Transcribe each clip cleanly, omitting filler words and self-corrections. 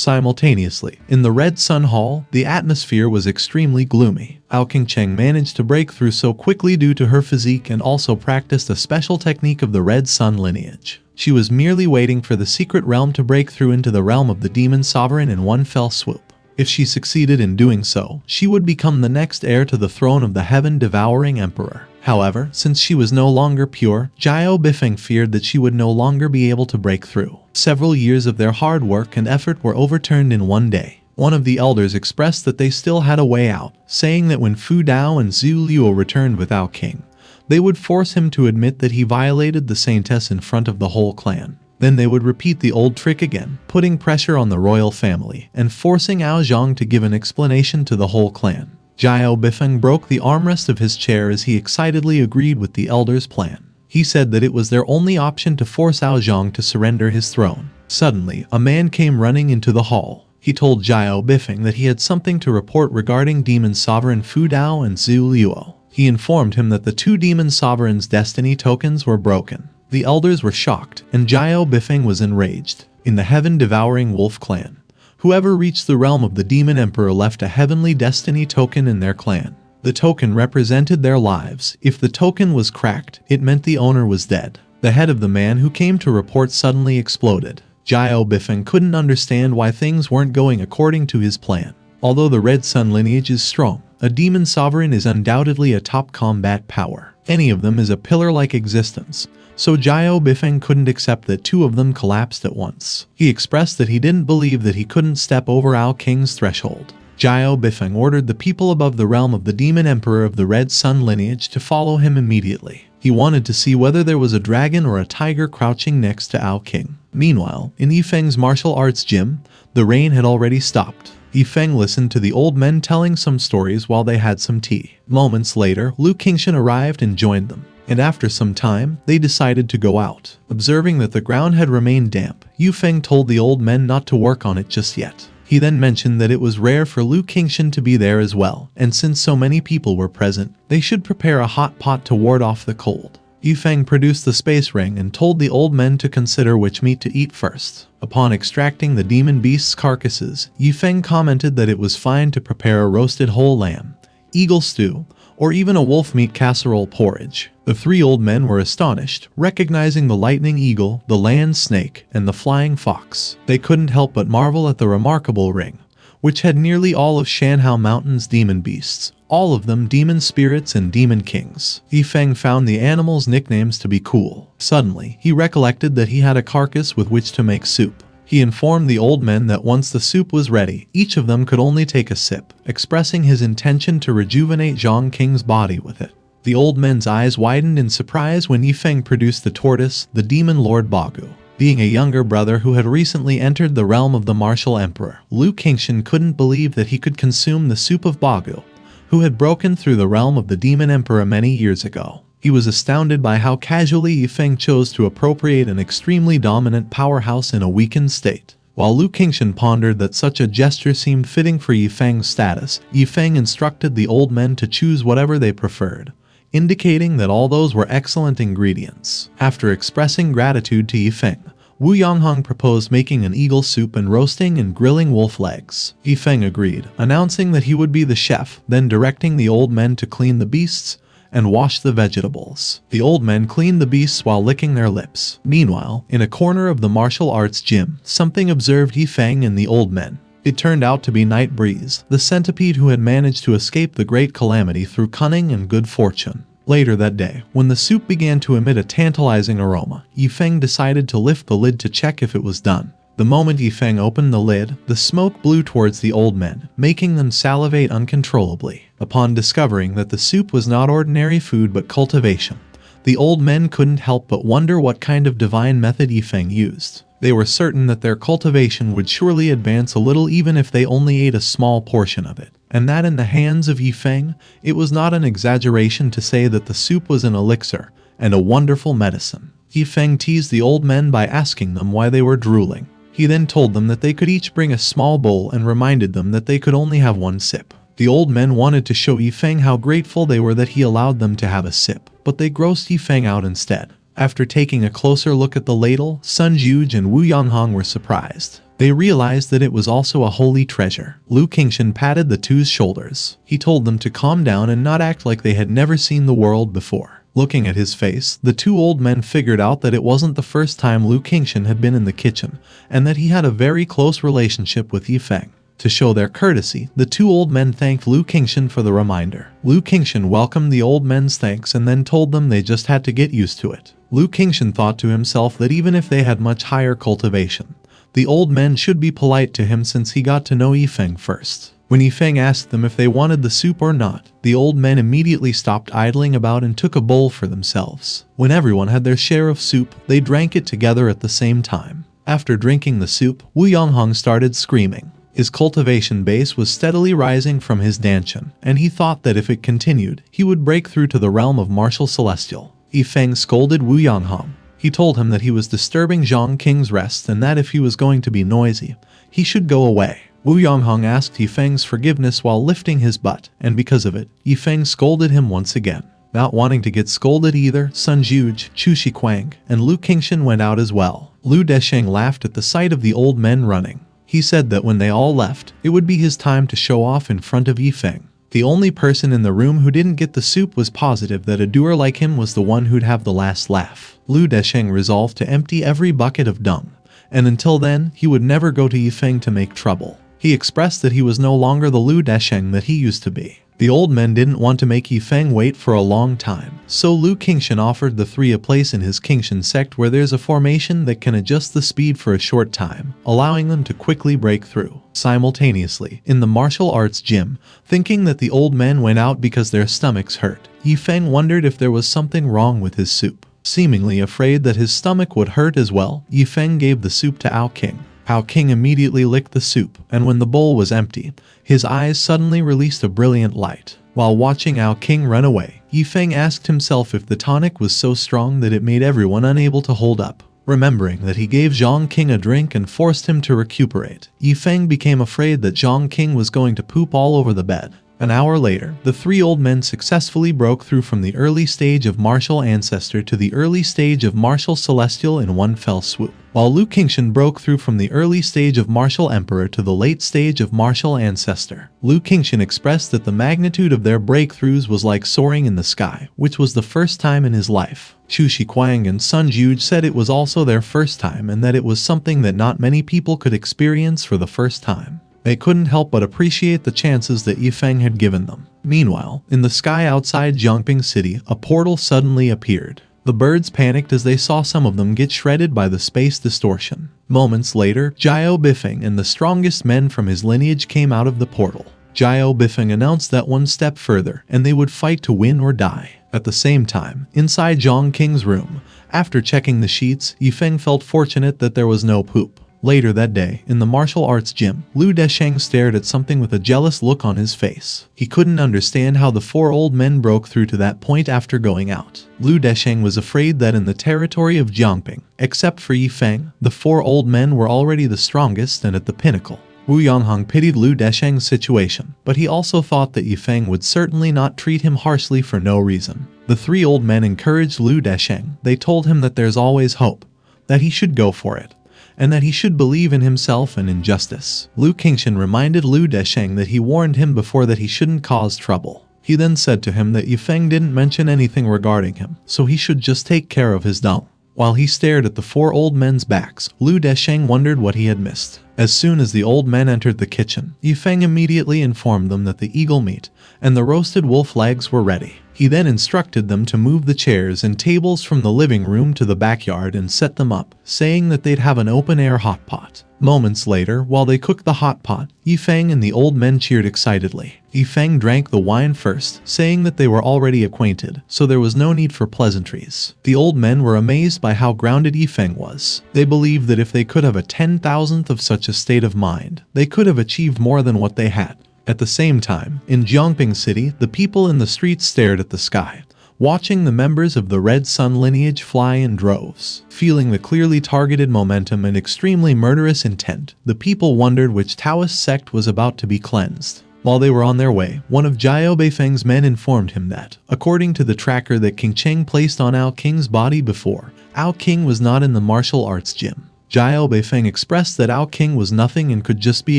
simultaneously. In the Red Sun Hall, the atmosphere was extremely gloomy. King managed to break through so quickly due to her physique and also practiced a special technique of the Red Sun Lineage. She was merely waiting for the secret realm to break through into the realm of the demon sovereign in one fell swoop. If she succeeded in doing so, she would become the next heir to the throne of the heaven-devouring emperor. However, since she was no longer pure, Yi Feng feared that she would no longer be able to break through. Several years of their hard work and effort were overturned in one day. One of the elders expressed that they still had a way out, saying that when Fu Dao and Zhu Liu returned with King, they would force him to admit that he violated the saintess in front of the whole clan. Then they would repeat the old trick again, putting pressure on the royal family and forcing Zhang to give an explanation to the whole clan. Yi Feng broke the armrest of his chair as he excitedly agreed with the elders' plan. He said that it was their only option to force Zhang to surrender his throne. Suddenly, a man came running into the hall. He told Yi Feng that he had something to report regarding Demon Sovereign Fu Dao and Zhu Liu. He informed him that the two Demon Sovereigns' destiny tokens were broken. The elders were shocked, and Yi Feng was enraged. In the heaven-devouring wolf clan, whoever reached the realm of the demon emperor left a heavenly destiny token in their clan. The token represented their lives. If the token was cracked, it meant the owner was dead. The head of the man who came to report suddenly exploded. Yi Feng couldn't understand why things weren't going according to his plan. Although the Red Sun lineage is strong, a demon sovereign is undoubtedly a top combat power. Any of them is a pillar-like existence. So Yi Feng couldn't accept that two of them collapsed at once. He expressed that he didn't believe that he couldn't step over King's threshold. Yi Feng ordered the people above the realm of the demon emperor of the Red Sun lineage to follow him immediately. He wanted to see whether there was a dragon or a tiger crouching next to King. Meanwhile, in Yi Feng's martial arts gym, the rain had already stopped. Yi Feng listened to the old men telling some stories while they had some tea. Moments later, Lu Qingshan arrived and joined them. And after some time, they decided to go out. Observing that the ground had remained damp, Yi Feng told the old men not to work on it just yet. He then mentioned that it was rare for Lu Qingshan to be there as well, and since so many people were present, they should prepare a hot pot to ward off the cold. Yi Feng produced the space ring and told the old men to consider which meat to eat first. Upon extracting the demon beasts' carcasses, Yi Feng commented that it was fine to prepare a roasted whole lamb, eagle stew, or even a wolf meat casserole porridge. The three old men were astonished, recognizing the lightning eagle, the land snake, and the flying fox. They couldn't help but marvel at the remarkable ring, which had nearly all of Shanhao Mountain's demon beasts, all of them demon spirits and demon kings. Yi Feng found the animals' nicknames to be cool. Suddenly, he recollected that he had a carcass with which to make soup. He informed the old men that once the soup was ready, each of them could only take a sip, expressing his intention to rejuvenate Zhang King's body with it. The old men's eyes widened in surprise when Yi Feng produced the tortoise, the demon lord Bagu. Being a younger brother who had recently entered the realm of the martial emperor, Lu Qingshan couldn't believe that he could consume the soup of Bagu, who had broken through the realm of the demon emperor many years ago. He was astounded by how casually Yi Feng chose to appropriate an extremely dominant powerhouse in a weakened state. While Lu Qingshan pondered that such a gesture seemed fitting for Yi Feng's status, Yi Feng instructed the old men to choose whatever they preferred, indicating that all those were excellent ingredients. After expressing gratitude to Yi Feng, Wu Yonghong proposed making an eagle soup and roasting and grilling wolf legs. Yi Feng agreed, announcing that he would be the chef, then directing the old men to clean the beasts and wash the vegetables. The old men cleaned the beasts while licking their lips. Meanwhile, in a corner of the martial arts gym, something observed Yi Feng and the old men. It turned out to be Night Breeze, the centipede who had managed to escape the great calamity through cunning and good fortune. Later that day, when the soup began to emit a tantalizing aroma, Yi Feng decided to lift the lid to check if it was done. The moment Yi Feng opened the lid, the smoke blew towards the old men, making them salivate uncontrollably. Upon discovering that the soup was not ordinary food but cultivation, the old men couldn't help but wonder what kind of divine method Yi Feng used. They were certain that their cultivation would surely advance a little even if they only ate a small portion of it, and that in the hands of Yi Feng, it was not an exaggeration to say that the soup was an elixir and a wonderful medicine. Yi Feng teased the old men by asking them why they were drooling. He then told them that they could each bring a small bowl and reminded them that they could only have one sip. The old men wanted to show Yi Feng how grateful they were that he allowed them to have a sip, but they grossed Yi Feng out instead. After taking a closer look at the ladle, Sun Juge and Wu Yonghong were surprised. They realized that it was also a holy treasure. Lu Qingshan patted the two's shoulders. He told them to calm down and not act like they had never seen the world before. Looking at his face, the two old men figured out that it wasn't the first time Lu Qingshan had been in the kitchen, and that he had a very close relationship with Yi Feng. To show their courtesy, the two old men thanked Lu Qingshan for the reminder. Lu Qingshan welcomed the old men's thanks and then told them they just had to get used to it. Lu Qingshan thought to himself that even if they had much higher cultivation, the old men should be polite to him since he got to know Yi Feng first. When Yi Feng asked them if they wanted the soup or not, the old men immediately stopped idling about and took a bowl for themselves. When everyone had their share of soup, they drank it together at the same time. After drinking the soup, Wu Yonghong started screaming. His cultivation base was steadily rising from his danshan, and he thought that if it continued, he would break through to the realm of martial celestial. Yi Feng scolded Wu Yonghong. He told him that he was disturbing Zhang Qing's rest and that if he was going to be noisy, he should go away. Wu Yonghong asked Yi Feng's forgiveness while lifting his butt, and because of it, Yi Feng scolded him once again. Not wanting to get scolded either, Sun Juge, Chu Shiquang, and Lu Qingshan went out as well. Lu Desheng laughed at the sight of the old men running. He said that when they all left, it would be his time to show off in front of Yi Feng. The only person in the room who didn't get the soup was positive that a doer like him was the one who'd have the last laugh. Lu Desheng resolved to empty every bucket of dung, and until then, he would never go to Yi Feng to make trouble. He expressed that he was no longer the Lu Desheng that he used to be. The old men didn't want to make Yi Feng wait for a long time, so Lu Qingshan offered the three a place in his Qingshan sect where there's a formation that can adjust the speed for a short time, allowing them to quickly break through. Simultaneously, in the martial arts gym, thinking that the old men went out because their stomachs hurt, Yi Feng wondered if there was something wrong with his soup. Seemingly afraid that his stomach would hurt as well, Yi Feng gave the soup to Ao King. Ao King immediately licked the soup, and when the bowl was empty, his eyes suddenly released a brilliant light. While watching Ao King run away, Yi Feng asked himself if the tonic was so strong that it made everyone unable to hold up. Remembering that he gave Zhang King a drink and forced him to recuperate, Yi Feng became afraid that Zhang King was going to poop all over the bed. An hour later, the three old men successfully broke through from the early stage of martial ancestor to the early stage of martial celestial in one fell swoop, while Lu Qingshan broke through from the early stage of martial emperor to the late stage of martial ancestor. Lu Qingshan expressed that the magnitude of their breakthroughs was like soaring in the sky, which was the first time in his life. Chu Shiquang and Sun Juge said it was also their first time and that it was something that not many people could experience for the first time. They couldn't help but appreciate the chances that Yi Feng had given them. Meanwhile, in the sky outside Jiangping City, a portal suddenly appeared. The birds panicked as they saw some of them get shredded by the space distortion. Moments later, Jiao Bifeng and the strongest men from his lineage came out of the portal. Jiao Bifeng announced that one step further, and they would fight to win or die. At the same time, inside Zhang King's room, after checking the sheets, Yi Feng felt fortunate that there was no poop. Later that day, in the martial arts gym, Lu Desheng stared at something with a jealous look on his face. He couldn't understand how the four old men broke through to that point after going out. Lu Desheng was afraid that in the territory of Jiangping, except for Yi Feng, the four old men were already the strongest and at the pinnacle. Wu Yonghong pitied Lu Desheng's situation, but he also thought that Yi Feng would certainly not treat him harshly for no reason. The three old men encouraged Lu Desheng. They told him that there's always hope, that he should go for it, and that he should believe in himself and in justice. Lu Qingshan reminded Lu Desheng that he warned him before that he shouldn't cause trouble. He then said to him that Yi Feng didn't mention anything regarding him, so he should just take care of his dung. While he stared at the four old men's backs, Lu Desheng wondered what he had missed. As soon as the old men entered the kitchen, Yi Feng immediately informed them that the eagle meat and the roasted wolf legs were ready. He then instructed them to move the chairs and tables from the living room to the backyard and set them up, saying that they'd have an open-air hot pot. Moments later, while they cooked the hot pot, Yi Feng and the old men cheered excitedly. Yi Feng drank the wine first, saying that they were already acquainted, so there was no need for pleasantries. The old men were amazed by how grounded Yi Feng was. They believed that if they could have a 10,000th of such a state of mind, they could have achieved more than what they had. At the same time, in Jiangping City, the people in the streets stared at the sky, watching the members of the Red Sun Lineage fly in droves. Feeling the clearly targeted momentum and extremely murderous intent, the people wondered which Taoist sect was about to be cleansed. While they were on their way, one of Jiao Beifeng's men informed him that, according to the tracker that King Cheng placed on Ao King's body before, Ao King was not in the martial arts gym. Jiao Beifeng expressed that Ao King was nothing and could just be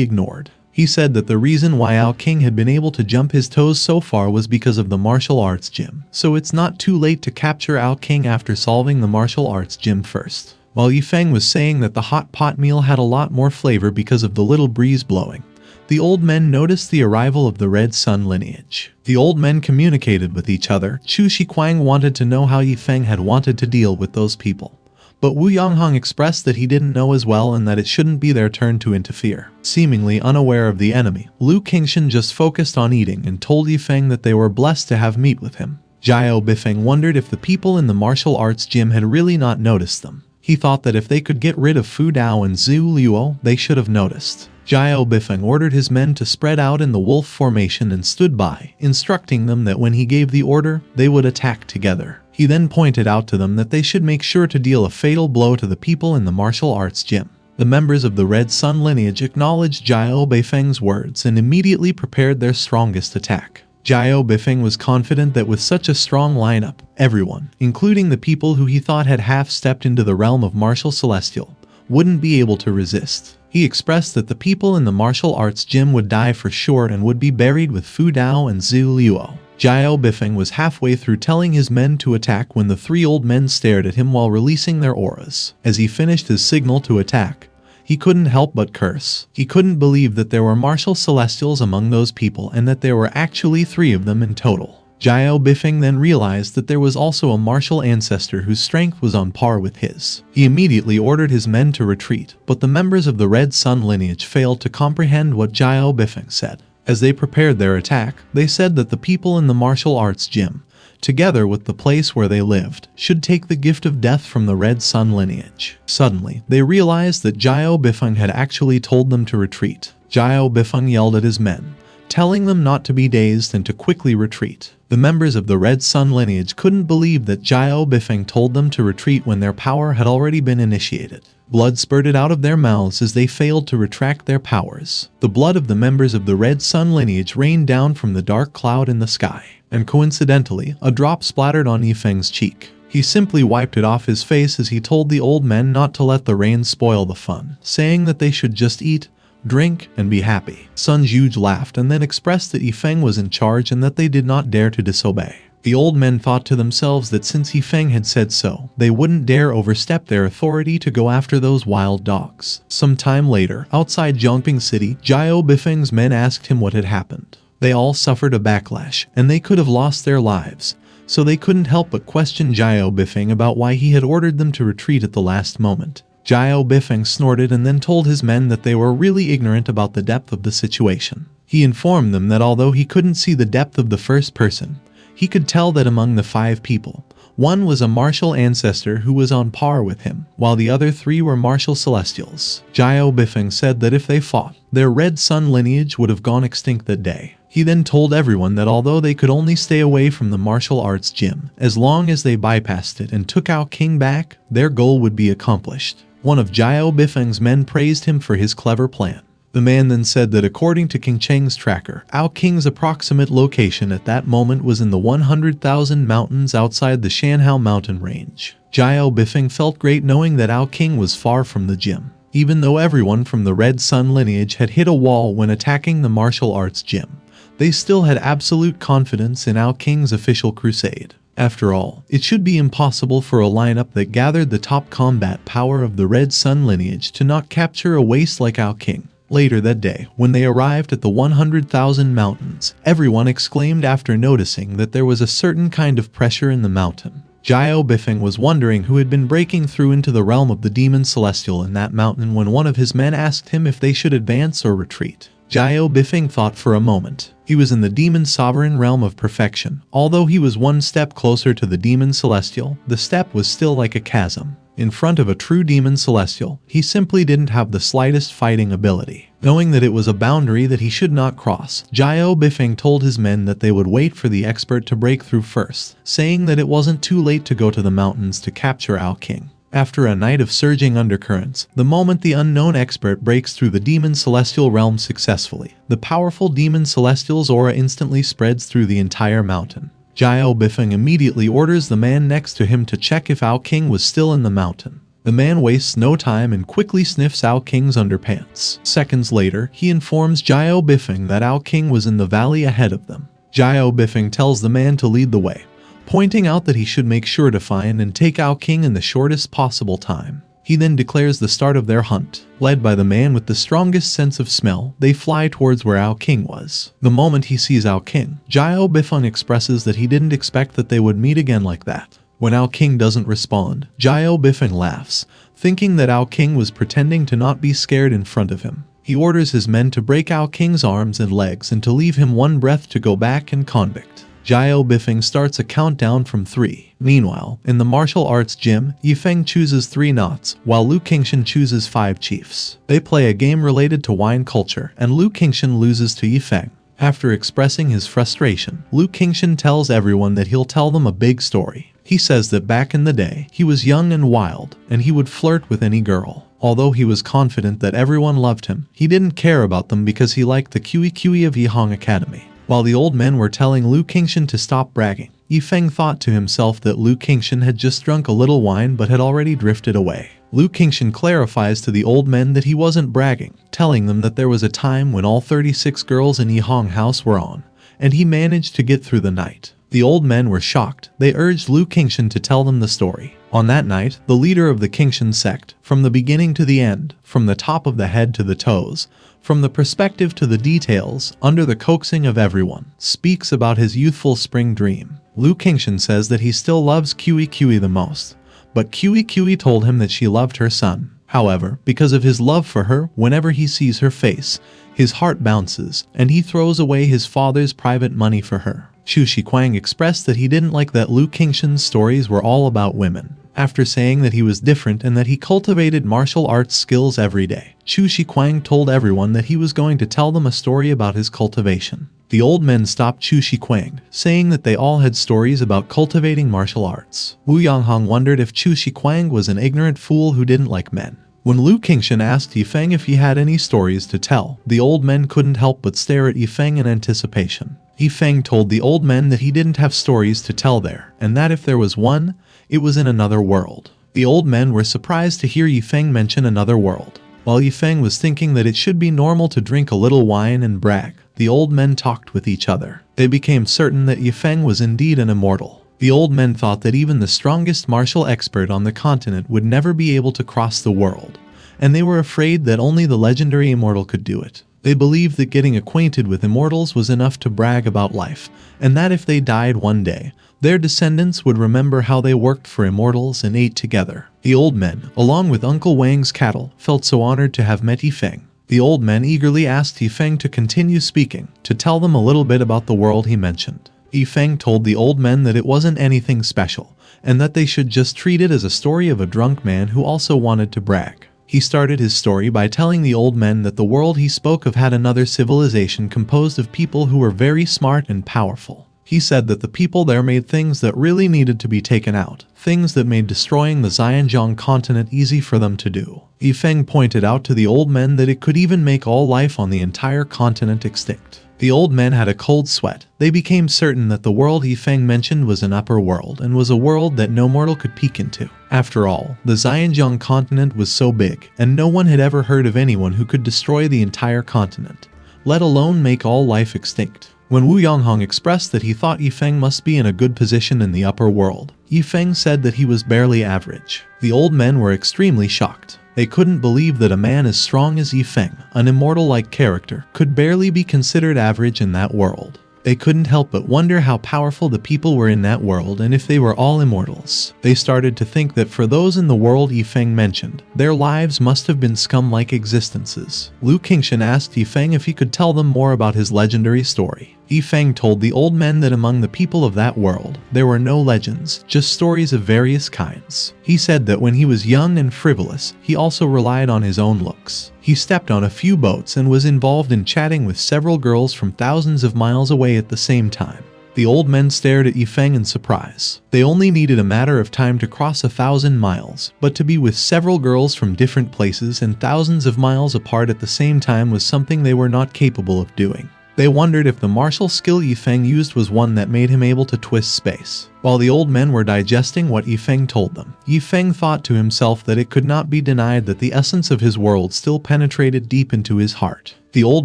ignored. He said that the reason why Ao King had been able to jump his toes so far was because of the martial arts gym, so it's not too late to capture Ao King after solving the martial arts gym first. While Yi Feng was saying that the hot pot meal had a lot more flavor because of the little breeze blowing, the old men noticed the arrival of the Red Sun Lineage. The old men communicated with each other. Chu Shiquang wanted to know how Yi Feng had wanted to deal with those people, but Wu Yonghong expressed that he didn't know as well and that it shouldn't be their turn to interfere. Seemingly unaware of the enemy, Lu Qingshan just focused on eating and told Yi Feng that they were blessed to have meat with him. Jiao Beifeng wondered if the people in the martial arts gym had really not noticed them. He thought that if they could get rid of Fu Dao and Zhu Luo, they should have noticed. Jiao Beifeng ordered his men to spread out in the wolf formation and stood by, instructing them that when he gave the order, they would attack together. He then pointed out to them that they should make sure to deal a fatal blow to the people in the martial arts gym. The members of the Red Sun Lineage acknowledged Jiao Beifeng's words and immediately prepared their strongest attack. Jiao Beifeng was confident that with such a strong lineup, everyone, including the people who he thought had half-stepped into the realm of martial celestial, wouldn't be able to resist. He expressed that the people in the martial arts gym would die for sure and would be buried with Fu Dao and Zhu Luo. Jiao Beifeng was halfway through telling his men to attack when the three old men stared at him while releasing their auras. As he finished his signal to attack, he couldn't help but curse. He couldn't believe that there were martial celestials among those people and that there were actually 3 of them in total. Jiao Beifeng then realized that there was also a martial ancestor whose strength was on par with his. He immediately ordered his men to retreat, but the members of the Red Sun Lineage failed to comprehend what Jiao Beifeng said. As they prepared their attack, they said that the people in the martial arts gym, together with the place where they lived, should take the gift of death from the Red Sun Lineage. Suddenly, they realized that Jiao Beifeng had actually told them to retreat. Jiao Beifeng yelled at his men, telling them not to be dazed and to quickly retreat. The members of the Red Sun Lineage couldn't believe that Jiao Beifeng told them to retreat when their power had already been initiated. Blood spurted out of their mouths as they failed to retract their powers. The blood of the members of the Red Sun Lineage rained down from the dark cloud in the sky, and coincidentally, a drop splattered on Yi Feng's cheek. He simply wiped it off his face as he told the old men not to let the rain spoil the fun, saying that they should just eat, drink, and be happy. Sun Zhuge laughed and then expressed that Yi Feng was in charge and that they did not dare to disobey. The old men thought to themselves that since Yi Feng had said so, they wouldn't dare overstep their authority to go after those wild dogs. Some time later, outside Zhongping City, Jiao Beifeng's men asked him what had happened. They all suffered a backlash, and they could have lost their lives, so they couldn't help but question Jiao Beifeng about why he had ordered them to retreat at the last moment. Jiao Beifeng snorted and then told his men that they were really ignorant about the depth of the situation. He informed them that although he couldn't see the depth of the first person, he could tell that among the 5 people, one was a martial ancestor who was on par with him, while the other 3 were martial celestials. Jiao Beifeng said that if they fought, their Red Sun Lineage would have gone extinct that day. He then told everyone that although they could only stay away from the martial arts gym, as long as they bypassed it and took Ao King back, their goal would be accomplished. One of Jiao Beifeng's men praised him for his clever plan. The man then said that according to King Cheng's tracker, Ao King's approximate location at that moment was in the 100,000 mountains outside the Shanhao mountain range. Jiao Beifeng felt great knowing that Ao King was far from the gym. Even though everyone from the Red Sun Lineage had hit a wall when attacking the martial arts gym, they still had absolute confidence in Ao King's official crusade. After all, it should be impossible for a lineup that gathered the top combat power of the Red Sun Lineage to not capture a waste like Ao King. Later that day, when they arrived at the 100,000 mountains, everyone exclaimed after noticing that there was a certain kind of pressure in the mountain. Jiao Beifeng was wondering who had been breaking through into the realm of the demon celestial in that mountain when one of his men asked him if they should advance or retreat. Jiao Beifeng thought for a moment. He was in the demon sovereign realm of perfection. Although he was one step closer to the demon celestial, the step was still like a chasm. In front of a true demon celestial, he simply didn't have the slightest fighting ability. Knowing that it was a boundary that he should not cross, Jiao Beifeng told his men that they would wait for the expert to break through first, saying that it wasn't too late to go to the mountains to capture Ao King. After a night of surging undercurrents, the moment the unknown expert breaks through the demon celestial realm successfully, the powerful demon celestial's aura instantly spreads through the entire mountain. Jiao Beifeng immediately orders the man next to him to check if Ao King was still in the mountain. The man wastes no time and quickly sniffs Ao King's underpants. Seconds later, he informs Yi Feng that Ao King was in the valley ahead of them. Yi Feng tells the man to lead the way, pointing out that he should make sure to find and take Ao King in the shortest possible time. He then declares the start of their hunt. Led by the man with the strongest sense of smell, they fly towards where Ao King was. The moment he sees Ao King, Yi Feng expresses that he didn't expect that they would meet again like that. When Ao King doesn't respond, Yi Feng laughs, thinking that Ao King was pretending to not be scared in front of him. He orders his men to break Ao King's arms and legs and to leave him one breath to go back and convict. Yi Feng starts a countdown from 3. Meanwhile, in the martial arts gym, Yi Feng chooses 3 knots, while Lu Qingshan chooses 5 chiefs. They play a game related to wine culture, and Lu Qingshan loses to Yi Feng. After expressing his frustration, Lu Qingshan tells everyone that he'll tell them a big story. He says that back in the day, he was young and wild, and he would flirt with any girl. Although he was confident that everyone loved him, he didn't care about them because he liked the QE of Yihang Academy. While the old men were telling Lu Qingshan to stop bragging, Yi Feng thought to himself that Lu Qingshan had just drunk a little wine but had already drifted away. Lu Qingshan clarifies to the old men that he wasn't bragging, telling them that there was a time when all 36 girls in Yihang House were on, and he managed to get through the night. The old men were shocked. They urged Lu Qingshan to tell them the story. On that night, the leader of the Qingshan sect, from the beginning to the end, from the top of the head to the toes, from the perspective to the details, under the coaxing of everyone, speaks about his youthful spring dream. Lu Qingshan says that he still loves QE the most, but QE told him that she loved her son. However, because of his love for her, whenever he sees her face, his heart bounces, and he throws away his father's private money for her. Chu Shiquang expressed that he didn't like that Lu Qingshan's stories were all about women. After saying that he was different and that he cultivated martial arts skills every day, Chu Shiquang told everyone that he was going to tell them a story about his cultivation. The old men stopped Chu Shiquang, saying that they all had stories about cultivating martial arts. Wu Yanghang wondered if Chu Shiquang was an ignorant fool who didn't like men. When Lu Qingshan asked Yi Feng if he had any stories to tell, the old men couldn't help but stare at Yi Feng in anticipation. Yi Feng told the old men that he didn't have stories to tell there, and that if there was one, it was in another world. The old men were surprised to hear Yi Feng mention another world. While Yi Feng was thinking that it should be normal to drink a little wine and brag, the old men talked with each other. They became certain that Yi Feng was indeed an immortal. The old men thought that even the strongest martial expert on the continent would never be able to cross the world, and they were afraid that only the legendary immortal could do it. They believed that getting acquainted with immortals was enough to brag about life, and that if they died one day, their descendants would remember how they worked for immortals and ate together. The old men, along with Uncle Wang's cattle, felt so honored to have met Yi Feng. The old men eagerly asked Yi Feng to continue speaking, to tell them a little bit about the world he mentioned. Yi Feng told the old men that it wasn't anything special, and that they should just treat it as a story of a drunk man who also wanted to brag. He started his story by telling the old men that the world he spoke of had another civilization composed of people who were very smart and powerful. He said that the people there made things that really needed to be taken out, things that made destroying the Xinjiang continent easy for them to do. Yi Feng pointed out to the old men that it could even make all life on the entire continent extinct. The old men had a cold sweat. They became certain that the world Yi Feng mentioned was an upper world and was a world that no mortal could peek into. After all, the Xinjiang continent was so big, and no one had ever heard of anyone who could destroy the entire continent, let alone make all life extinct. When Wu Yanghang expressed that he thought Yi Feng must be in a good position in the upper world, Yi Feng said that he was barely average. The old men were extremely shocked. They couldn't believe that a man as strong as Yi Feng, an immortal-like character, could barely be considered average in that world. They couldn't help but wonder how powerful the people were in that world and if they were all immortals. They started to think that for those in the world Yi Feng mentioned, their lives must have been scum-like existences. Lu Qingshan asked Yi Feng if he could tell them more about his legendary story. Yi Feng told the old men that among the people of that world, there were no legends, just stories of various kinds. He said that when he was young and frivolous, he also relied on his own looks. He stepped on a few boats and was involved in chatting with several girls from thousands of miles away at the same time. The old men stared at Yi Feng in surprise. They only needed a matter of time to cross 1,000 miles, but to be with several girls from different places and thousands of miles apart at the same time was something they were not capable of doing. They wondered if the martial skill Yi Feng used was one that made him able to twist space. While the old men were digesting what Yi Feng told them, Yi Feng thought to himself that it could not be denied that the essence of his world still penetrated deep into his heart. The old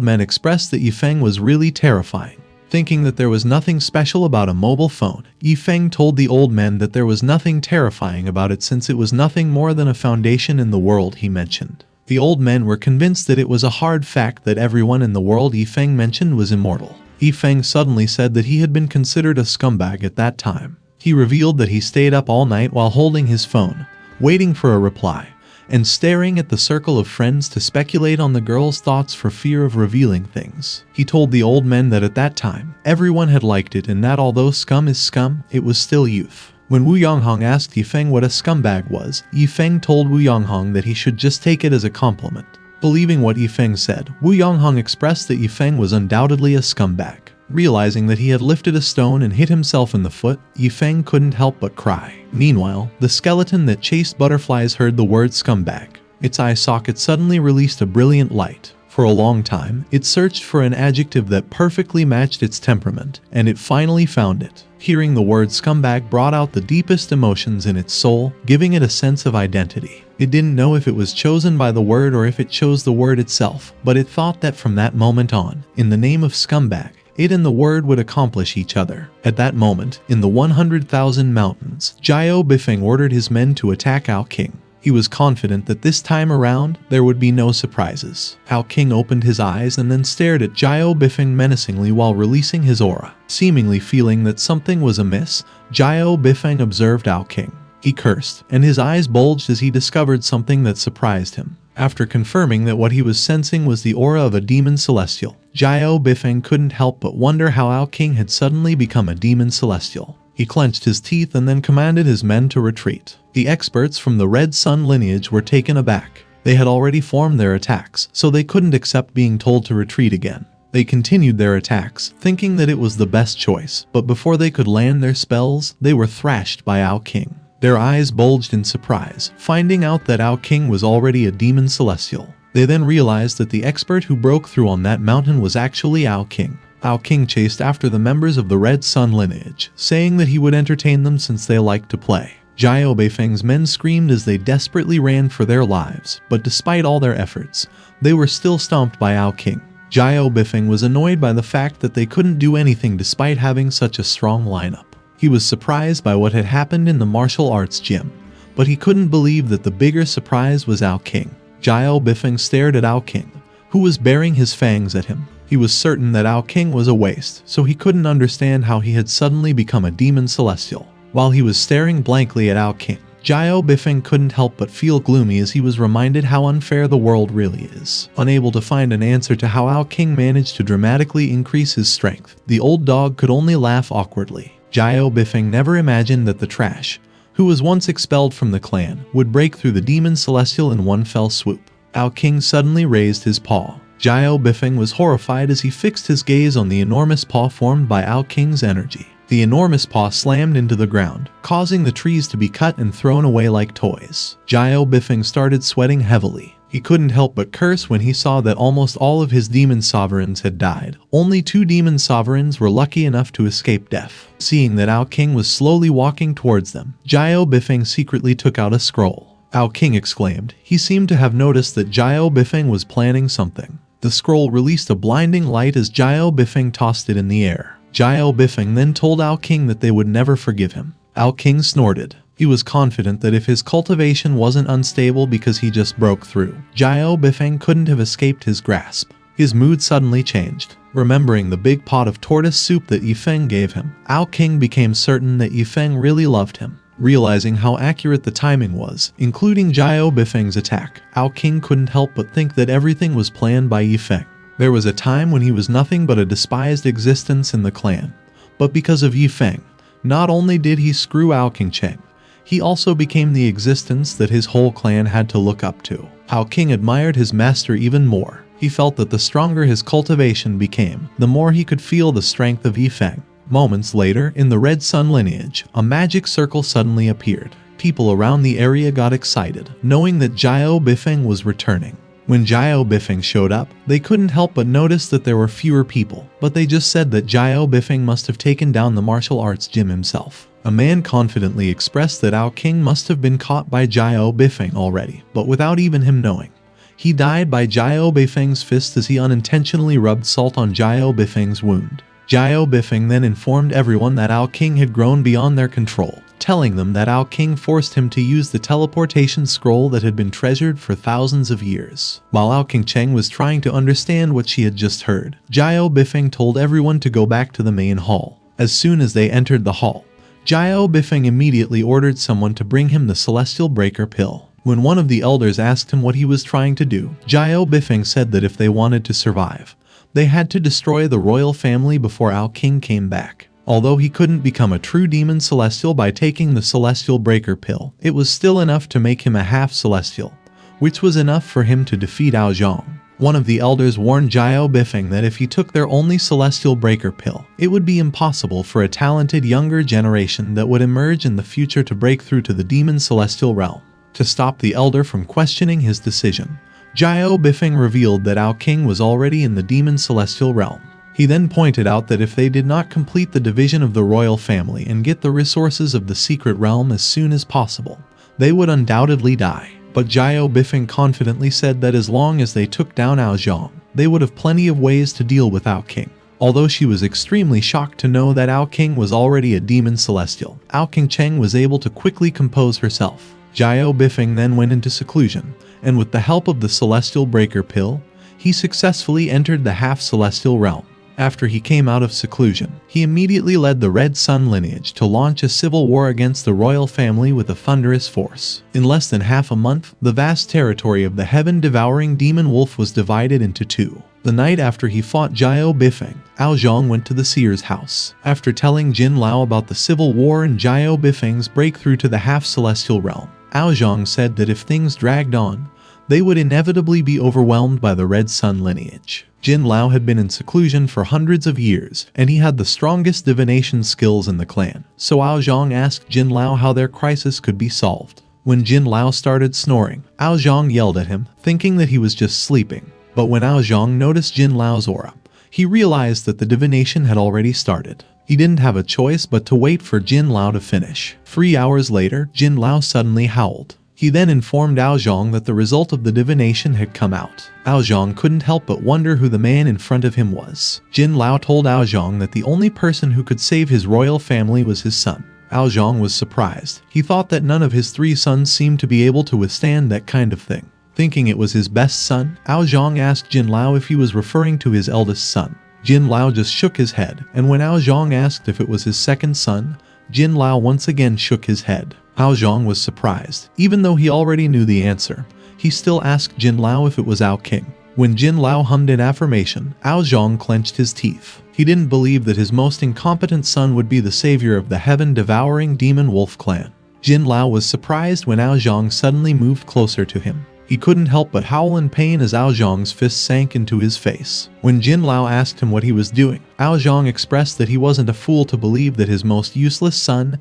men expressed that Yi Feng was really terrifying. Thinking that there was nothing special about a mobile phone, Yi Feng told the old men that there was nothing terrifying about it since it was nothing more than a foundation in the world he mentioned. The old men were convinced that it was a hard fact that everyone in the world Yi Feng mentioned was immortal. Yi Feng suddenly said that he had been considered a scumbag at that time. He revealed that he stayed up all night while holding his phone, waiting for a reply, and staring at the circle of friends to speculate on the girl's thoughts for fear of revealing things. He told the old men that at that time, everyone had liked it and that although scum is scum, it was still youth. When Wu Yonghong asked Yi Feng what a scumbag was, Yi Feng told Wu Yonghong that he should just take it as a compliment. Believing what Yi Feng said, Wu Yonghong expressed that Yi Feng was undoubtedly a scumbag. Realizing that he had lifted a stone and hit himself in the foot, Yi Feng couldn't help but cry. Meanwhile, the skeleton that chased butterflies heard the word scumbag. Its eye socket suddenly released a brilliant light. For a long time, it searched for an adjective that perfectly matched its temperament, and it finally found it. Hearing the word scumbag brought out the deepest emotions in its soul, giving it a sense of identity. It didn't know if it was chosen by the word or if it chose the word itself, but it thought that from that moment on, in the name of scumbag, it and the word would accomplish each other. At that moment, in the 100,000 mountains, Jiao Bifeng ordered his men to attack Ao King. He was confident that this time around, there would be no surprises. Ao King opened his eyes and then stared at Jiao Bifeng menacingly while releasing his aura. Seemingly feeling that something was amiss, Jiao Bifeng observed Ao King. He cursed, and his eyes bulged as he discovered something that surprised him. After confirming that what he was sensing was the aura of a demon celestial, Jiao Bifeng couldn't help but wonder how Ao King had suddenly become a demon celestial. He clenched his teeth and then commanded his men to retreat. The experts from the Red Sun Lineage were taken aback. They had already formed their attacks, so they couldn't accept being told to retreat again. They continued their attacks, thinking that it was the best choice, but before they could land their spells, they were thrashed by Ao King. Their eyes bulged in surprise, finding out that Ao King was already a demon celestial. They then realized that the expert who broke through on that mountain was actually Ao King. Ao King chased after the members of the Red Sun Lineage, saying that he would entertain them since they liked to play. Jiao Beifeng's men screamed as they desperately ran for their lives, but despite all their efforts, they were still stomped by Ao King. Jiao Bifeng was annoyed by the fact that they couldn't do anything despite having such a strong lineup. He was surprised by what had happened in the martial arts gym, but he couldn't believe that the bigger surprise was Ao King. Jiao Bifeng stared at Ao King, who was baring his fangs at him. He was certain that Ao King was a waste, so he couldn't understand how he had suddenly become a demon celestial. While he was staring blankly at Ao King, Jiao Bifeng couldn't help but feel gloomy as he was reminded how unfair the world really is. Unable to find an answer to how Ao King managed to dramatically increase his strength, the old dog could only laugh awkwardly. Jiao Bifeng never imagined that the trash, who was once expelled from the clan, would break through the demon celestial in one fell swoop. Ao King suddenly raised his paw. Jiao Bifeng was horrified as he fixed his gaze on the enormous paw formed by Ao King's energy. The enormous paw slammed into the ground, causing the trees to be cut and thrown away like toys. Jiao Bifeng started sweating heavily. He couldn't help but curse when he saw that almost all of his demon sovereigns had died. Only 2 demon sovereigns were lucky enough to escape death. Seeing that Ao King was slowly walking towards them, Jiao Bifeng secretly took out a scroll. Ao King exclaimed. He seemed to have noticed that Jiao Bifeng was planning something. The scroll released a blinding light as Jiao Bifeng tossed it in the air. Jiao Bifeng then told Ao King that they would never forgive him. Ao King snorted. He was confident that if his cultivation wasn't unstable because he just broke through, Jiao Bifeng couldn't have escaped his grasp. His mood suddenly changed. Remembering the big pot of tortoise soup that Yi Feng gave him, Ao King became certain that Yi Feng really loved him. Realizing how accurate the timing was, including Jiao Bifeng's attack, Ao King couldn't help but think that everything was planned by Yi Feng. There was a time when he was nothing but a despised existence in the clan. But because of Yi Feng, not only did he screw Ao King Cheng, he also became the existence that his whole clan had to look up to. Ao King admired his master even more. He felt that the stronger his cultivation became, the more he could feel the strength of Yi Feng. Moments later, in the Red Sun Lineage, a magic circle suddenly appeared. People around the area got excited, knowing that Jiao Bifeng was returning. When Jiao Bifeng showed up, they couldn't help but notice that there were fewer people, but they just said that Jiao Bifeng must have taken down the martial arts gym himself. A man confidently expressed that King must have been caught by Jiao Bifeng already, but without even him knowing. He died by Jiao Bifeng's fist as he unintentionally rubbed salt on Jiao Bifeng's wound. Jiao Bifeng then informed everyone that King had grown beyond their control, telling them that King forced him to use the teleportation scroll that had been treasured for thousands of years. While King Cheng was trying to understand what she had just heard, Jiao Bifeng told everyone to go back to the main hall. As soon as they entered the hall, Jiao Bifeng immediately ordered someone to bring him the Celestial Breaker pill. When one of the elders asked him what he was trying to do, Jiao Bifeng said that if they wanted to survive, they had to destroy the royal family before King came back. Although he couldn't become a true demon celestial by taking the Celestial Breaker pill, it was still enough to make him a half-celestial, which was enough for him to defeat Zhang. One of the elders warned Jiao Bifeng that if he took their only Celestial Breaker pill, it would be impossible for a talented younger generation that would emerge in the future to break through to the demon celestial realm. To stop the elder from questioning his decision, Jiao Bifeng revealed that King was already in the demon celestial realm. He then pointed out that if they did not complete the division of the royal family and get the resources of the secret realm as soon as possible, they would undoubtedly die. But Jiao Bifeng confidently said that as long as they took down Zhang, they would have plenty of ways to deal with King. Although she was extremely shocked to know that King was already a demon celestial, King Cheng was able to quickly compose herself. Jiao Bifeng then went into seclusion, and with the help of the Celestial Breaker pill, he successfully entered the half-celestial realm. After he came out of seclusion, he immediately led the Red Sun Lineage to launch a civil war against the royal family with a thunderous force. In less than half a month, the vast territory of the heaven-devouring demon wolf was divided into two. The night after he fought Jiao Bifeng, Zhang went to the seer's house. After telling Jin Lao about the civil war and Jiao Bifeng's breakthrough to the half-celestial realm, Zhang said that if things dragged on, they would inevitably be overwhelmed by the Red Sun Lineage. Jin Lao had been in seclusion for hundreds of years, and he had the strongest divination skills in the clan, so Zhang asked Jin Lao how their crisis could be solved. When Jin Lao started snoring, Zhang yelled at him, thinking that he was just sleeping. But when Zhang noticed Jin Lao's aura, he realized that the divination had already started. He didn't have a choice but to wait for Jin Lao to finish. 3 hours later, Jin Lao suddenly howled. He then informed Zhang that the result of the divination had come out. Zhang couldn't help but wonder who the man in front of him was. Jin Lao told Zhang that the only person who could save his royal family was his son. Zhang was surprised. He thought that none of his 3 sons seemed to be able to withstand that kind of thing. Thinking it was his best son, Zhang asked Jin Lao if he was referring to his eldest son. Jin Lao just shook his head, and when Zhang asked if it was his second son, Jin Lao once again shook his head. Zhang was surprised. Even though he already knew the answer, he still asked Jin Lao if it was King. When Jin Lao hummed in affirmation, Zhang clenched his teeth. He didn't believe that his most incompetent son would be the savior of the heaven-devouring demon wolf clan. Jin Lao was surprised when Zhang suddenly moved closer to him. He couldn't help but howl in pain as Zhang's fist sank into his face. When Jin Lao asked him what he was doing, Zhang expressed that he wasn't a fool to believe that his most useless son,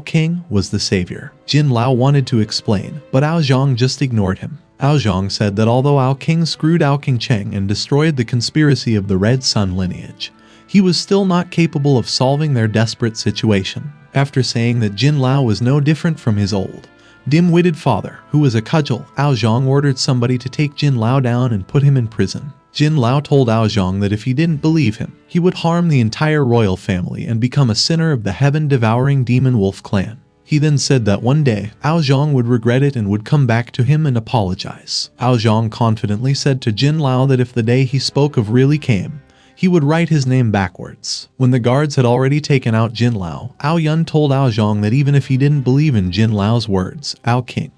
King, was the savior. Jin Lao wanted to explain, but Zhang just ignored him. Zhang said that although King screwed King Cheng and destroyed the conspiracy of the Red Sun Lineage, he was still not capable of solving their desperate situation. After saying that Jin Lao was no different from his old, dim-witted father, who was a cudgel, Zhang ordered somebody to take Jin Lao down and put him in prison. Jin Lao told Zhang that if he didn't believe him, he would harm the entire royal family and become a sinner of the heaven-devouring demon wolf clan. He then said that one day, Zhang would regret it and would come back to him and apologize. Zhang confidently said to Jin Lao that if the day he spoke of really came, he would write his name backwards. When the guards had already taken out Jin Lao, Yun told Zhang that even if he didn't believe in Jin Lao's words, King,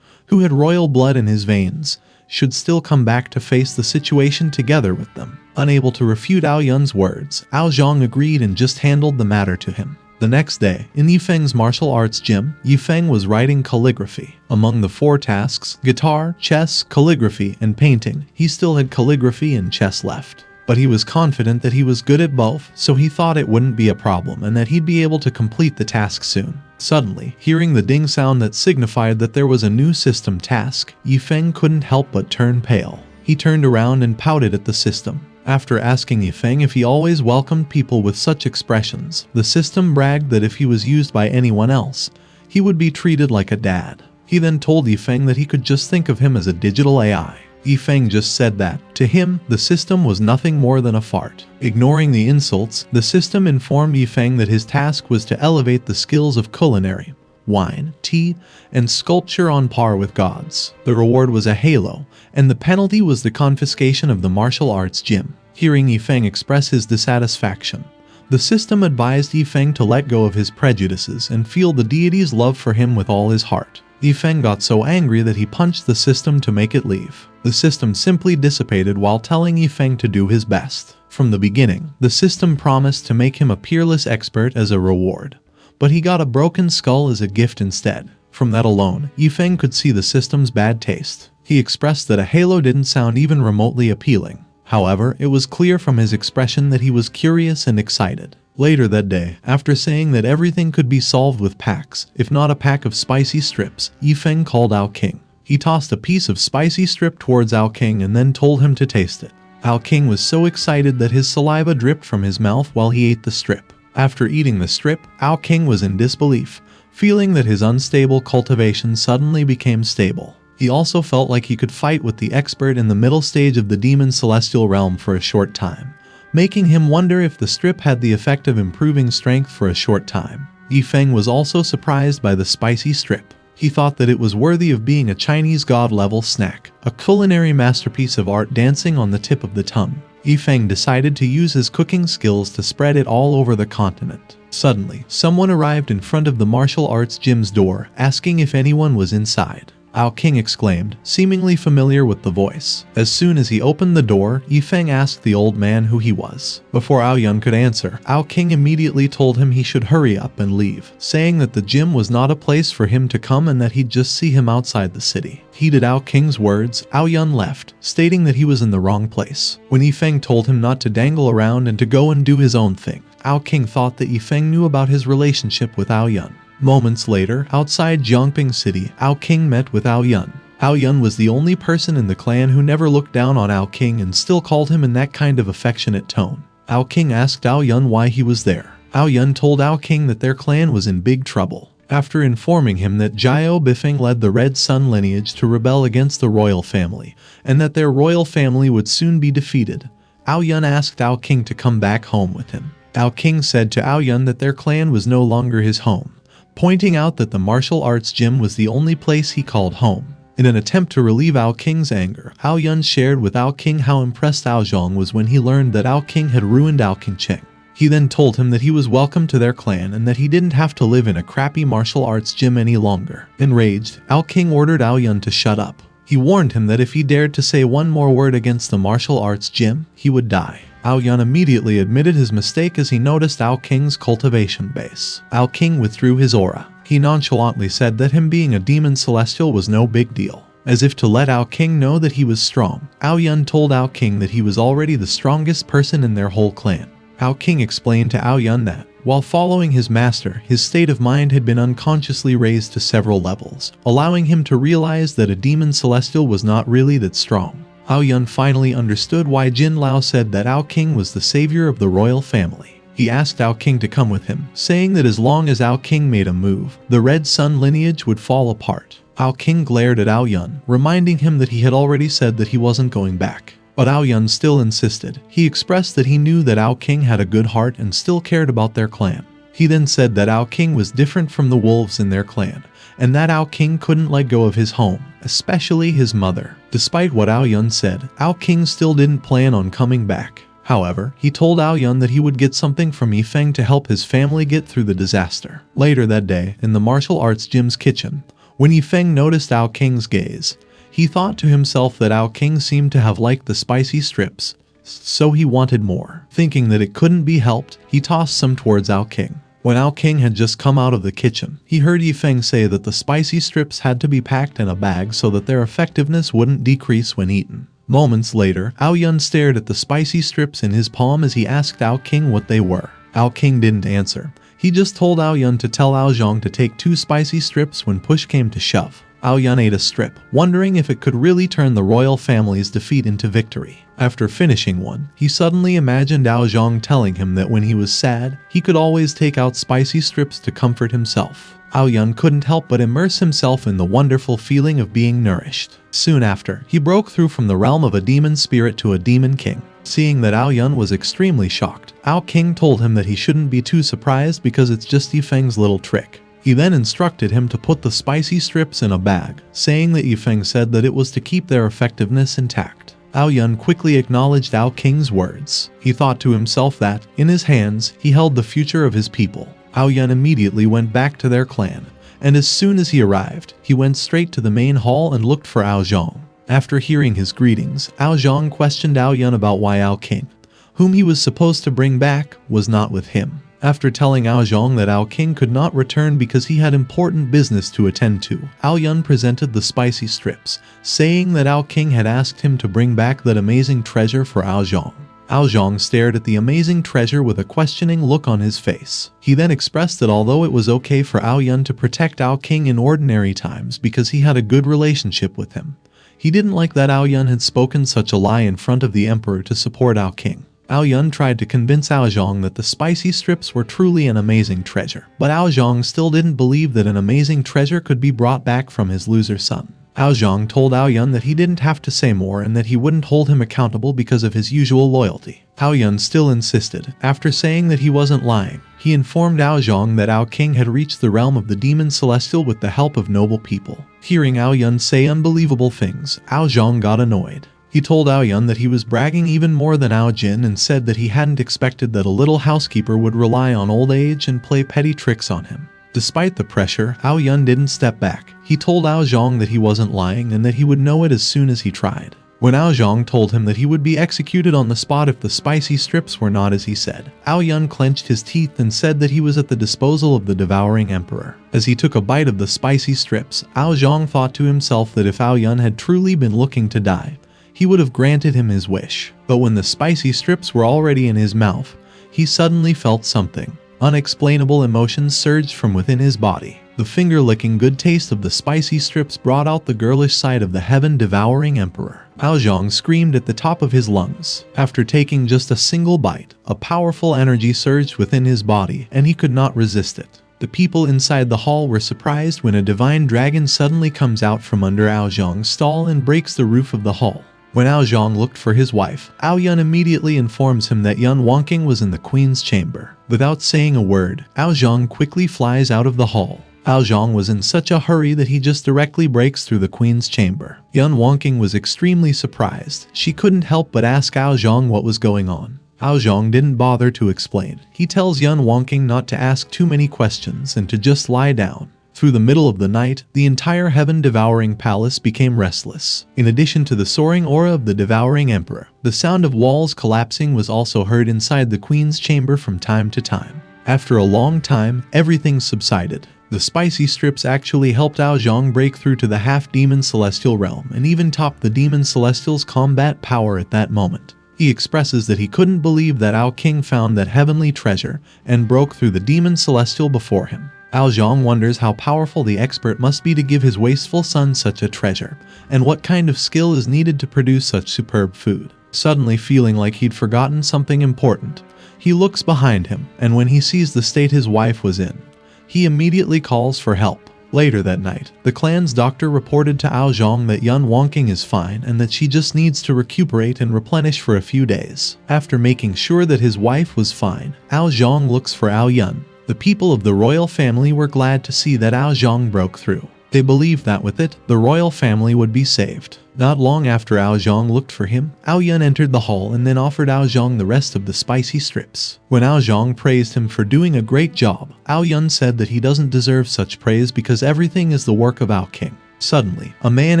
who had royal blood in his veins, should still come back to face the situation together with them. Unable to refute Yun's words, Zhang agreed and just handled the matter to him. The next day, in Yi Feng's martial arts gym, Yi Feng was writing calligraphy. Among the 4 tasks, guitar, chess, calligraphy, and painting, he still had calligraphy and chess left. But he was confident that he was good at both, so he thought it wouldn't be a problem and that he'd be able to complete the task soon. Suddenly, hearing the ding sound that signified that there was a new system task, Yi Feng couldn't help but turn pale. He turned around and pouted at the system. After asking Yi Feng if he always welcomed people with such expressions, the system bragged that if he was used by anyone else, he would be treated like a dad. He then told Yi Feng that he could just think of him as a digital AI. Yi Feng just said that, to him, the system was nothing more than a fart. Ignoring the insults, the system informed Yi Feng that his task was to elevate the skills of culinary, wine, tea, and sculpture on par with gods. The reward was a halo, and the penalty was the confiscation of the martial arts gym. Hearing Yi Feng express his dissatisfaction, the system advised Yi Feng to let go of his prejudices and feel the deity's love for him with all his heart. Yi Feng got so angry that he punched the system to make it leave. The system simply dissipated while telling Yi Feng to do his best. From the beginning, the system promised to make him a peerless expert as a reward, but he got a broken skull as a gift instead. From that alone, Yi Feng could see the system's bad taste. He expressed that a halo didn't sound even remotely appealing. However, it was clear from his expression that he was curious and excited. Later that day, after saying that everything could be solved with packs, if not a pack of spicy strips, Yi Feng called Ao King. He tossed a piece of spicy strip towards Ao King and then told him to taste it. Ao King was so excited that his saliva dripped from his mouth while he ate the strip. After eating the strip, Ao King was in disbelief, feeling that his unstable cultivation suddenly became stable. He also felt like he could fight with the expert in the middle stage of the demon celestial realm for a short time, making him wonder if the strip had the effect of improving strength for a short time. Yi Feng was also surprised by the spicy strip. He thought that it was worthy of being a Chinese god-level snack, a culinary masterpiece of art dancing on the tip of the tongue. Yi Feng decided to use his cooking skills to spread it all over the continent. Suddenly, someone arrived in front of the martial arts gym's door, asking if anyone was inside. Ao King exclaimed, seemingly familiar with the voice. As soon as he opened the door, Yi Feng asked the old man who he was. Before Ao Yun could answer, Ao King immediately told him he should hurry up and leave, saying that the gym was not a place for him to come and that he'd just see him outside the city. Heeded Ao King's words, Ao Yun left, stating that he was in the wrong place. When Yi Feng told him not to dangle around and to go and do his own thing, Ao King thought that Yi Feng knew about his relationship with Ao Yun. Moments later, outside Jiangping City, Ao King met with Ao Yun. Ao Yun was the only person in the clan who never looked down on Ao King and still called him in that kind of affectionate tone. Ao King asked Ao Yun why he was there. Ao Yun told Ao King that their clan was in big trouble. After informing him that Jiao Bifeng led the Red Sun Lineage to rebel against the royal family, and that their royal family would soon be defeated, Ao Yun asked Ao King to come back home with him. Ao King said to Ao Yun that their clan was no longer his home, pointing out that the martial arts gym was the only place he called home. In an attempt to relieve Ao King's anger, Ao Yun shared with Ao King how impressed Ao Zhong was when he learned that Ao King had ruined Ao King Cheng. He then told him that he was welcome to their clan and that he didn't have to live in a crappy martial arts gym any longer. Enraged, Ao King ordered Ao Yun to shut up. He warned him that if he dared to say one more word against the martial arts gym, he would die. Ao Yun immediately admitted his mistake as he noticed Ao King's cultivation base. Ao King withdrew his aura. He nonchalantly said that him being a demon celestial was no big deal. As if to let Ao King know that he was strong, Ao Yun told Ao King that he was already the strongest person in their whole clan. Ao King explained to Ao Yun that, while following his master, his state of mind had been unconsciously raised to several levels, allowing him to realize that a demon celestial was not really that strong. Ao Yun finally understood why Jin Lao said that Ao King was the savior of the royal family. He asked Ao King to come with him, saying that as long as Ao King made a move, the Red Sun lineage would fall apart. Ao King glared at Ao Yun, reminding him that he had already said that he wasn't going back. But Ao Yun still insisted. He expressed that he knew that Ao King had a good heart and still cared about their clan. He then said that Ao King was different from the wolves in their clan, and that Ao King couldn't let go of his home, especially his mother. Despite what Ao Yun said, Ao King still didn't plan on coming back. However, he told Ao Yun that he would get something from Yi Feng to help his family get through the disaster. Later that day, in the martial arts gym's kitchen, when Yi Feng noticed Ao King's gaze, he thought to himself that Ao King seemed to have liked the spicy strips, so he wanted more. Thinking that it couldn't be helped, he tossed some towards Ao King. When Ao King had just come out of the kitchen, he heard Yi Feng say that the spicy strips had to be packed in a bag so that their effectiveness wouldn't decrease when eaten. Moments later, Ao Yun stared at the spicy strips in his palm as he asked Ao King what they were. Ao King didn't answer. He just told Ao Yun to tell Ao Zhong to take 2 spicy strips when push came to shove. Yun ate a strip, wondering if it could really turn the royal family's defeat into victory. After finishing one, he suddenly imagined Zhang telling him that when he was sad, he could always take out spicy strips to comfort himself. Yun couldn't help but immerse himself in the wonderful feeling of being nourished. Soon after, he broke through from the realm of a demon spirit to a demon king. Seeing that Yun was extremely shocked, King told him that he shouldn't be too surprised because it's just Yi Feng's little trick. He then instructed him to put the spicy strips in a bag, saying that Yi Feng said that it was to keep their effectiveness intact. Yun quickly acknowledged King's words. He thought to himself that, in his hands, he held the future of his people. Yun immediately went back to their clan, and as soon as he arrived, he went straight to the main hall and looked for Zhang. After hearing his greetings, Zhang questioned Yun about why King, whom he was supposed to bring back, was not with him. After telling Zhang that King could not return because he had important business to attend to, Yun presented the spicy strips, saying that King had asked him to bring back that amazing treasure for Zhang. Zhang stared at the amazing treasure with a questioning look on his face. He then expressed that although it was okay for Yun to protect King in ordinary times because he had a good relationship with him, he didn't like that Yun had spoken such a lie in front of the emperor to support King. Yun tried to convince Zhang that the spicy strips were truly an amazing treasure, but Zhang still didn't believe that an amazing treasure could be brought back from his loser son. Zhang told Yun that he didn't have to say more and that he wouldn't hold him accountable because of his usual loyalty. Yun still insisted. After saying that he wasn't lying, he informed Zhang that King had reached the realm of the demon celestial with the help of noble people. Hearing Yun say unbelievable things, Zhang got annoyed. He told Yun that he was bragging even more than Jin and said that he hadn't expected that a little housekeeper would rely on old age and play petty tricks on him. Despite the pressure, Yun didn't step back. He told Zhang that he wasn't lying and that he would know it as soon as he tried. When Zhang told him that he would be executed on the spot if the spicy strips were not as he said, Yun clenched his teeth and said that he was at the disposal of the devouring emperor. As he took a bite of the spicy strips, Zhang thought to himself that if Yun had truly been looking to die, he would have granted him his wish. But when the spicy strips were already in his mouth, he suddenly felt something. Unexplainable emotions surged from within his body. The finger-licking good taste of the spicy strips brought out the girlish side of the heaven-devouring emperor. Zhang screamed at the top of his lungs. After taking just a single bite, a powerful energy surged within his body, and he could not resist it. The people inside the hall were surprised when a divine dragon suddenly comes out from under Zhang's stall and breaks the roof of the hall. When Zhang looked for his wife, Yun immediately informs him that Yun Wangking was in the queen's chamber. Without saying a word, Zhang quickly flies out of the hall. Zhang was in such a hurry that he just directly breaks through the queen's chamber. Yun Wangking was extremely surprised. She couldn't help but ask Zhang what was going on. Zhang didn't bother to explain. He tells Yun Wangking not to ask too many questions and to just lie down. Through the middle of the night, the entire heaven-devouring palace became restless. In addition to the soaring aura of the devouring emperor, the sound of walls collapsing was also heard inside the queen's chamber from time to time. After a long time, everything subsided. The spicy strips actually helped Zhang break through to the half-demon celestial realm and even topped the demon celestial's combat power at that moment. He expresses that he couldn't believe that King found that heavenly treasure and broke through the demon celestial before him. Zhang wonders how powerful the expert must be to give his wasteful son such a treasure, and what kind of skill is needed to produce such superb food. Suddenly feeling like he'd forgotten something important, he looks behind him, and when he sees the state his wife was in, he immediately calls for help. Later that night, the clan's doctor reported to Zhang that Yun Wangking is fine and that she just needs to recuperate and replenish for a few days. After making sure that his wife was fine, Zhang looks for Yun. The people of the royal family were glad to see that Zhang broke through. They believed that with it, the royal family would be saved. Not long after Zhang looked for him, Yun entered the hall and then offered Zhang the rest of the spicy strips. When Zhang praised him for doing a great job, Yun said that he doesn't deserve such praise because everything is the work of King. Suddenly, a man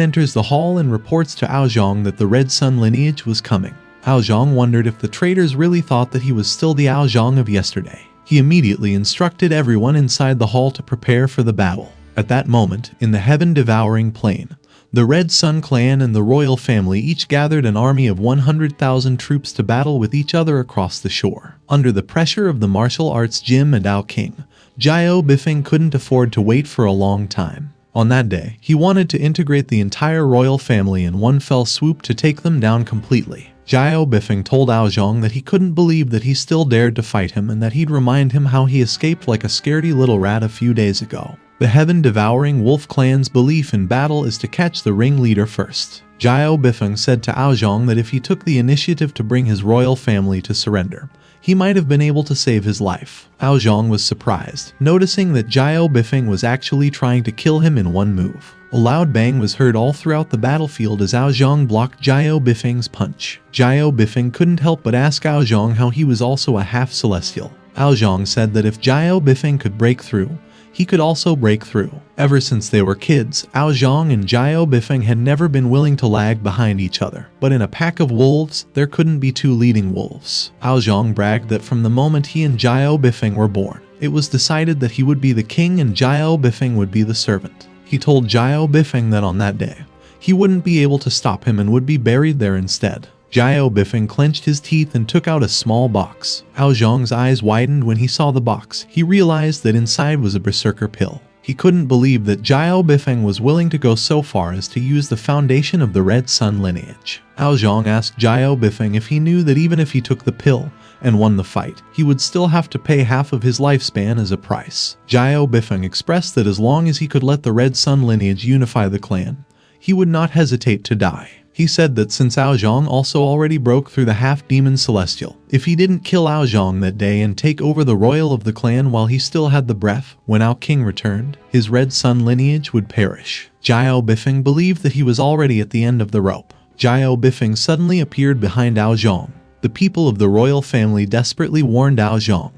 enters the hall and reports to Zhang that the Red Sun Lineage was coming. Zhang wondered if the traitors really thought that he was still the Zhang of yesterday. He immediately instructed everyone inside the hall to prepare for the battle. At that moment, in the heaven-devouring plain, the Red Sun clan and the royal family each gathered an army of 100,000 troops to battle with each other across the shore. Under the pressure of the martial arts gym and King, Yi Feng couldn't afford to wait for a long time. On that day, he wanted to integrate the entire royal family in one fell swoop to take them down completely. Jiao Bifeng told Aozhong that he couldn't believe that he still dared to fight him and that he'd remind him how he escaped like a scaredy little rat a few days ago. The heaven-devouring wolf clan's belief in battle is to catch the ringleader first. Jiao Bifeng said to Aozhong that if he took the initiative to bring his royal family to surrender, he might have been able to save his life. Aozhong was surprised, noticing that Jiao Bifeng was actually trying to kill him in one move. A loud bang was heard all throughout the battlefield as Aozhong blocked Jiao Bifeng's punch. Jiao Bifeng couldn't help but ask Aozhong how he was also a half-celestial. Aozhong said that if Jiao Bifeng could break through, he could also break through. Ever since they were kids, Aozhong and Jiao Bifeng had never been willing to lag behind each other. But in a pack of wolves, there couldn't be two leading wolves. Aozhong bragged that from the moment he and Jiao Bifeng were born, it was decided that he would be the king and Jiao Bifeng would be the servant. He told Jiao Bifeng that on that day, he wouldn't be able to stop him and would be buried there instead. Jiao Bifeng clenched his teeth and took out a small box. Aozhong's eyes widened when he saw the box. He realized that inside was a berserker pill. He couldn't believe that Jiao Bifeng was willing to go so far as to use the foundation of the Red Sun Lineage. Aozhong asked Jiao Bifeng if he knew that even if he took the pill and won the fight, he would still have to pay half of his lifespan as a price. Jiao Bifeng expressed that as long as he could let the Red Sun Lineage unify the clan, he would not hesitate to die. He said that since Aozhong also already broke through the half-demon celestial, if he didn't kill Aozhong that day and take over the royal of the clan while he still had the breath, when Ao King returned, his Red Sun lineage would perish. Jiao Bifeng believed that he was already at the end of the rope. Jiao Bifeng suddenly appeared behind Aozhong. The people of the royal family desperately warned Aozhong,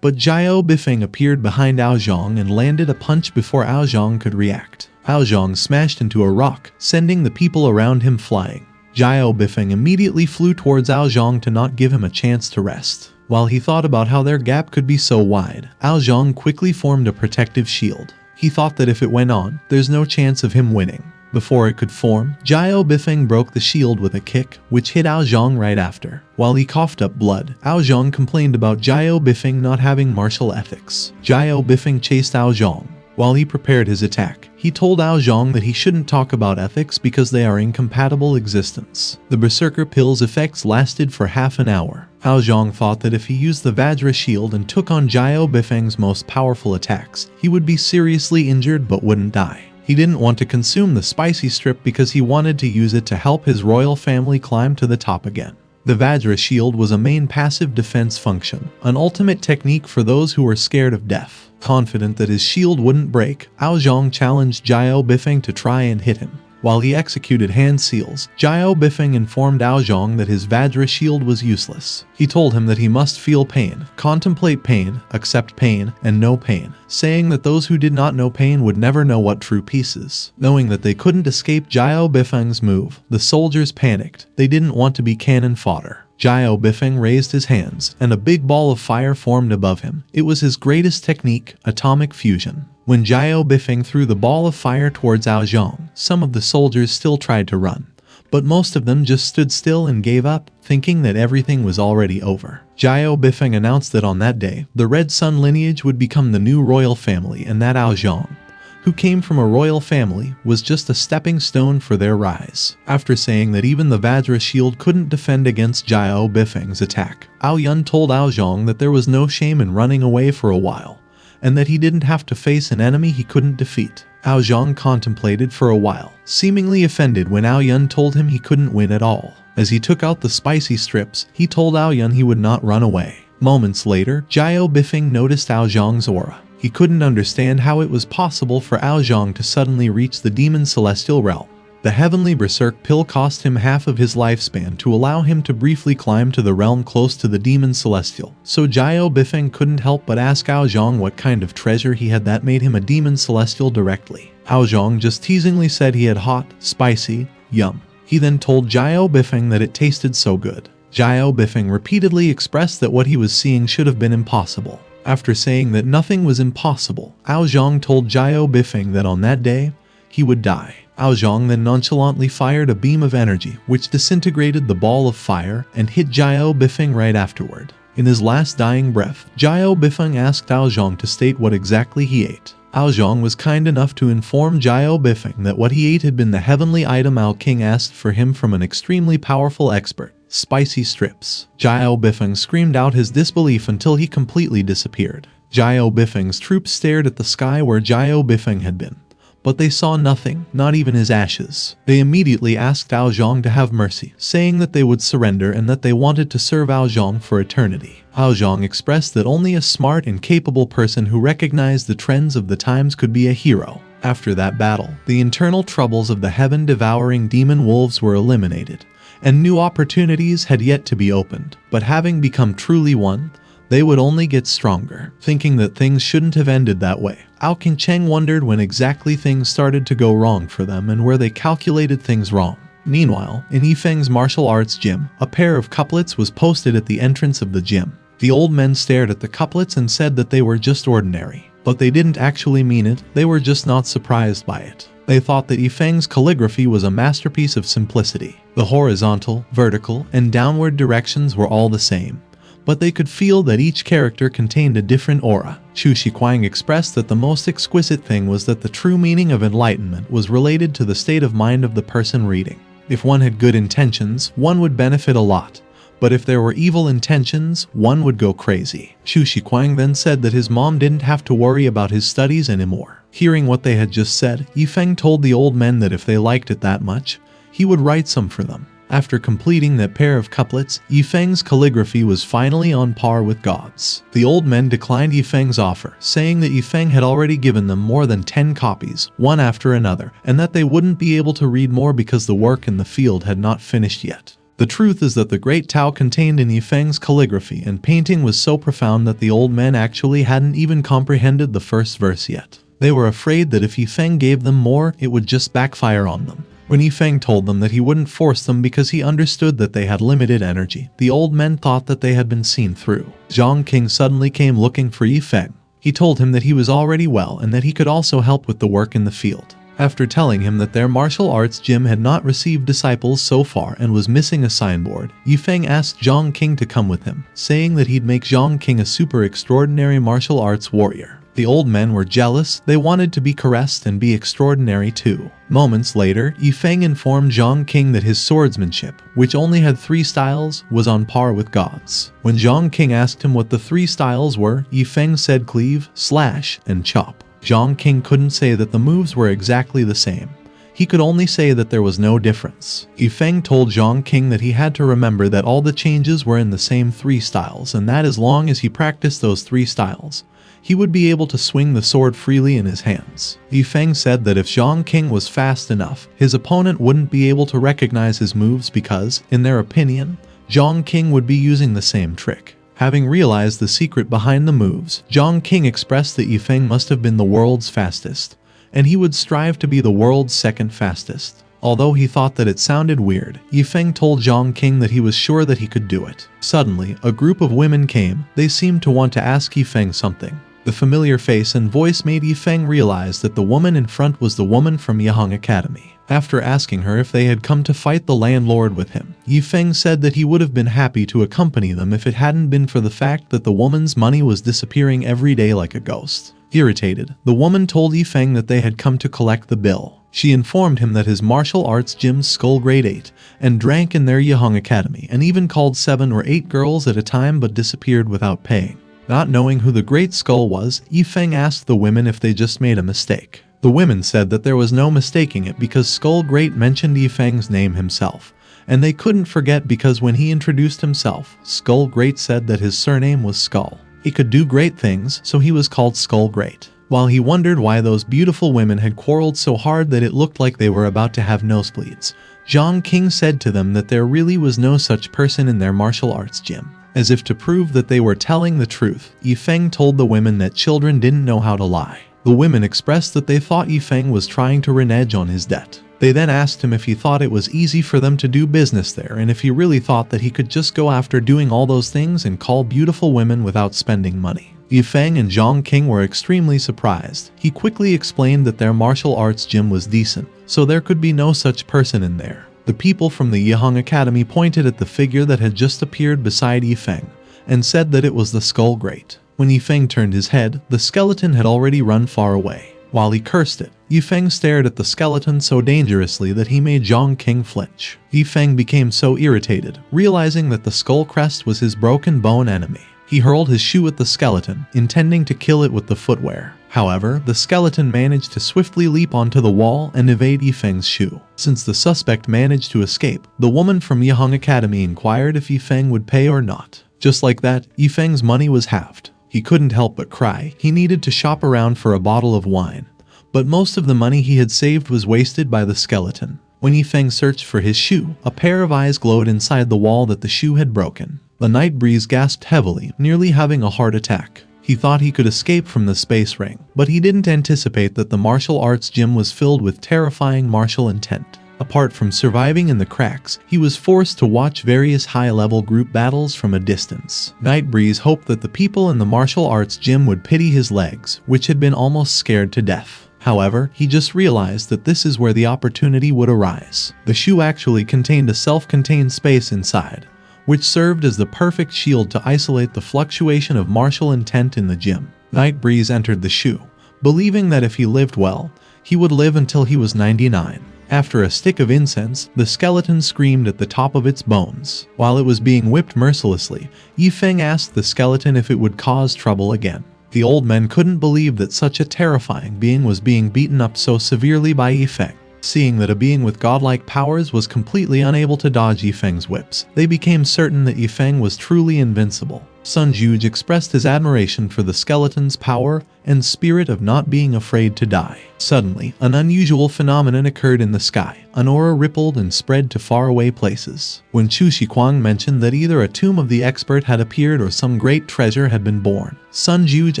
but Jiao Bifeng appeared behind Aozhong and landed a punch before Aozhong could react. Aozhong smashed into a rock, sending the people around him flying. Jiao Bifeng immediately flew towards Aozhong to not give him a chance to rest. While he thought about how their gap could be so wide, Aozhong quickly formed a protective shield. He thought that if it went on, there's no chance of him winning. Before it could form, Jiao Bifeng broke the shield with a kick, which hit Aozhong right after. While he coughed up blood, Aozhong complained about Jiao Bifeng not having martial ethics. Jiao Bifeng chased Aozhong. While he prepared his attack, he told Aozhong that he shouldn't talk about ethics because they are incompatible existence. The Berserker Pill's effects lasted for half an hour. Aozhong thought that if he used the Vajra shield and took on Jiao Bifeng's most powerful attacks, he would be seriously injured but wouldn't die. He didn't want to consume the spicy strip because he wanted to use it to help his royal family climb to the top again. The Vajra shield was a main passive defense function, an ultimate technique for those who were scared of death. Confident that his shield wouldn't break, Aozhong challenged Jiao Bifeng to try and hit him. While he executed hand seals, Jiao Bifeng informed Aozhong that his Vajra shield was useless. He told him that he must feel pain, contemplate pain, accept pain, and know pain, saying that those who did not know pain would never know what true peace is. Knowing that they couldn't escape Jiao Bifeng's move, the soldiers panicked. They didn't want to be cannon fodder. Jiao Bifeng raised his hands, and a big ball of fire formed above him. It was his greatest technique, atomic fusion. When Jiao Bifeng threw the ball of fire towards Aozhong, some of the soldiers still tried to run, but most of them just stood still and gave up, thinking that everything was already over. Jiao Bifeng announced that on that day, the Red Sun lineage would become the new royal family and that Aozhong, who came from a royal family, was just a stepping stone for their rise. After saying that even the Vajra shield couldn't defend against Jiao Bifeng's attack, Ao Yun told Aozhong that there was no shame in running away for a while, and that he didn't have to face an enemy he couldn't defeat. Aozhong contemplated for a while, seemingly offended when Ao Yun told him he couldn't win at all. As he took out the spicy strips, he told Ao Yun he would not run away. Moments later, Jiao Bifeng noticed Aozhong's aura. He couldn't understand how it was possible for Aozhong to suddenly reach the demon celestial realm. The heavenly berserk pill cost him half of his lifespan to allow him to briefly climb to the realm close to the demon celestial, so Jiao Bifeng couldn't help but ask Aozhong what kind of treasure he had that made him a demon celestial directly. Aozhong just teasingly said he had hot, spicy, yum. He then told Jiao Bifeng that it tasted so good. Jiao Bifeng repeatedly expressed that what he was seeing should have been impossible. After saying that nothing was impossible, Aozhong told Jiao Bifeng that on that day, he would die. Aozhong then nonchalantly fired a beam of energy which disintegrated the ball of fire and hit Jiao Bifeng right afterward. In his last dying breath, Yi Feng asked Zhang to state what exactly he ate. Zhang was kind enough to inform Yi Feng that what he ate had been the heavenly item King asked for him from an extremely powerful expert, spicy strips. Yi Feng screamed out his disbelief until he completely disappeared. Yi Feng's troops stared at the sky where Yi Feng had been, but they saw nothing, not even his ashes. They immediately asked Zhang to have mercy, saying that they would surrender and that they wanted to serve Zhang for eternity. Zhang expressed that only a smart and capable person who recognized the trends of the times could be a hero. After that battle, the internal troubles of the heaven-devouring demon wolves were eliminated, and new opportunities had yet to be opened. But having become truly one, they would only get stronger. Thinking that things shouldn't have ended that way, King Cheng wondered when exactly things started to go wrong for them and where they calculated things wrong. Meanwhile, in Yi Feng's martial arts gym, a pair of couplets was posted at the entrance of the gym. The old men stared at the couplets and said that they were just ordinary. But they didn't actually mean it, they were just not surprised by it. They thought that Yi Feng's calligraphy was a masterpiece of simplicity. The horizontal, vertical, and downward directions were all the same, but they could feel that each character contained a different aura. Chu Shiquang expressed that the most exquisite thing was that the true meaning of enlightenment was related to the state of mind of the person reading. If one had good intentions, one would benefit a lot. But if there were evil intentions, one would go crazy. Chu Shiquang then said that his mom didn't have to worry about his studies anymore. Hearing what they had just said, Yi Feng told the old men that if they liked it that much, he would write some for them. After completing that pair of couplets, Yi Feng's calligraphy was finally on par with God's. The old men declined Yi Feng's offer, saying that Yi Feng had already given them more than 10 copies, one after another, and that they wouldn't be able to read more because the work in the field had not finished yet. The truth is that the great Tao contained in Yi Feng's calligraphy and painting was so profound that the old men actually hadn't even comprehended the first verse yet. They were afraid that if Yi Feng gave them more, it would just backfire on them. When Yi Feng told them that he wouldn't force them because he understood that they had limited energy, the old men thought that they had been seen through. Zhang King suddenly came looking for Yi Feng. He told him that he was already well and that he could also help with the work in the field. After telling him that their martial arts gym had not received disciples so far and was missing a signboard, Yi Feng asked Zhang King to come with him, saying that he'd make Zhang King a super extraordinary martial arts warrior. The old men were jealous, they wanted to be caressed and be extraordinary too. Moments later, Yi Feng informed Zhang King that his swordsmanship, which only had 3 styles, was on par with God's. When Zhang King asked him what the 3 styles were, Yi Feng said cleave, slash, and chop. Zhang King couldn't say that the moves were exactly the same. He could only say that there was no difference. Yi Feng told Zhang King that he had to remember that all the changes were in the same 3 styles and that as long as he practiced those 3 styles, he would be able to swing the sword freely in his hands. Yi Feng said that if Zhang King was fast enough, his opponent wouldn't be able to recognize his moves because, in their opinion, Zhang King would be using the same trick. Having realized the secret behind the moves, Zhang King expressed that Yi Feng must have been the world's fastest, and he would strive to be the world's second fastest. Although he thought that it sounded weird, Yi Feng told Zhang King that he was sure that he could do it. Suddenly, a group of women came. They seemed to want to ask Yi Feng something. The familiar face and voice made Yi Feng realize that the woman in front was the woman from Yihang Academy. After asking her if they had come to fight the landlord with him, Yi Feng said that he would have been happy to accompany them if it hadn't been for the fact that the woman's money was disappearing every day like a ghost. Irritated, the woman told Yi Feng that they had come to collect the bill. She informed him that his martial arts gym's skull grade 8 and drank in their Yihang Academy and even called 7 or 8 girls at a time but disappeared without paying. Not knowing who the Great Skull was, Yi Feng asked the women if they just made a mistake. The women said that there was no mistaking it because Skull Great mentioned Yi Feng's name himself, and they couldn't forget because when he introduced himself, Skull Great said that his surname was Skull. He could do great things, so he was called Skull Great. While he wondered why those beautiful women had quarreled so hard that it looked like they were about to have nosebleeds, Zhang King said to them that there really was no such person in their martial arts gym. As if to prove that they were telling the truth, Yi Feng told the women that children didn't know how to lie. The women expressed that they thought Yi Feng was trying to renege on his debt. They then asked him if he thought it was easy for them to do business there and if he really thought that he could just go after doing all those things and call beautiful women without spending money. Yi Feng and Zhang King were extremely surprised. He quickly explained that their martial arts gym was decent, so there could be no such person in there. The people from the Yihang Academy pointed at the figure that had just appeared beside Yi Feng, and said that it was the skull grate. When Yi Feng turned his head, the skeleton had already run far away. While he cursed it, Yi Feng stared at the skeleton so dangerously that he made Zhang King flinch. Yi Feng became so irritated, realizing that the skull crest was his broken bone enemy. He hurled his shoe at the skeleton, intending to kill it with the footwear. However, the skeleton managed to swiftly leap onto the wall and evade Yi Feng's shoe. Since the suspect managed to escape, the woman from Yiheng Academy inquired if Yi Feng would pay or not. Just like that, Yi Feng's money was halved. He couldn't help but cry. He needed to shop around for a bottle of wine. But most of the money he had saved was wasted by the skeleton. When Yi Feng searched for his shoe, a pair of eyes glowed inside the wall that the shoe had broken. The night breeze gasped heavily, nearly having a heart attack. He thought he could escape from the space ring, but he didn't anticipate that the martial arts gym was filled with terrifying martial intent. Apart from surviving in the cracks, he was forced to watch various high-level group battles from a distance. Night Breeze hoped that the people in the martial arts gym would pity his legs, which had been almost scared to death. However, he just realized that this is where the opportunity would arise. The shoe actually contained a self-contained space inside, which served as the perfect shield to isolate the fluctuation of martial intent in the gym. Night Breeze entered the shoe, believing that if he lived well, he would live until he was 99. After a stick of incense, the skeleton screamed at the top of its bones. While it was being whipped mercilessly, Yi Feng asked the skeleton if it would cause trouble again. The old men couldn't believe that such a terrifying being was being beaten up so severely by Yi Feng. Seeing that a being with godlike powers was completely unable to dodge Yi Feng's whips, they became certain that Yi Feng was truly invincible. Sun Juge expressed his admiration for the skeleton's power and spirit of not being afraid to die. Suddenly, an unusual phenomenon occurred in the sky. An aura rippled and spread to faraway places. When Chu Shiquang mentioned that either a tomb of the expert had appeared or some great treasure had been born, Sun Juge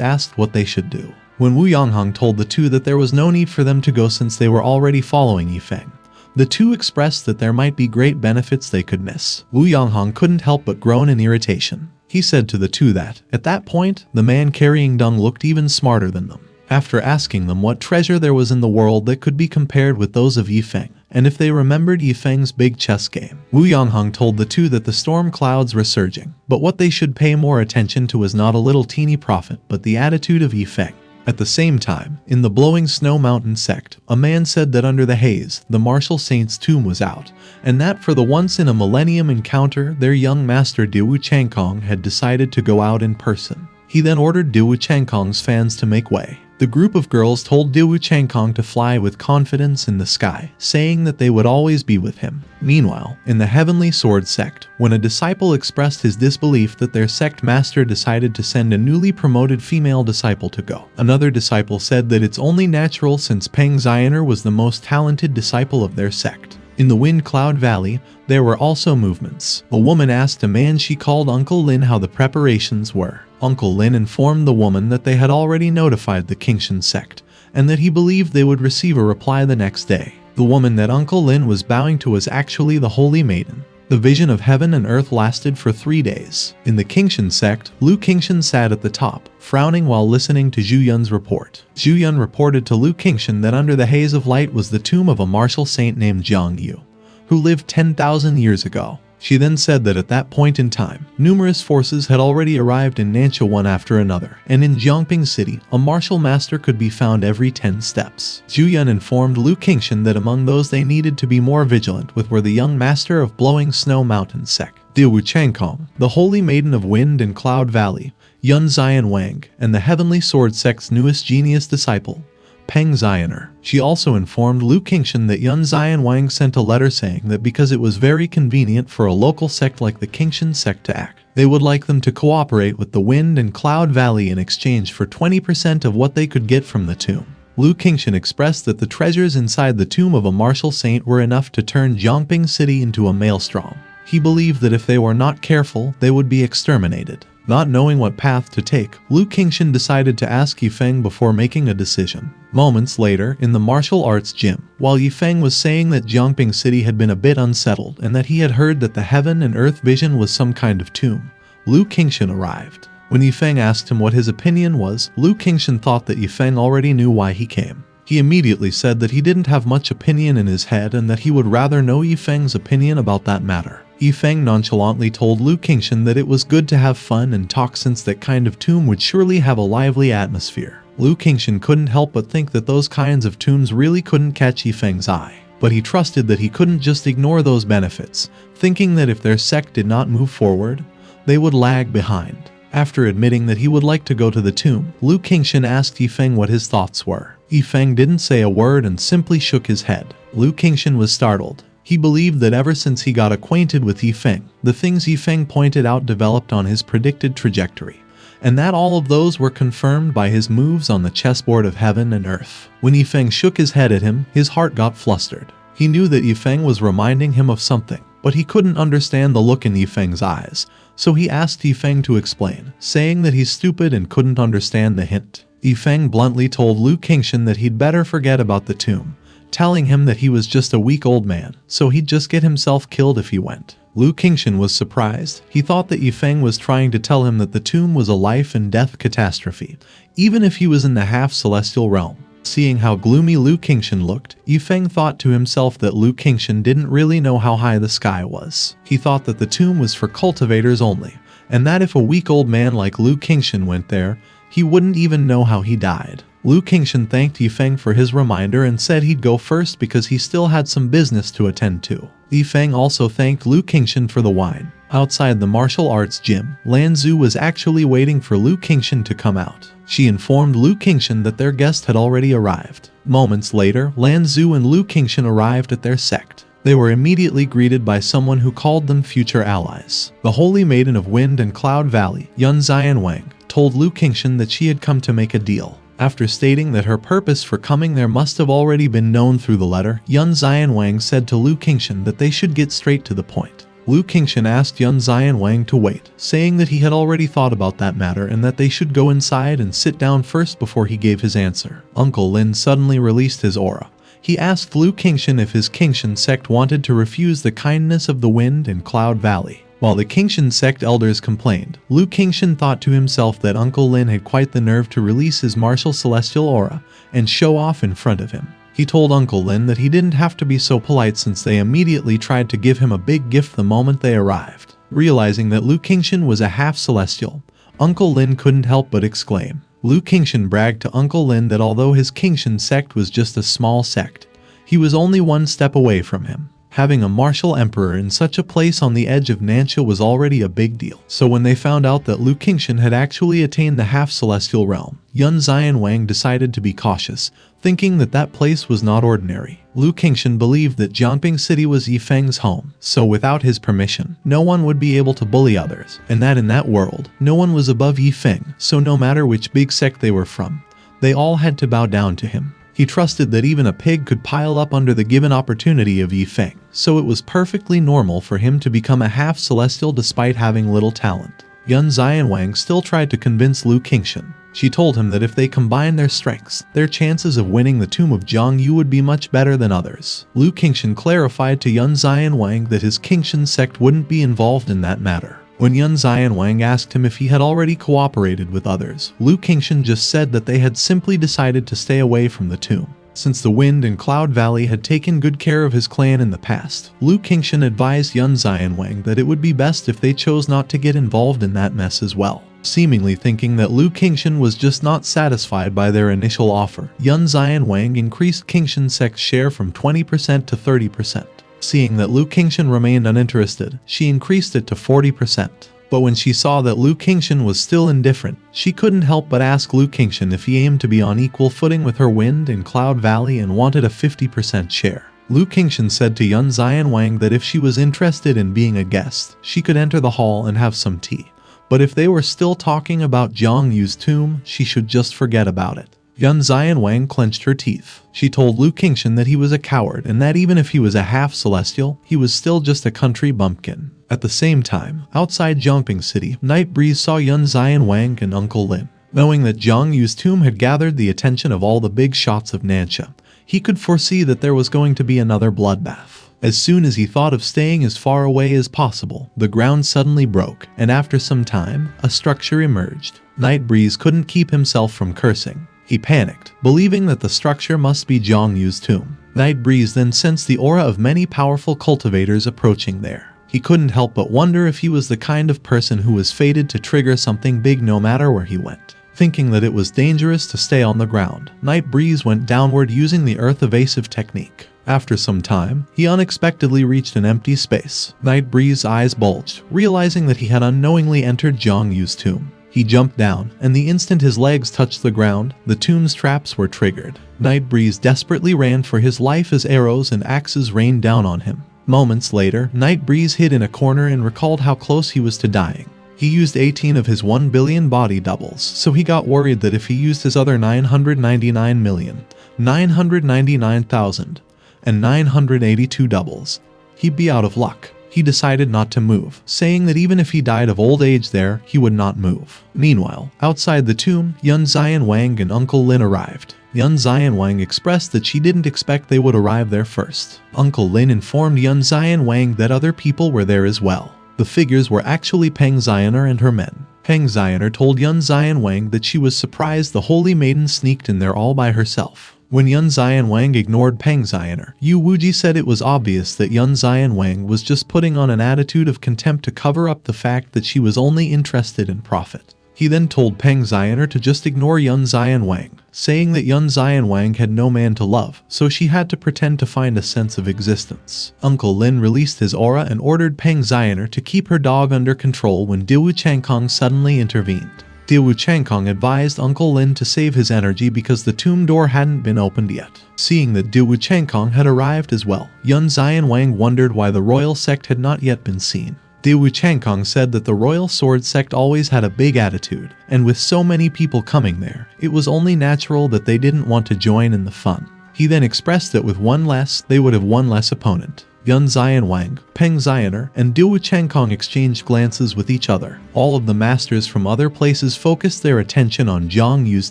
asked what they should do. When Wu Yanghang told the two that there was no need for them to go since they were already following Yi Feng, the two expressed that there might be great benefits they could miss. Wu Yanghang couldn't help but groan in irritation. He said to the two that, at that point, the man carrying dung looked even smarter than them. After asking them what treasure there was in the world that could be compared with those of Yi Feng, and if they remembered Yi Feng's big chess game, Wu Yanghang told the two that the storm clouds were surging, but what they should pay more attention to was not a little teeny profit, but the attitude of Yi Feng. At the same time, in the Blowing Snow Mountain sect, a man said that under the haze, the martial saint's tomb was out, and that for the once-in-a-millennium encounter, their young master Diwu Changkong had decided to go out in person. He then ordered Diwu Changkong's fans to make way. The group of girls told Diwu Changkong to fly with confidence in the sky, saying that they would always be with him. Meanwhile, in the Heavenly Sword sect, when a disciple expressed his disbelief that their sect master decided to send a newly promoted female disciple to go, another disciple said that it's only natural since Peng Zioner was the most talented disciple of their sect. In the Wind Cloud Valley, there were also movements. A woman asked a man she called Uncle Lin how the preparations were. Uncle Lin informed the woman that they had already notified the Qingshan sect, and that he believed they would receive a reply the next day. The woman that Uncle Lin was bowing to was actually the Holy Maiden. The vision of heaven and earth lasted for 3 days. In the Qingshan sect, Lu Qingshan sat at the top, frowning while listening to Zhu Yun's report. Zhu Yun reported to Lu Qingshan that under the haze of light was the tomb of a martial saint named Jiang Yu, who lived 10,000 years ago. She then said that at that point in time, numerous forces had already arrived in Nanxia one after another, and in Jiangping City, a martial master could be found every 10 steps. Zhu Yun informed Lu Qingshan that among those they needed to be more vigilant with were the young master of Blowing Snow Mountain sect, Diwu Changkong, the Holy Maiden of Wind and Cloud Valley, Yun Zion Wang, and the Heavenly Sword sect's newest genius disciple, Peng Zioner. She also informed Lu Qingshan that Yun Zion Wang sent a letter saying that because it was very convenient for a local sect like the Qingshan sect to act, they would like them to cooperate with the Wind and Cloud Valley in exchange for 20% of what they could get from the tomb. Lu Qingshan expressed that the treasures inside the tomb of a martial saint were enough to turn Jiangping City into a maelstrom. He believed that if they were not careful, they would be exterminated. Not knowing what path to take, Lu Qingshan decided to ask Yi Feng before making a decision. Moments later, in the martial arts gym, while Yi Feng was saying that Jiangping City had been a bit unsettled and that he had heard that the heaven and earth vision was some kind of tomb, Lu Qingshan arrived. When Yi Feng asked him what his opinion was, Lu Qingshan thought that Yi Feng already knew why he came. He immediately said that he didn't have much opinion in his head and that he would rather know Yi Feng's opinion about that matter. Yi Feng nonchalantly told Lu Qingshan that it was good to have fun and talk since that kind of tomb would surely have a lively atmosphere. Lu Qingshan couldn't help but think that those kinds of tombs really couldn't catch Yi Feng's eye. But he trusted that he couldn't just ignore those benefits, thinking that if their sect did not move forward, they would lag behind. After admitting that he would like to go to the tomb, Lu Qingshan asked Yi Feng what his thoughts were. Yi Feng didn't say a word and simply shook his head. Lu Qingshan was startled. He believed that ever since he got acquainted with Yi Feng, the things Yi Feng pointed out developed on his predicted trajectory, and that all of those were confirmed by his moves on the chessboard of heaven and earth. When Yi Feng shook his head at him, his heart got flustered. He knew that Yi Feng was reminding him of something, but he couldn't understand the look in Yi Feng's eyes, so he asked Yi Feng to explain, saying that he's stupid and couldn't understand the hint. Yi Feng bluntly told Lu Qingshan that he'd better forget about the tomb, telling him that he was just a weak old man, so he'd just get himself killed if he went. Lu Qingshan was surprised. He thought that Yi Feng was trying to tell him that the tomb was a life and death catastrophe, even if he was in the half-celestial realm. Seeing how gloomy Lu Qingshan looked, Yi Feng thought to himself that Lu Qingshan didn't really know how high the sky was. He thought that the tomb was for cultivators only, and that if a weak old man like Lu Qingshan went there, he wouldn't even know how he died. Lu Qingshan thanked Yi Feng for his reminder and said he'd go first because he still had some business to attend to. Yi Feng also thanked Lu Qingshan for the wine. Outside the martial arts gym, Lan Zhu was actually waiting for Lu Qingshan to come out. She informed Lu Qingshan that their guest had already arrived. Moments later, Lan Zhu and Lu Qingshan arrived at their sect. They were immediately greeted by someone who called them future allies. The Holy Maiden of Wind and Cloud Valley, Yun Xianwang, told Lu Qingshan that she had come to make a deal. After stating that her purpose for coming there must have already been known through the letter, Yun Xianwang said to Lu Qingshan that they should get straight to the point. Lu Qingshan asked Yun Xianwang to wait, saying that he had already thought about that matter and that they should go inside and sit down first before he gave his answer. Uncle Lin suddenly released his aura. He asked Lu Qingshan if his Qingshan sect wanted to refuse the kindness of the Wind and Cloud Valley. While the Qingshan sect elders complained, Lu Qingshan thought to himself that Uncle Lin had quite the nerve to release his martial celestial aura and show off in front of him. He told Uncle Lin that he didn't have to be so polite since they immediately tried to give him a big gift the moment they arrived. Realizing that Lu Qingshan was a half-celestial, Uncle Lin couldn't help but exclaim. Lu Qingshan bragged to Uncle Lin that although his Qingshan sect was just a small sect, he was only one step away from him. Having a martial emperor in such a place on the edge of Nansha was already a big deal. So when they found out that Lu Qingshan had actually attained the half-celestial realm, Yun Xianwang decided to be cautious, thinking that that place was not ordinary. Lu Qingshan believed that Jiangping City was Yi Feng's home, so without his permission, no one would be able to bully others, and that in that world, no one was above Yi Feng, so no matter which big sect they were from, they all had to bow down to him. He trusted that even a pig could pile up under the given opportunity of Yi Feng, so it was perfectly normal for him to become a half-celestial despite having little talent. Yun Xianwang still tried to convince Lu Qingshan. She told him that if they combined their strengths, their chances of winning the tomb of Zhang Yu would be much better than others. Lu Qingshan clarified to Yun Xianwang that his Qingshan sect wouldn't be involved in that matter. When Yun Xianwang asked him if he had already cooperated with others, Lu Qingshan just said that they had simply decided to stay away from the tomb. Since the Wind and Cloud Valley had taken good care of his clan in the past, Lu Qingshan advised Yun Xianwang that it would be best if they chose not to get involved in that mess as well. Seemingly thinking that Lu Qingshan was just not satisfied by their initial offer, Yun Xianwang increased Qingshan sect's share from 20% to 30%. Seeing that Lu Qingshan remained uninterested, she increased it to 40%. But when she saw that Lu Qingshan was still indifferent, she couldn't help but ask Lu Qingshan if he aimed to be on equal footing with her Wind and Cloud Valley and wanted a 50% share. Lu Qingshan said to Yun Xianwang that if she was interested in being a guest, she could enter the hall and have some tea. But if they were still talking about Zhang Yu's tomb, she should just forget about it. Yun Xianwang clenched her teeth. She told Lu Qingshan that he was a coward and that even if he was a half-celestial, he was still just a country bumpkin. At the same time, outside Jiangping City, Night Breeze saw Yun Xianwang and Uncle Lin. Knowing that Zhang Yu's tomb had gathered the attention of all the big shots of Nansha, he could foresee that there was going to be another bloodbath. As soon as he thought of staying as far away as possible, the ground suddenly broke, and after some time, a structure emerged. Night Breeze couldn't keep himself from cursing. He panicked, believing that the structure must be Zhang Yu's tomb. Night Breeze then sensed the aura of many powerful cultivators approaching there. He couldn't help but wonder if he was the kind of person who was fated to trigger something big no matter where he went. Thinking that it was dangerous to stay on the ground, Night Breeze went downward using the earth evasive technique. After some time, he unexpectedly reached an empty space. Night Breeze's eyes bulged, realizing that he had unknowingly entered Zhang Yu's tomb. He jumped down, and the instant his legs touched the ground, the tomb's traps were triggered. Night Breeze desperately ran for his life as arrows and axes rained down on him. Moments later, Night Breeze hid in a corner and recalled how close he was to dying. He used 18 of his 1 billion body doubles, so he got worried that if he used his other 999,999,982 doubles, he'd be out of luck. He decided not to move, saying that even if he died of old age there, he would not move. Meanwhile, outside the tomb, Yun Zian Wang and Uncle Lin arrived. Yun Zian Wang expressed that she didn't expect they would arrive there first. Uncle Lin informed Yun Zian Wang that other people were there as well. The figures were actually Peng Zioner and her men. Peng Zioner told Yun Zian Wang that she was surprised the Holy Maiden sneaked in there all by herself. When Yun Zian Wang ignored Peng Zioner, Yu Wuji said it was obvious that Yun Zian Wang was just putting on an attitude of contempt to cover up the fact that she was only interested in profit. He then told Peng Zioner to just ignore Yun Zian Wang, saying that Yun Zian Wang had no man to love, so she had to pretend to find a sense of existence. Uncle Lin released his aura and ordered Peng Zioner to keep her dog under control when Diwu Changkong suddenly intervened. Diwu Changkong advised Uncle Lin to save his energy because the tomb door hadn't been opened yet. Seeing that Diwu Changkong had arrived as well, Yun Zian Wang wondered why the royal sect had not yet been seen. Diwu Changkong said that the Royal Sword Sect always had a big attitude, and with so many people coming there, it was only natural that they didn't want to join in the fun. He then expressed that with one less, they would have one less opponent. Yun Zian Wang, Peng Zioner, and Diwu Changkong exchanged glances with each other. All of the masters from other places focused their attention on Zhang Yu's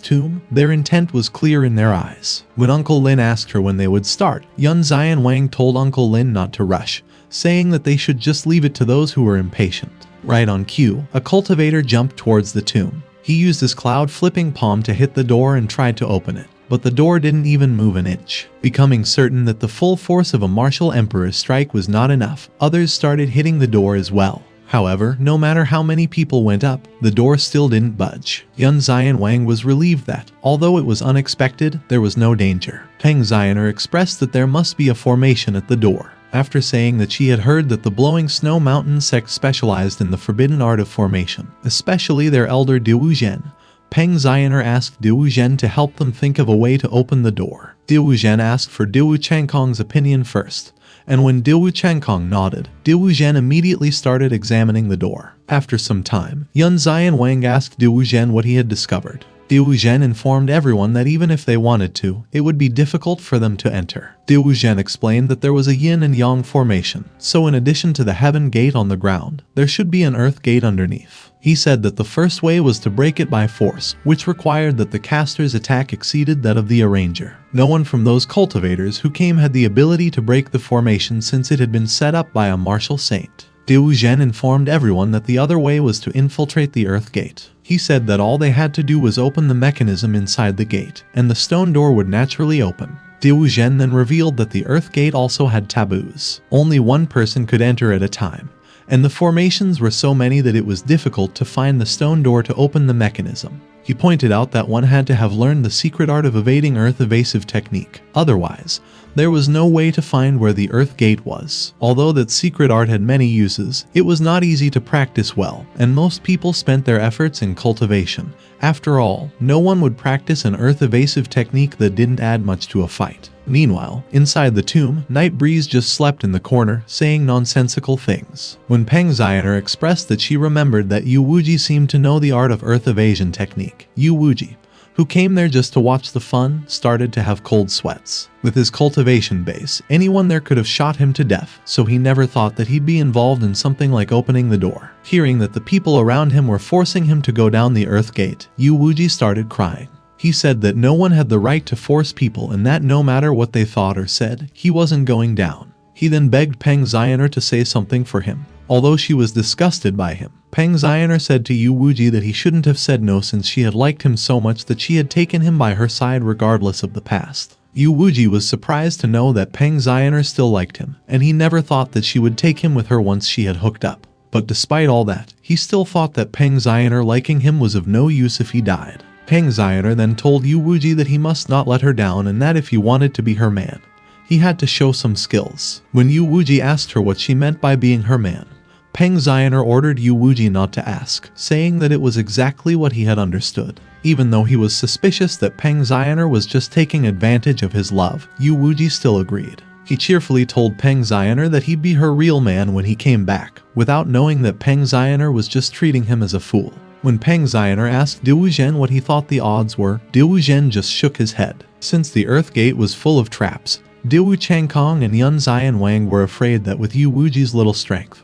tomb. Their intent was clear in their eyes. When Uncle Lin asked her when they would start, Yun Zian Wang told Uncle Lin not to rush, saying that they should just leave it to those who were impatient. Right on cue, a cultivator jumped towards the tomb. He used his cloud-flipping palm to hit the door and tried to open it, but the door didn't even move an inch. Becoming certain that the full force of a martial emperor's strike was not enough, others started hitting the door as well. However, no matter how many people went up, the door still didn't budge. Yun Zian Wang was relieved that, although it was unexpected, there was no danger. Peng Zioner expressed that there must be a formation at the door. After saying that she had heard that the Blowing Snow Mountain sect specialized in the forbidden art of formation, especially their elder Diwu Zhen, Peng Zioner asked Diwu Zhen to help them think of a way to open the door. Diwu Zhen asked for Diwu Changkong's opinion first, and when Diwu Changkong nodded, Diwu Zhen immediately started examining the door. After some time, Yun Zian Wang asked Diwu Zhen what he had discovered. Diwu Zhen informed everyone that even if they wanted to, it would be difficult for them to enter. Diwu Zhen explained that there was a yin and yang formation, so in addition to the heaven gate on the ground, there should be an earth gate underneath. He said that the first way was to break it by force, which required that the caster's attack exceeded that of the arranger. No one from those cultivators who came had the ability to break the formation since it had been set up by a martial saint. Diwu Zhen informed everyone that the other way was to infiltrate the earth gate. He said that all they had to do was open the mechanism inside the gate, and the stone door would naturally open. Diwu Zhen then revealed that the earth gate also had taboos. Only one person could enter at a time, and the formations were so many that it was difficult to find the stone door to open the mechanism. He pointed out that one had to have learned the secret art of evading earth evasive technique. Otherwise, there was no way to find where the earth gate was. Although that secret art had many uses, it was not easy to practice well, and most people spent their efforts in cultivation. After all, no one would practice an earth evasive technique that didn't add much to a fight. Meanwhile, inside the tomb, Night Breeze just slept in the corner, saying nonsensical things. When Peng Zioner expressed that she remembered that Yu Wuji seemed to know the art of earth evasion technique, Yu Wuji, who came there just to watch the fun, started to have cold sweats. With his cultivation base, anyone there could have shot him to death, so he never thought that he'd be involved in something like opening the door. Hearing that the people around him were forcing him to go down the earth gate, Yu Wuji started crying. He said that no one had the right to force people and that no matter what they thought or said, he wasn't going down. He then begged Peng Zioner to say something for him. Although she was disgusted by him, Peng Zioner said to Yu Wuji that he shouldn't have said no since she had liked him so much that she had taken him by her side regardless of the past. Yu Wuji was surprised to know that Peng Zioner still liked him, and he never thought that she would take him with her once she had hooked up. But despite all that, he still thought that Peng Zioner liking him was of no use if he died. Peng Zioner then told Yu Wuji that he must not let her down and that if he wanted to be her man, he had to show some skills. When Yu Wuji asked her what she meant by being her man, Peng Zioner ordered Yu Wuji not to ask, saying that it was exactly what he had understood. Even though he was suspicious that Peng Zioner was just taking advantage of his love, Yu Wuji still agreed. He cheerfully told Peng Zioner that he'd be her real man when he came back, without knowing that Peng Zioner was just treating him as a fool. When Peng Zioner asked Diwu Zhen what he thought the odds were, Diwu Zhen just shook his head. Since the Earth Gate was full of traps, Diwu Changkong and Yun Zian Wang were afraid that with Yu Wuji's little strength,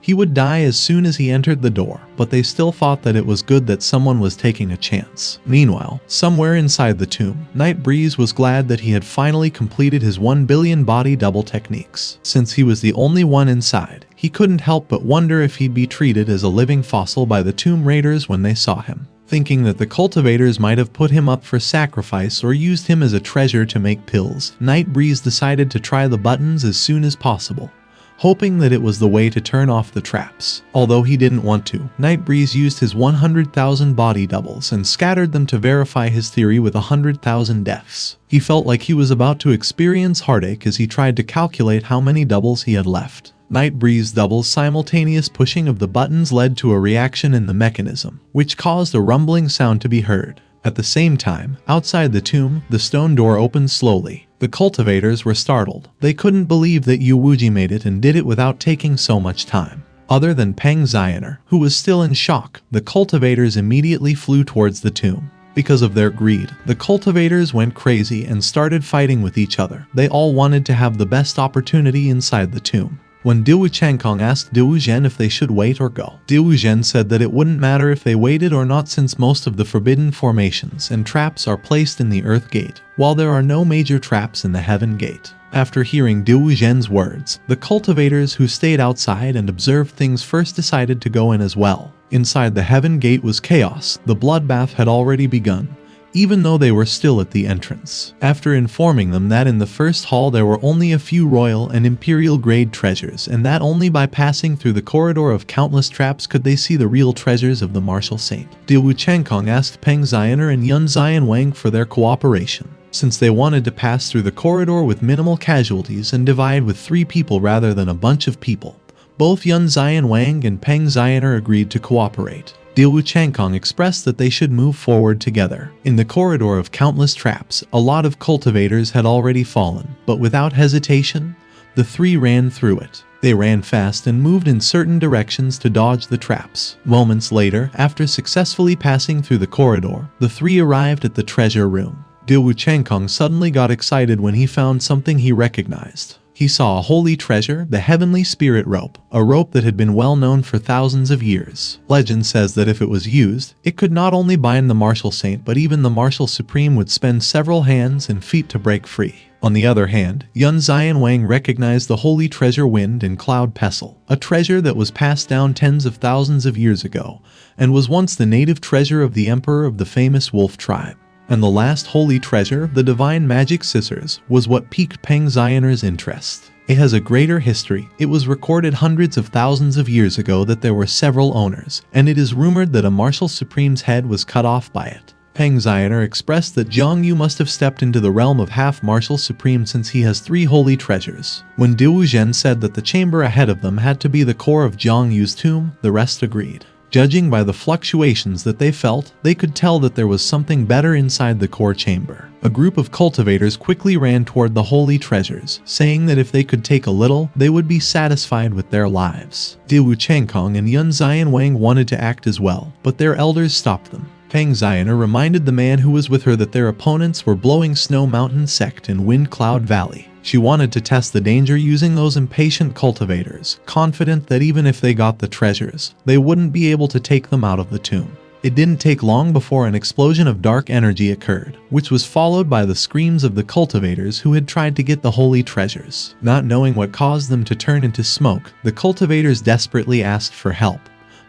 he would die as soon as he entered the door, but they still thought that it was good that someone was taking a chance. Meanwhile, somewhere inside the tomb, Night Breeze was glad that he had finally completed his 1 billion body double techniques. Since he was the only one inside, he couldn't help but wonder if he'd be treated as a living fossil by the tomb raiders when they saw him. Thinking that the cultivators might have put him up for sacrifice or used him as a treasure to make pills, Night Breeze decided to try the buttons as soon as possible, hoping that it was the way to turn off the traps. Although he didn't want to, Night Breeze used his 100,000 body doubles and scattered them to verify his theory with 100,000 deaths. He felt like he was about to experience heartache as he tried to calculate how many doubles he had left. Night Breeze doubles simultaneous pushing of the buttons led to a reaction in the mechanism, which caused a rumbling sound to be heard. At the same time, outside the tomb, the stone door opened slowly. The cultivators were startled. They couldn't believe that Yu Wuji made it and did it without taking so much time. Other than Peng Zioner, who was still in shock, the cultivators immediately flew towards the tomb. Because of their greed, the cultivators went crazy and started fighting with each other. They all wanted to have the best opportunity inside the tomb. When Diwu Changkong asked Diwu Zhen if they should wait or go, Diwu Zhen said that it wouldn't matter if they waited or not since most of the forbidden formations and traps are placed in the Earth Gate, while there are no major traps in the Heaven Gate. After hearing Diwu Zhen's words, the cultivators who stayed outside and observed things first decided to go in as well. Inside the Heaven Gate was chaos. The bloodbath had already begun, even though they were still at the entrance. After informing them that in the first hall there were only a few royal and imperial grade treasures, and that only by passing through the corridor of countless traps could they see the real treasures of the martial saint, Diwu Changkong asked Peng Zioner and Yun Zian Wang for their cooperation. Since they wanted to pass through the corridor with minimal casualties and divide with 3 people rather than a bunch of people, both Yun Zian Wang and Peng Zioner agreed to cooperate. Diwu Changkong expressed that they should move forward together. In the corridor of countless traps, a lot of cultivators had already fallen, but without hesitation, the 3 ran through it. They ran fast and moved in certain directions to dodge the traps. Moments later, after successfully passing through the corridor, the 3 arrived at the treasure room. Diwu Changkong suddenly got excited when he found something he recognized. He saw a holy treasure, the heavenly spirit rope, a rope that had been well known for thousands of years. Legend says that if it was used, it could not only bind the martial saint but even the martial supreme would spend several hands and feet to break free. On the other hand, Yun Zian Wang recognized the holy treasure Wind and Cloud Pestle, a treasure that was passed down tens of thousands of years ago, and was once the native treasure of the emperor of the famous wolf tribe. And the last holy treasure, the divine magic scissors, was what piqued Peng Zioner's interest. It has a greater history. It was recorded hundreds of thousands of years ago that there were several owners, and it is rumored that a martial supreme's head was cut off by it. Peng Zioner expressed that Zhang Yu must have stepped into the realm of half martial supreme since he has 3 holy treasures. When Diwu Zhen said that the chamber ahead of them had to be the core of Zhang Yu's tomb, the rest agreed. Judging by the fluctuations that they felt, they could tell that there was something better inside the core chamber. A group of cultivators quickly ran toward the holy treasures, saying that if they could take a little, they would be satisfied with their lives. Diwu Changkong and Yun Zian Wang wanted to act as well, but their elders stopped them. Peng Zioner reminded the man who was with her that their opponents were Blowing Snow Mountain Sect and Wind Cloud Valley. She wanted to test the danger using those impatient cultivators, confident that even if they got the treasures, they wouldn't be able to take them out of the tomb. It didn't take long before an explosion of dark energy occurred, which was followed by the screams of the cultivators who had tried to get the holy treasures. Not knowing what caused them to turn into smoke, the cultivators desperately asked for help,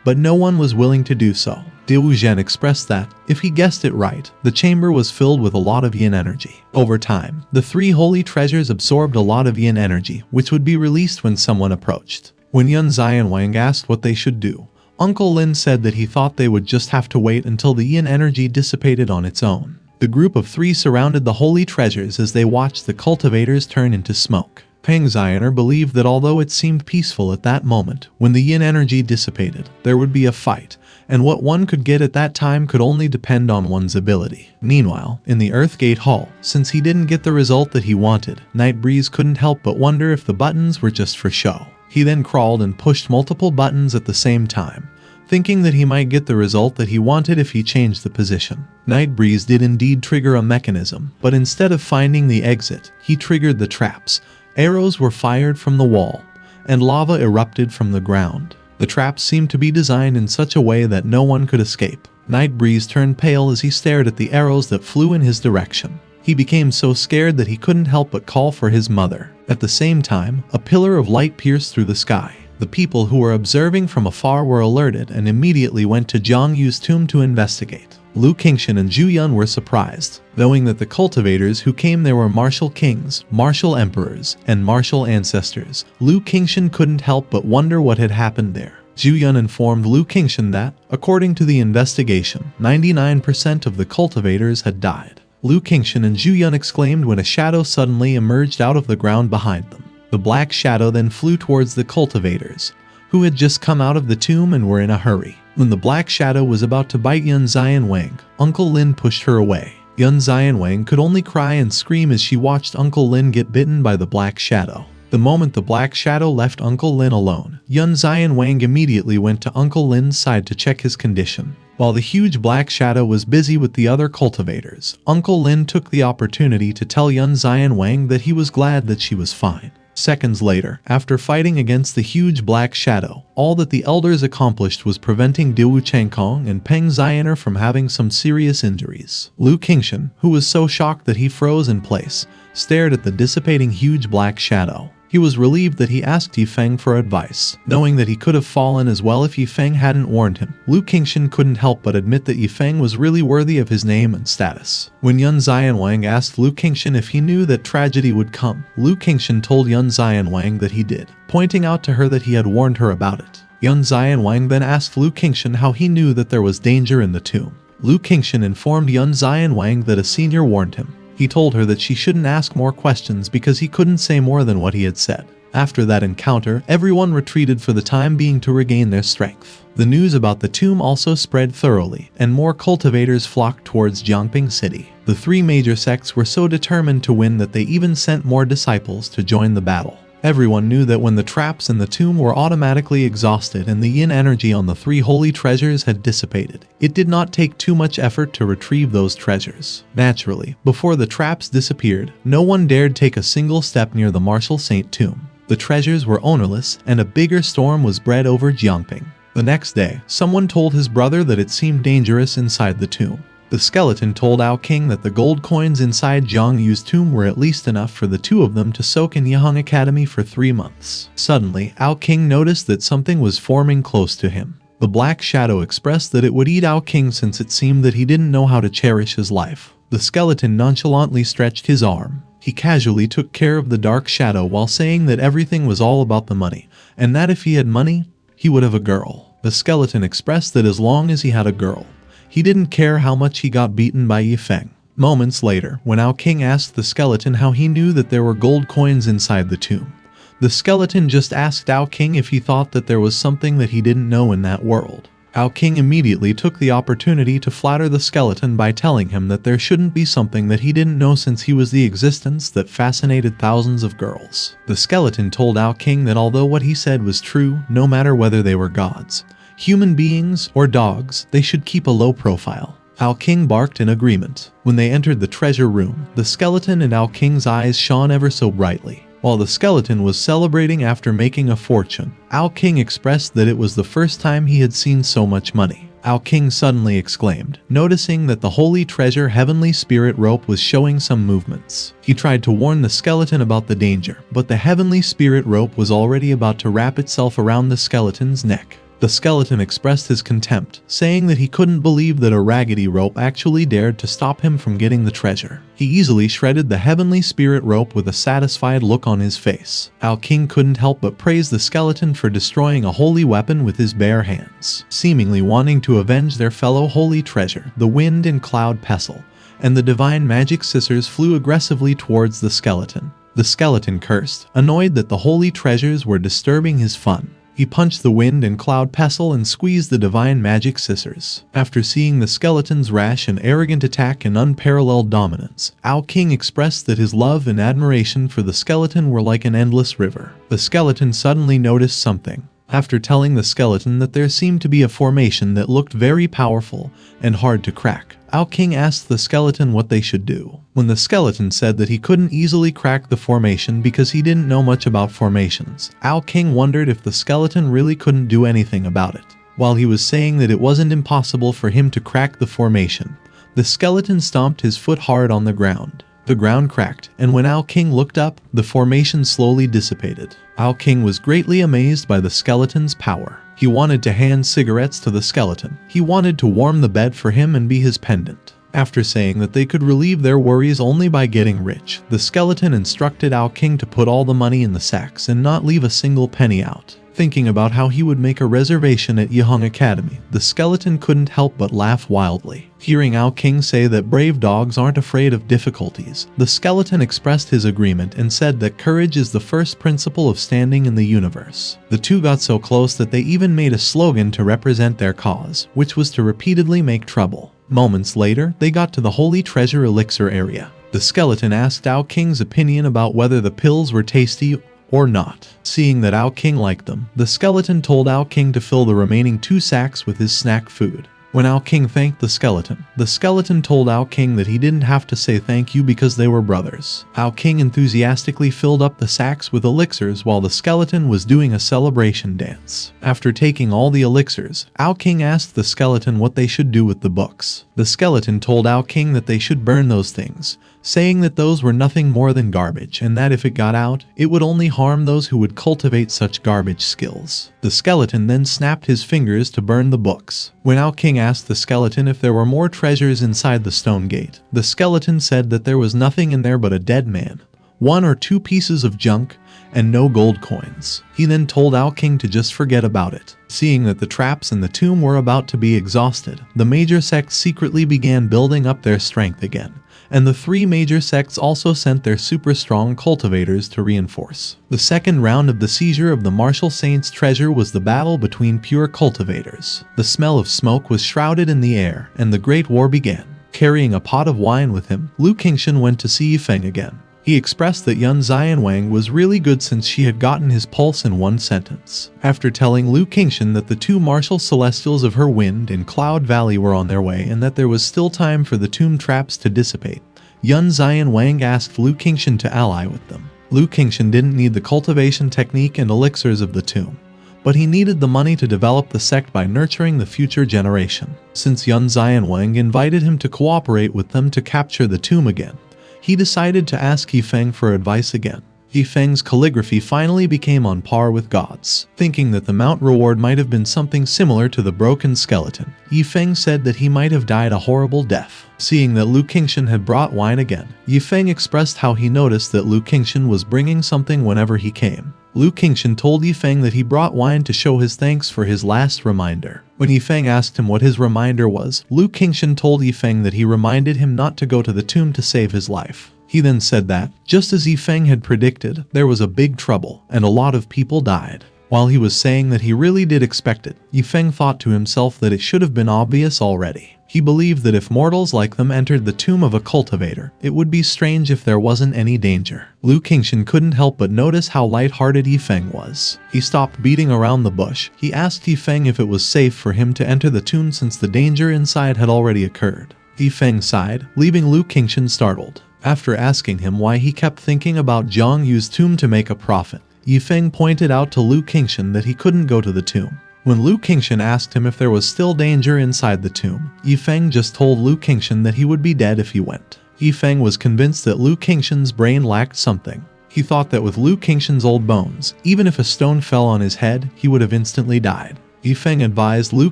but no one was willing to do so. Diu Zhen expressed that, if he guessed it right, the chamber was filled with a lot of yin energy. Over time, the 3 holy treasures absorbed a lot of yin energy, which would be released when someone approached. When Yun Xianwang asked what they should do, Uncle Lin said that he thought they would just have to wait until the yin energy dissipated on its own. The group of 3 surrounded the holy treasures as they watched the cultivators turn into smoke. Peng Zioner believed that although it seemed peaceful at that moment, when the yin energy dissipated, there would be a fight, and what one could get at that time could only depend on one's ability. Meanwhile, in the Earthgate Hall, since he didn't get the result that he wanted, Nightbreeze couldn't help but wonder if the buttons were just for show. He then crawled and pushed multiple buttons at the same time, thinking that he might get the result that he wanted if he changed the position. Nightbreeze did indeed trigger a mechanism, but instead of finding the exit, he triggered the traps. Arrows were fired from the wall, and lava erupted from the ground. The traps seemed to be designed in such a way that no one could escape. Nightbreeze turned pale as he stared at the arrows that flew in his direction. He became so scared that he couldn't help but call for his mother. At the same time, a pillar of light pierced through the sky. The people who were observing from afar were alerted and immediately went to Zhang Yu's tomb to investigate. Lu Qingshan and Zhu Yun were surprised, knowing that the cultivators who came there were martial kings, martial emperors, and martial ancestors. Lu Qingshan couldn't help but wonder what had happened there. Zhu Yun informed Lu Qingshan that, according to the investigation, 99% of the cultivators had died. Lu Qingshan and Zhu Yun exclaimed when a shadow suddenly emerged out of the ground behind them. The black shadow then flew towards the cultivators, who had just come out of the tomb and were in a hurry. When the black shadow was about to bite Yun Xianwang, Uncle Lin pushed her away. Yun Xianwang could only cry and scream as she watched Uncle Lin get bitten by the black shadow. The moment the black shadow left Uncle Lin alone, Yun Xianwang immediately went to Uncle Lin's side to check his condition. While the huge black shadow was busy with the other cultivators, Uncle Lin took the opportunity to tell Yun Xianwang that he was glad that she was fine. Seconds later, after fighting against the huge black shadow, all that the elders accomplished was preventing Diwu Changkong and Peng Zioner from having some serious injuries. Lu Qingshan, who was so shocked that he froze in place, stared at the dissipating huge black shadow. He was relieved that he asked Yi Feng for advice, knowing that he could have fallen as well if Yi Feng hadn't warned him. Lu Qingshan couldn't help but admit that Yi Feng was really worthy of his name and status. When Yun Xianwang asked Lu Qingshan if he knew that tragedy would come, Lu Qingshan told Yun Xianwang that he did, pointing out to her that he had warned her about it. Yun Xianwang then asked Lu Qingshan how he knew that there was danger in the tomb. Lu Qingshan informed Yun Xianwang that a senior warned him. He told her that she shouldn't ask more questions because he couldn't say more than what he had said. After that encounter, everyone retreated for the time being to regain their strength. The news about the tomb also spread thoroughly, and more cultivators flocked towards Jiangping City. The 3 major sects were so determined to win that they even sent more disciples to join the battle. Everyone knew that when the traps in the tomb were automatically exhausted and the yin energy on the 3 holy treasures had dissipated, it did not take too much effort to retrieve those treasures. Naturally, before the traps disappeared, no one dared take a single step near the Martial Saint tomb. The treasures were ownerless, and a bigger storm was bred over Jiangping. The next day, someone told his brother that it seemed dangerous inside the tomb. The skeleton told Ao King that the gold coins inside Zhang Yu's tomb were at least enough for the 2 of them to soak in Yiheng Academy for 3 months. Suddenly, Ao King noticed that something was forming close to him. The black shadow expressed that it would eat Ao King since it seemed that he didn't know how to cherish his life. The skeleton nonchalantly stretched his arm. He casually took care of the dark shadow while saying that everything was all about the money, and that if he had money, he would have a girl. The skeleton expressed that as long as he had a girl, he didn't care how much he got beaten by Yi Feng. Moments later, when Ao King asked the skeleton how he knew that there were gold coins inside the tomb, the skeleton just asked Ao King if he thought that there was something that he didn't know in that world. Ao King immediately took the opportunity to flatter the skeleton by telling him that there shouldn't be something that he didn't know since he was the existence that fascinated thousands of girls. The skeleton told Ao King that although what he said was true, no matter whether they were gods, human beings, or dogs, they should keep a low profile. Ao King barked in agreement. When they entered the treasure room, the skeleton and Ao King's eyes shone ever so brightly. While the skeleton was celebrating after making a fortune, Ao King expressed that it was the first time he had seen so much money. Ao King suddenly exclaimed, noticing that the holy treasure heavenly spirit rope was showing some movements. He tried to warn the skeleton about the danger, but the heavenly spirit rope was already about to wrap itself around the skeleton's neck. The skeleton expressed his contempt, saying that he couldn't believe that a raggedy rope actually dared to stop him from getting the treasure. He easily shredded the heavenly spirit rope with a satisfied look on his face. Ao King couldn't help but praise the skeleton for destroying a holy weapon with his bare hands, seemingly wanting to avenge their fellow holy treasure. The wind and cloud pestle and the divine magic scissors flew aggressively towards the skeleton. The skeleton cursed, annoyed that the holy treasures were disturbing his fun. He punched the wind and cloud pestle and squeezed the divine magic scissors. After seeing the skeleton's rash and arrogant attack and unparalleled dominance, Ao King expressed that his love and admiration for the skeleton were like an endless river. The skeleton suddenly noticed something. After telling the skeleton that there seemed to be a formation that looked very powerful and hard to crack, Ao King asked the skeleton what they should do. When the skeleton said that he couldn't easily crack the formation because he didn't know much about formations, Ao King wondered if the skeleton really couldn't do anything about it. While he was saying that it wasn't impossible for him to crack the formation, the skeleton stomped his foot hard on the ground. The ground cracked, and when Ao King looked up, the formation slowly dissipated. Ao King was greatly amazed by the skeleton's power. He wanted to hand cigarettes to the skeleton. He wanted to warm the bed for him and be his pendant. After saying that they could relieve their worries only by getting rich, the skeleton instructed Ao King to put all the money in the sacks and not leave a single penny out. Thinking about how he would make a reservation at Yi Feng Academy, the skeleton couldn't help but laugh wildly. Hearing Ao King say that brave dogs aren't afraid of difficulties, the skeleton expressed his agreement and said that courage is the first principle of standing in the universe. The two got so close that they even made a slogan to represent their cause, which was to repeatedly make trouble. Moments later, they got to the Holy Treasure Elixir area. The skeleton asked Ao King's opinion about whether the pills were tasty or not. Seeing that Ao King liked them, the skeleton told Ao King to fill the remaining 2 sacks with his snack food. When Ao King thanked the skeleton told Ao King that he didn't have to say thank you because they were brothers. Ao King enthusiastically filled up the sacks with elixirs while the skeleton was doing a celebration dance. After taking all the elixirs, Ao King asked the skeleton what they should do with the books. The skeleton told Ao King that they should burn those things, saying that those were nothing more than garbage and that if it got out, it would only harm those who would cultivate such garbage skills. The skeleton then snapped his fingers to burn the books. When Ao King asked the skeleton if there were more treasures inside the stone gate, the skeleton said that there was nothing in there but a dead man, 1 or 2 pieces of junk, and no gold coins. He then told Ao King to just forget about it. Seeing that the traps in the tomb were about to be exhausted, the major sects secretly began building up their strength again, and the 3 major sects also sent their super strong cultivators to reinforce. The second round of the seizure of the martial saint's treasure was the battle between pure cultivators. The smell of smoke was shrouded in the air, and the Great War began. Carrying a pot of wine with him, Lu Qingshan went to see Yi Feng again. He expressed that Yun Xianwang was really good since she had gotten his pulse in 1 sentence. After telling Lu Qingshan that the 2 martial celestials of her wind and cloud valley were on their way and that there was still time for the tomb traps to dissipate, Yun Xianwang asked Lu Qingshan to ally with them. Lu Qingshan didn't need the cultivation technique and elixirs of the tomb, but he needed the money to develop the sect by nurturing the future generation. Since Yun Xianwang invited him to cooperate with them to capture the tomb again, he decided to ask Yi Feng for advice again. Yi Feng's calligraphy finally became on par with God's. Thinking that the mount reward might have been something similar to the broken skeleton, Yi Feng said that he might have died a horrible death. Seeing that Lu Qingshan had brought wine again, Yi Feng expressed how he noticed that Lu Qingshan was bringing something whenever he came. Lu Qingshan told Yi Feng that he brought wine to show his thanks for his last reminder. When Yi Feng asked him what his reminder was, Lu Qingshan told Yi Feng that he reminded him not to go to the tomb to save his life. He then said that, just as Yi Feng had predicted, there was a big trouble, and a lot of people died. While he was saying that he really did expect it, Yi Feng thought to himself that it should have been obvious already. He believed that if mortals like them entered the tomb of a cultivator, it would be strange if there wasn't any danger. Lu Qingshan couldn't help but notice how light-hearted Yi Feng was. He stopped beating around the bush. He asked Yi Feng if it was safe for him to enter the tomb since the danger inside had already occurred. Yi Feng sighed, leaving Lu Qingshan startled. After asking him why he kept thinking about Zhang Yu's tomb to make a profit, Yi Feng pointed out to Lu Qingshan that he couldn't go to the tomb. When Lu Qingshan asked him if there was still danger inside the tomb, Yi Feng just told Lu Qingshan that he would be dead if he went. Yi Feng was convinced that Lu Qingshan's brain lacked something. He thought that with Lu Qingshan's old bones, even if a stone fell on his head, he would have instantly died. Yi Feng advised Lu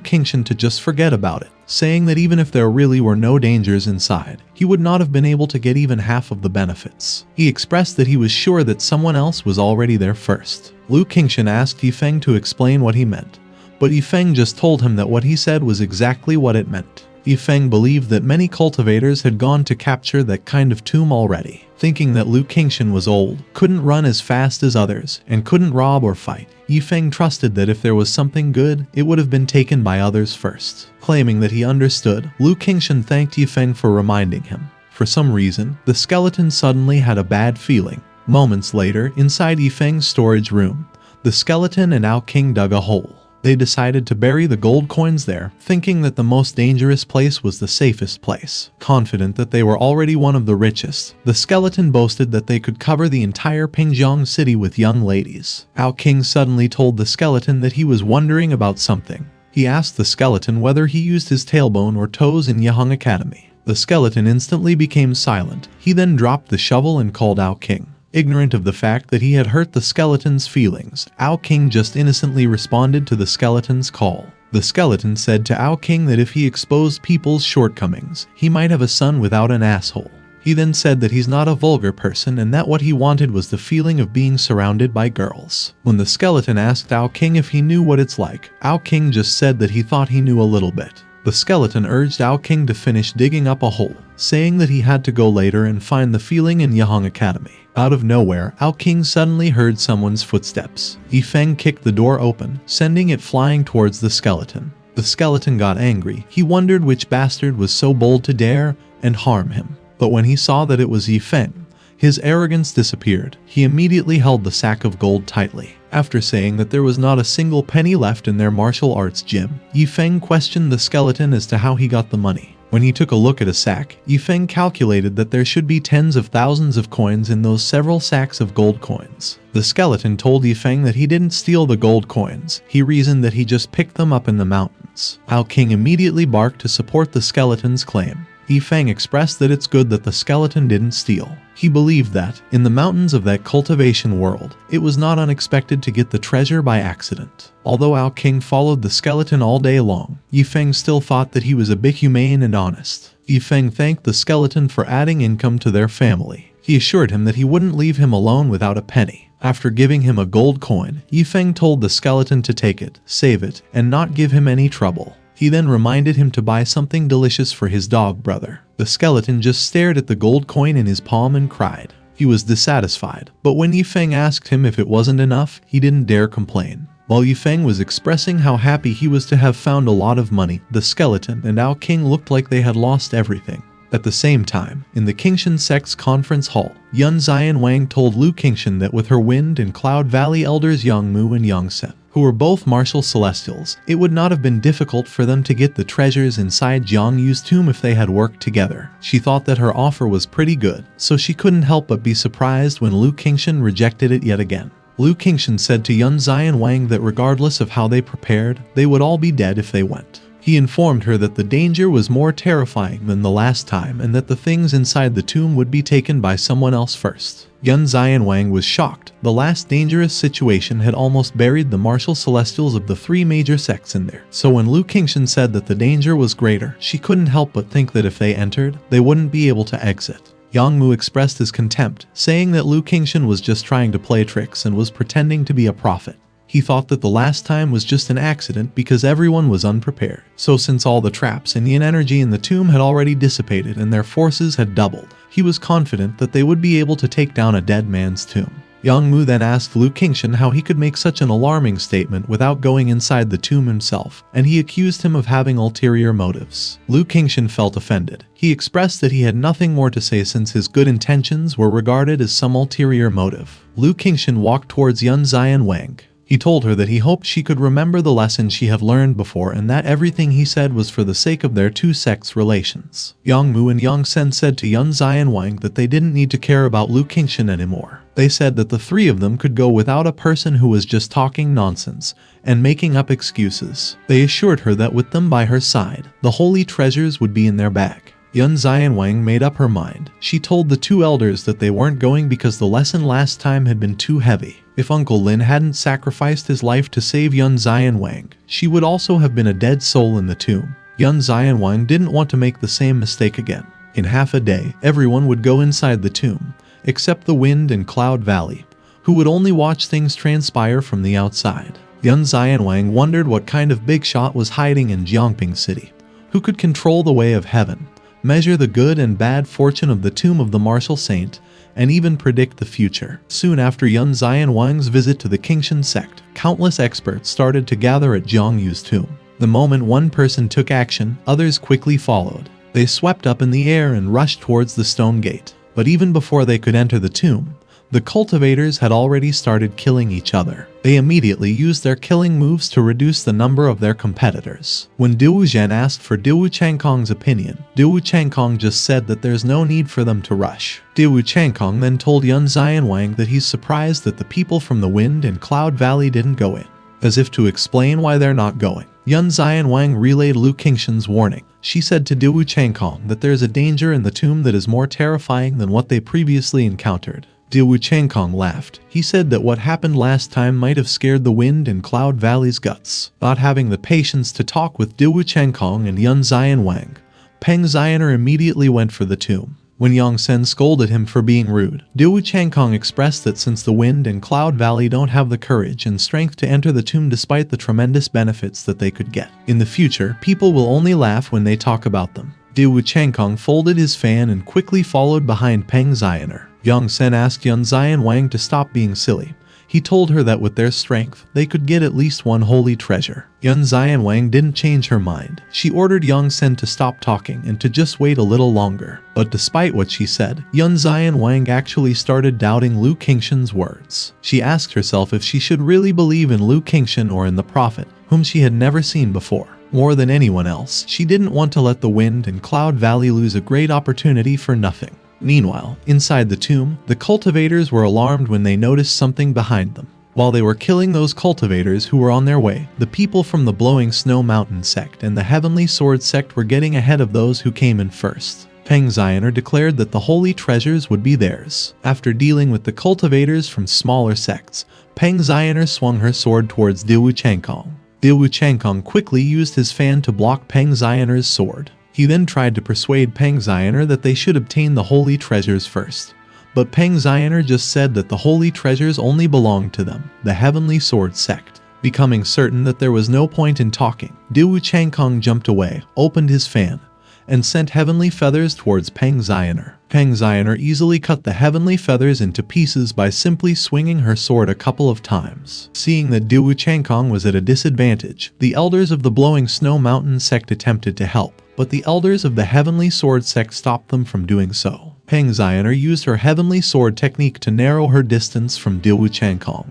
Qingshan to just forget about it, saying that even if there really were no dangers inside, he would not have been able to get even half of the benefits. He expressed that he was sure that someone else was already there first. Lu Qingshan asked Yi Feng to explain what he meant, but Yi Feng just told him that what he said was exactly what it meant. Yi Feng believed that many cultivators had gone to capture that kind of tomb already, thinking that Lu Qingshan was old, couldn't run as fast as others, and couldn't rob or fight. Yi Feng trusted that if there was something good, it would have been taken by others first. Claiming that he understood, Lu Qingshan thanked Yi Feng for reminding him. For some reason, the skeleton suddenly had a bad feeling. Moments later, inside Yi Feng's storage room, the skeleton and Ao King dug a hole. They decided to bury the gold coins there, thinking that the most dangerous place was the safest place. Confident that they were already one of the richest, the skeleton boasted that they could cover the entire Pingjiang city with young ladies. Ao King suddenly told the skeleton that he was wondering about something. He asked the skeleton whether he used his tailbone or toes in Yaheng Academy. The skeleton instantly became silent. He then dropped the shovel and called Ao King. Ignorant of the fact that he had hurt the skeleton's feelings, Ao King just innocently responded to the skeleton's call. The skeleton said to Ao King that if he exposed people's shortcomings, he might have a son without an asshole. He then said that he's not a vulgar person and that what he wanted was the feeling of being surrounded by girls. When the skeleton asked Ao King if he knew what it's like, Ao King just said that he thought he knew a little bit. The skeleton urged Ao King to finish digging up a hole, saying that he had to go later and find the feeling in Yaheng Academy. Out of nowhere, Ao King suddenly heard someone's footsteps. Yi Feng kicked the door open, sending it flying towards the skeleton. The skeleton got angry. He wondered which bastard was so bold to dare and harm him. But when he saw that it was Yi Feng, his arrogance disappeared. He immediately held the sack of gold tightly. After saying that there was not a single penny left in their martial arts gym, Yi Feng questioned the skeleton as to how he got the money. When he took a look at a sack, Yi Feng calculated that there should be tens of thousands of coins in those several sacks of gold coins. The skeleton told Yi Feng that he didn't steal the gold coins. He reasoned that he just picked them up in the mountains. Ao King immediately barked to support the skeleton's claim. Yi Feng expressed that it's good that the skeleton didn't steal. He believed that, in the mountains of that cultivation world, it was not unexpected to get the treasure by accident. Although Ao King followed the skeleton all day long, Yi Feng still thought that he was a bit humane and honest. Yi Feng thanked the skeleton for adding income to their family. He assured him that he wouldn't leave him alone without a penny. After giving him a gold coin, Yi Feng told the skeleton to take it, save it, and not give him any trouble. He then reminded him to buy something delicious for his dog brother. The skeleton just stared at the gold coin in his palm and cried. He was dissatisfied, but when Yi Feng asked him if it wasn't enough, he didn't dare complain. While Yi Feng was expressing how happy he was to have found a lot of money, the skeleton and Ao King looked like they had lost everything. At the same time, in the Qingshan sect's conference hall, Yun Zian Wang told Lu Qingshan that with her Wind and Cloud Valley elders Yangmu and Yangsen, who were both martial celestials, it would not have been difficult for them to get the treasures inside Jiang Yu's tomb if they had worked together. She thought that her offer was pretty good, so she couldn't help but be surprised when Lu Qingshan rejected it yet again. Lu Qingshan said to Yun Zian Wang that regardless of how they prepared, they would all be dead if they went. He informed her that the danger was more terrifying than the last time and that the things inside the tomb would be taken by someone else first. Yun Zian Wang was shocked. The last dangerous situation had almost buried the martial celestials of the three major sects in there. So when Lu Qingshan said that the danger was greater, she couldn't help but think that if they entered, they wouldn't be able to exit. Yang Mu expressed his contempt, saying that Lu Qingshan was just trying to play tricks and was pretending to be a prophet. He thought that the last time was just an accident because everyone was unprepared. So since all the traps and yin energy in the tomb had already dissipated and their forces had doubled, he was confident that they would be able to take down a dead man's tomb. Yang Mu then asked Lu Qingshan how he could make such an alarming statement without going inside the tomb himself, and he accused him of having ulterior motives. Lu Qingshan felt offended. He expressed that he had nothing more to say since his good intentions were regarded as some ulterior motive. Lu Qingshan walked towards Yun Zian Wang. He told her that he hoped she could remember the lessons she had learned before and that everything he said was for the sake of their two sects' relations. Yang Mu and Yang Sen said to Yun Zian Wang that they didn't need to care about Lu Qingshan anymore. They said that the three of them could go without a person who was just talking nonsense and making up excuses. They assured her that with them by her side, the holy treasures would be in their bag. Yun Xianwang made up her mind. She told the two elders that they weren't going because the lesson last time had been too heavy. If Uncle Lin hadn't sacrificed his life to save Yun Xianwang, she would also have been a dead soul in the tomb. Yun Xianwang didn't want to make the same mistake again. In half a day, everyone would go inside the tomb, except the Wind and Cloud Valley, who would only watch things transpire from the outside. Yun Xianwang wondered what kind of big shot was hiding in Jiangping City, who could control the way of heaven, measure the good and bad fortune of the tomb of the martial saint, and even predict the future. Soon after Yun Xianwang's visit to the Qingshan sect, countless experts started to gather at Jiang Yu's tomb. The moment one person took action, others quickly followed. They swept up in the air and rushed towards the stone gate. But even before they could enter the tomb, the cultivators had already started killing each other. They immediately used their killing moves to reduce the number of their competitors. When Diwu Zhen asked for Diwu Changkong's opinion, Diwu Changkong just said that there's no need for them to rush. Diwu Changkong then told Yun Xianwang that he's surprised that the people from the Wind and Cloud Valley didn't go in. As if to explain why they're not going, Yun Xianwang relayed Lu Qingshan's warning. She said to Diwu Changkong that there's a danger in the tomb that is more terrifying than what they previously encountered. Diwu Changkong laughed. He said that what happened last time might have scared the Wind and Cloud Valley's guts. Not having the patience to talk with Diwu Changkong and Yun Xianwang, Peng Zioner immediately went for the tomb. When Yang Sen scolded him for being rude, Diwu Changkong expressed that since the Wind and Cloud Valley don't have the courage and strength to enter the tomb despite the tremendous benefits that they could get, in the future, people will only laugh when they talk about them. Diwu Changkong folded his fan and quickly followed behind Peng Zioner. Yang Sen asked Yun Xianwang to stop being silly. He told her that with their strength, they could get at least one holy treasure. Yun Xianwang didn't change her mind. She ordered Yang Sen to stop talking and to just wait a little longer. But despite what she said, Yun Xianwang actually started doubting Lu Qingshan's words. She asked herself if she should really believe in Lu Qingshan or in the prophet, whom she had never seen before. More than anyone else, she didn't want to let the Wind and Cloud Valley lose a great opportunity for nothing. Meanwhile, inside the tomb, the cultivators were alarmed when they noticed something behind them. While they were killing those cultivators who were on their way, the people from the Blowing Snow Mountain sect and the Heavenly Sword sect were getting ahead of those who came in first. Peng Zioner declared that the holy treasures would be theirs. After dealing with the cultivators from smaller sects, Peng Zioner swung her sword towards Diwu Changkong. Diwu Changkong quickly used his fan to block Peng Zioner's sword. He then tried to persuade Peng Zioner that they should obtain the holy treasures first. But Peng Zioner just said that the holy treasures only belonged to them, the Heavenly Sword sect. Becoming certain that there was no point in talking, Diwu Changkong jumped away, opened his fan, and sent heavenly feathers towards Peng Zioner. Peng Zioner easily cut the heavenly feathers into pieces by simply swinging her sword a couple of times. Seeing that Diwu Changkong was at a disadvantage, the elders of the Blowing Snow Mountain sect attempted to help, but the elders of the Heavenly Sword sect stopped them from doing so. Peng Zioner used her Heavenly Sword technique to narrow her distance from Diwu Changkong,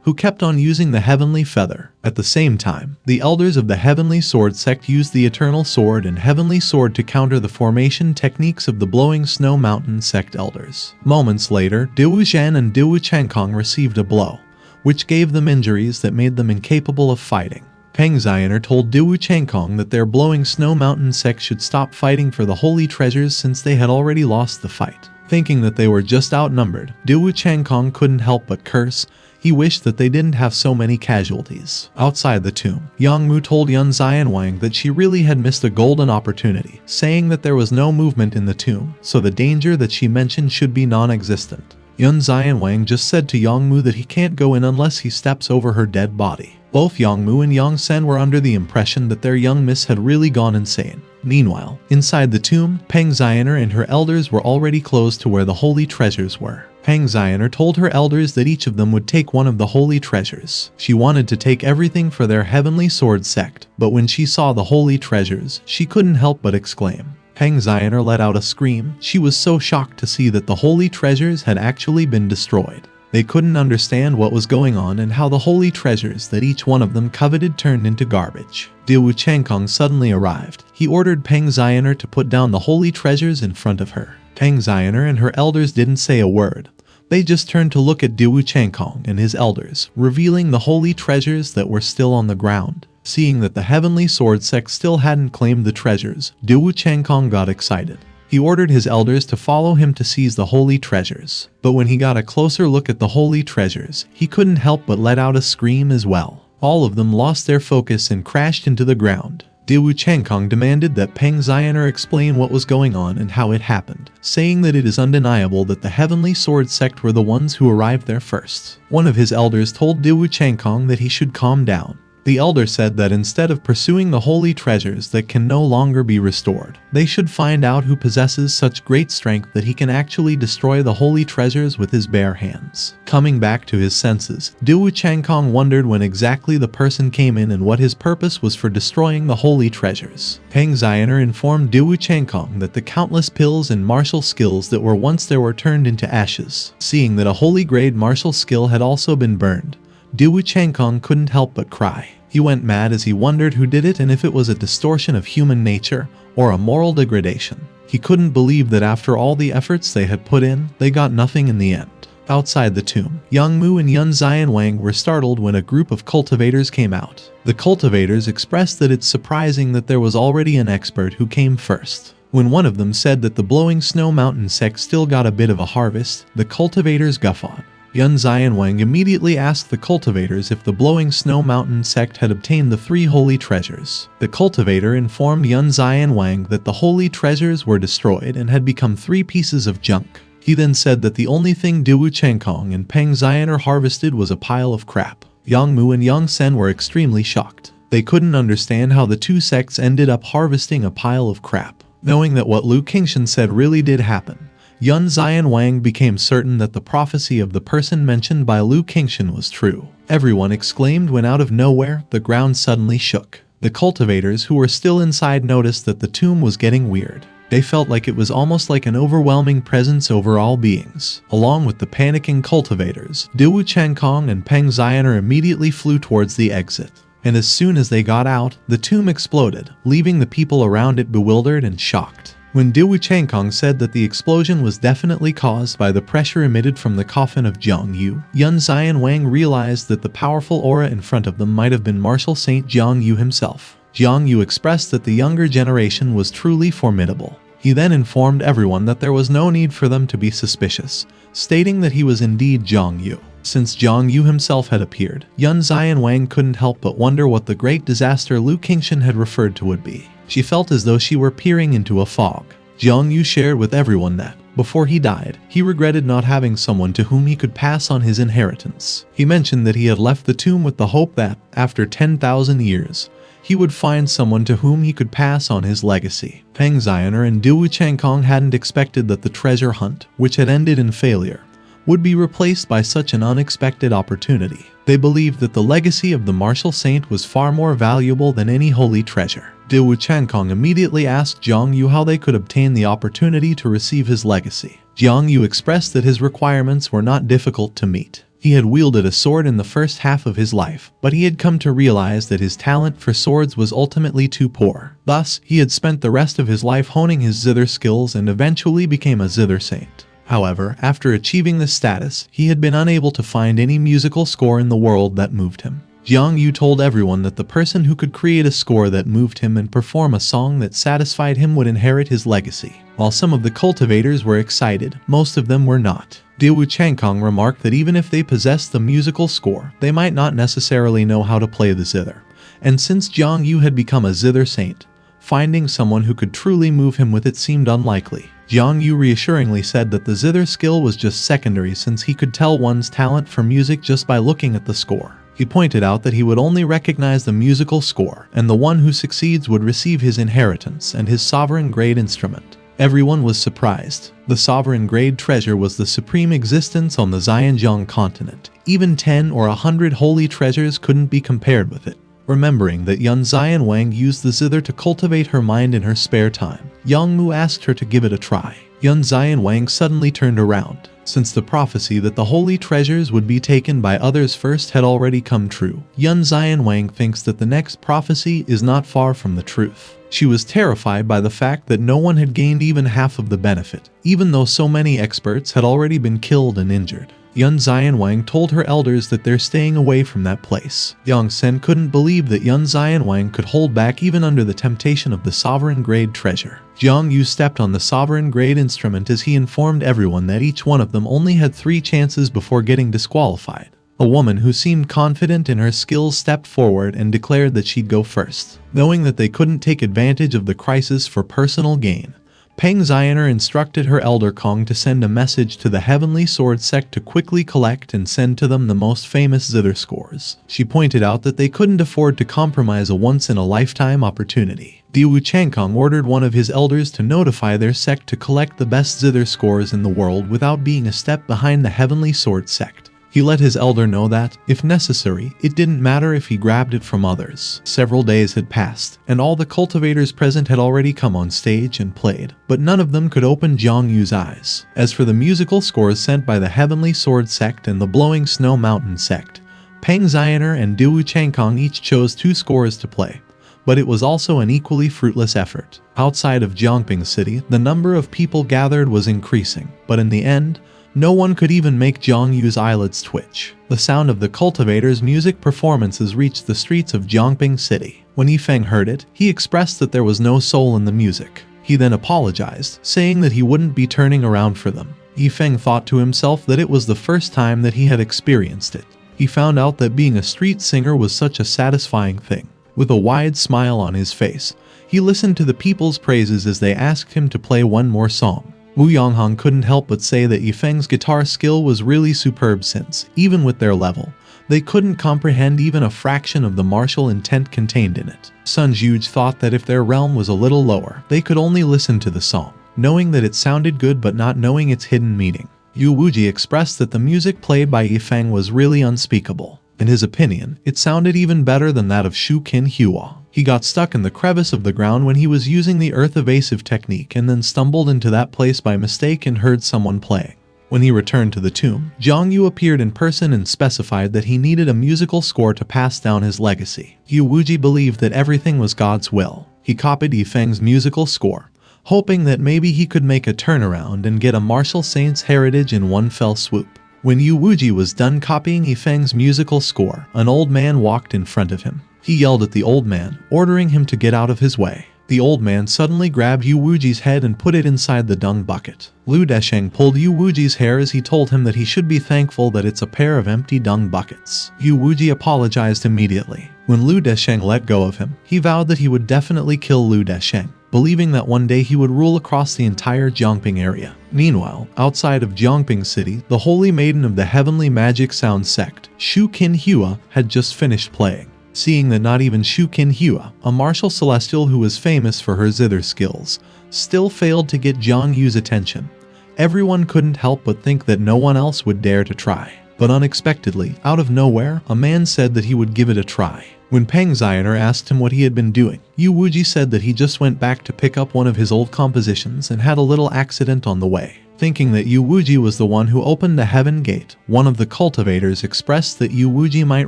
who kept on using the Heavenly Feather. At the same time, the elders of the Heavenly Sword sect used the Eternal Sword and Heavenly Sword to counter the formation techniques of the Blowing Snow Mountain sect elders. Moments later, Diwu Zhen and Diwu Changkong received a blow, which gave them injuries that made them incapable of fighting. Peng Zioner told Diwu Changkong that their Blowing Snow Mountain sect should stop fighting for the holy treasures since they had already lost the fight. Thinking that they were just outnumbered, Diwu Changkong couldn't help but curse. He wished that they didn't have so many casualties. Outside the tomb, Yang Mu told Yun Xianwang that she really had missed a golden opportunity, saying that there was no movement in the tomb, so the danger that she mentioned should be non-existent. Yun Xianwang just said to Yang Mu that he can't go in unless he steps over her dead body. Both Yang Mu and Yang Sen were under the impression that their young miss had really gone insane. Meanwhile, inside the tomb, Peng Zioner and her elders were already close to where the holy treasures were. Peng Zioner told her elders that each of them would take one of the holy treasures. She wanted to take everything for their Heavenly Sword sect, but when she saw the holy treasures, she couldn't help but exclaim. Peng Zioner let out a scream. She was so shocked to see that the holy treasures had actually been destroyed. They couldn't understand what was going on and how the holy treasures that each one of them coveted turned into garbage. Diwu Changkong suddenly arrived. He ordered Peng Zioner to put down the holy treasures in front of her. Peng Zioner and her elders didn't say a word, They just turned to look at Diwu Changkong and his elders, revealing the holy treasures that were still on the ground. Seeing that the Heavenly Sword sect still hadn't claimed the treasures, Diwu Changkong got excited. He ordered his elders to follow him to seize the holy treasures. But when he got a closer look at the holy treasures, he couldn't help but let out a scream as well. All of them lost their focus and crashed into the ground. Diwu Changkong demanded that Peng Xianer explain what was going on and how it happened, saying that it is undeniable that the Heavenly Sword sect were the ones who arrived there first. One of his elders told Diwu Changkong that he should calm down. The elder said that instead of pursuing the holy treasures that can no longer be restored, they should find out who possesses such great strength that he can actually destroy the holy treasures with his bare hands. Coming back to his senses, Diwu Changkong wondered when exactly the person came in and what his purpose was for destroying the holy treasures. Peng Xianer informed Diwu Changkong that the countless pills and martial skills that were once there were turned into ashes. Seeing that a holy grade martial skill had also been burned, Diwu Changkong couldn't help but cry. He went mad as he wondered who did it and if it was a distortion of human nature or a moral degradation. He couldn't believe that after all the efforts they had put in, they got nothing in the end. Outside the tomb, Yang Mu and Yun Xian Wang were startled when a group of cultivators came out. The cultivators expressed that it's surprising that there was already an expert who came first. When one of them said that the Blowing Snow Mountain sect still got a bit of a harvest, the cultivators guffawed. Yun Xian Wang immediately asked the cultivators if the Blowing Snow Mountain sect had obtained the 3 holy treasures. The cultivator informed Yun Xian Wang that the holy treasures were destroyed and had become 3 pieces of junk. He then said that the only thing Diwu Changkong and Peng Xianer harvested was a pile of crap. Yang Mu and Yang Sen were extremely shocked. They couldn't understand how the 2 sects ended up harvesting a pile of crap. Knowing that what Lu Qingshan said really did happen, Yun Xian Wang became certain that the prophecy of the person mentioned by Lu Qingshan was true. Everyone exclaimed when out of nowhere, the ground suddenly shook. The cultivators who were still inside noticed that the tomb was getting weird. They felt like it was almost like an overwhelming presence over all beings. Along with the panicking cultivators, Diwu Changkong and Peng Xianer immediately flew towards the exit. And as soon as they got out, the tomb exploded, leaving the people around it bewildered and shocked. When Diwu Changkong said that the explosion was definitely caused by the pressure emitted from the coffin of Jiang Yu, Yun Xian Wang realized that the powerful aura in front of them might have been Martial Saint Jiang Yu himself. Jiang Yu expressed that the younger generation was truly formidable. He then informed everyone that there was no need for them to be suspicious, stating that he was indeed Jiang Yu. Since Jiang Yu himself had appeared, Yun Xian Wang couldn't help but wonder what the great disaster Lu Qingshan had referred to would be. She felt as though she were peering into a fog. Jiang Yu shared with everyone that, before he died, he regretted not having someone to whom he could pass on his inheritance. He mentioned that he had left the tomb with the hope that, after 10,000 years, he would find someone to whom he could pass on his legacy. Peng Xianer and Diwu Changkong hadn't expected that the treasure hunt, which had ended in failure, would be replaced by such an unexpected opportunity. They believed that the legacy of the martial saint was far more valuable than any holy treasure. Diwu Changkong immediately asked Jiang Yu how they could obtain the opportunity to receive his legacy. Jiang Yu expressed that his requirements were not difficult to meet. He had wielded a sword in the first half of his life, but he had come to realize that his talent for swords was ultimately too poor. Thus, he had spent the rest of his life honing his zither skills and eventually became a zither saint. However, after achieving this status, he had been unable to find any musical score in the world that moved him. Jiang Yu told everyone that the person who could create a score that moved him and perform a song that satisfied him would inherit his legacy. While some of the cultivators were excited, most of them were not. Diwu Changkong remarked that even if they possessed the musical score, they might not necessarily know how to play the zither. And since Jiang Yu had become a zither saint, finding someone who could truly move him with it seemed unlikely. Jiang Yu reassuringly said that the zither skill was just secondary since he could tell one's talent for music just by looking at the score. He pointed out that he would only recognize the musical score, and the one who succeeds would receive his inheritance and his sovereign grade instrument. Everyone was surprised. The sovereign grade treasure was the supreme existence on the Xianzhong continent. Even 10 or 100 holy treasures couldn't be compared with it. Remembering that Yun Xian Wang used the zither to cultivate her mind in her spare time, Yang Mu asked her to give it a try. Yun Xian Wang suddenly turned around. Since the prophecy that the holy treasures would be taken by others first had already come true, Yun Xian Wang thinks that the next prophecy is not far from the truth. She was terrified by the fact that no one had gained even half of the benefit, even though so many experts had already been killed and injured. Yun Xianwang told her elders that they're staying away from that place. Yang Sen couldn't believe that Yun Xianwang could hold back even under the temptation of the sovereign-grade treasure. Jiang Yu stepped on the sovereign-grade instrument as he informed everyone that each one of them only had 3 chances before getting disqualified. A woman who seemed confident in her skills stepped forward and declared that she'd go first. Knowing that they couldn't take advantage of the crisis for personal gain, Peng Zioner instructed her elder Kong to send a message to the Heavenly Sword sect to quickly collect and send to them the most famous zither scores. She pointed out that they couldn't afford to compromise a once-in-a-lifetime opportunity. Diwu Changkong ordered one of his elders to notify their sect to collect the best zither scores in the world without being a step behind the Heavenly Sword sect. He let his elder know that, if necessary, it didn't matter if he grabbed it from others. Several days had passed, and all the cultivators present had already come on stage and played, but none of them could open Jiang Yu's eyes. As for the musical scores sent by the Heavenly Sword sect and the Blowing Snow Mountain sect, Peng Zioner and Diwu Changkong each chose 2 scores to play, but it was also an equally fruitless effort. Outside of Jiangping City, the number of people gathered was increasing, but in the end, no one could even make Jiang Yu's eyelids twitch. The sound of the cultivators' music performances reached the streets of Jiangping City. When Yi Feng heard it, he expressed that there was no soul in the music. He then apologized, saying that he wouldn't be turning around for them. Yi Feng thought to himself that it was the first time that he had experienced it. He found out that being a street singer was such a satisfying thing. With a wide smile on his face, he listened to the people's praises as they asked him to play one more song. Wu Yonghong couldn't help but say that Yi Feng's guitar skill was really superb since, even with their level, they couldn't comprehend even a fraction of the martial intent contained in it. Sun Zhuge thought that if their realm was a little lower, they could only listen to the song, knowing that it sounded good but not knowing its hidden meaning. Yu Wuji expressed that the music played by Yi Feng was really unspeakable. In his opinion, it sounded even better than that of Shu Qin Hua. He got stuck in the crevice of the ground when he was using the earth evasive technique and then stumbled into that place by mistake and heard someone playing. When he returned to the tomb, Jiang Yu appeared in person and specified that he needed a musical score to pass down his legacy. Yu Wuji believed that everything was God's will. He copied Yi Feng's musical score, hoping that maybe he could make a turnaround and get a martial saint's heritage in one fell swoop. When Yu Wuji was done copying Yi Feng's musical score, an old man walked in front of him. He yelled at the old man, ordering him to get out of his way. The old man suddenly grabbed Yu Wuji's head and put it inside the dung bucket. Lu Desheng pulled Yu Wuji's hair as he told him that he should be thankful that it's a pair of empty dung buckets. Yu Wuji apologized immediately. When Lu Desheng let go of him, he vowed that he would definitely kill Lu Desheng, believing that one day he would rule across the entire Jiangping area. Meanwhile, outside of Jiangping City, the Holy Maiden of the Heavenly Magic Sound sect, Shu Qin Hua, had just finished playing. Seeing that not even Shu Qin Hua, a martial celestial who was famous for her zither skills, still failed to get Jiang Yu's attention, everyone couldn't help but think that no one else would dare to try. But unexpectedly, out of nowhere, a man said that he would give it a try. When Peng Zioner asked him what he had been doing, Yu Wuji said that he just went back to pick up one of his old compositions and had a little accident on the way. Thinking that Yu Wuji was the one who opened the heaven gate, one of the cultivators expressed that Yu Wuji might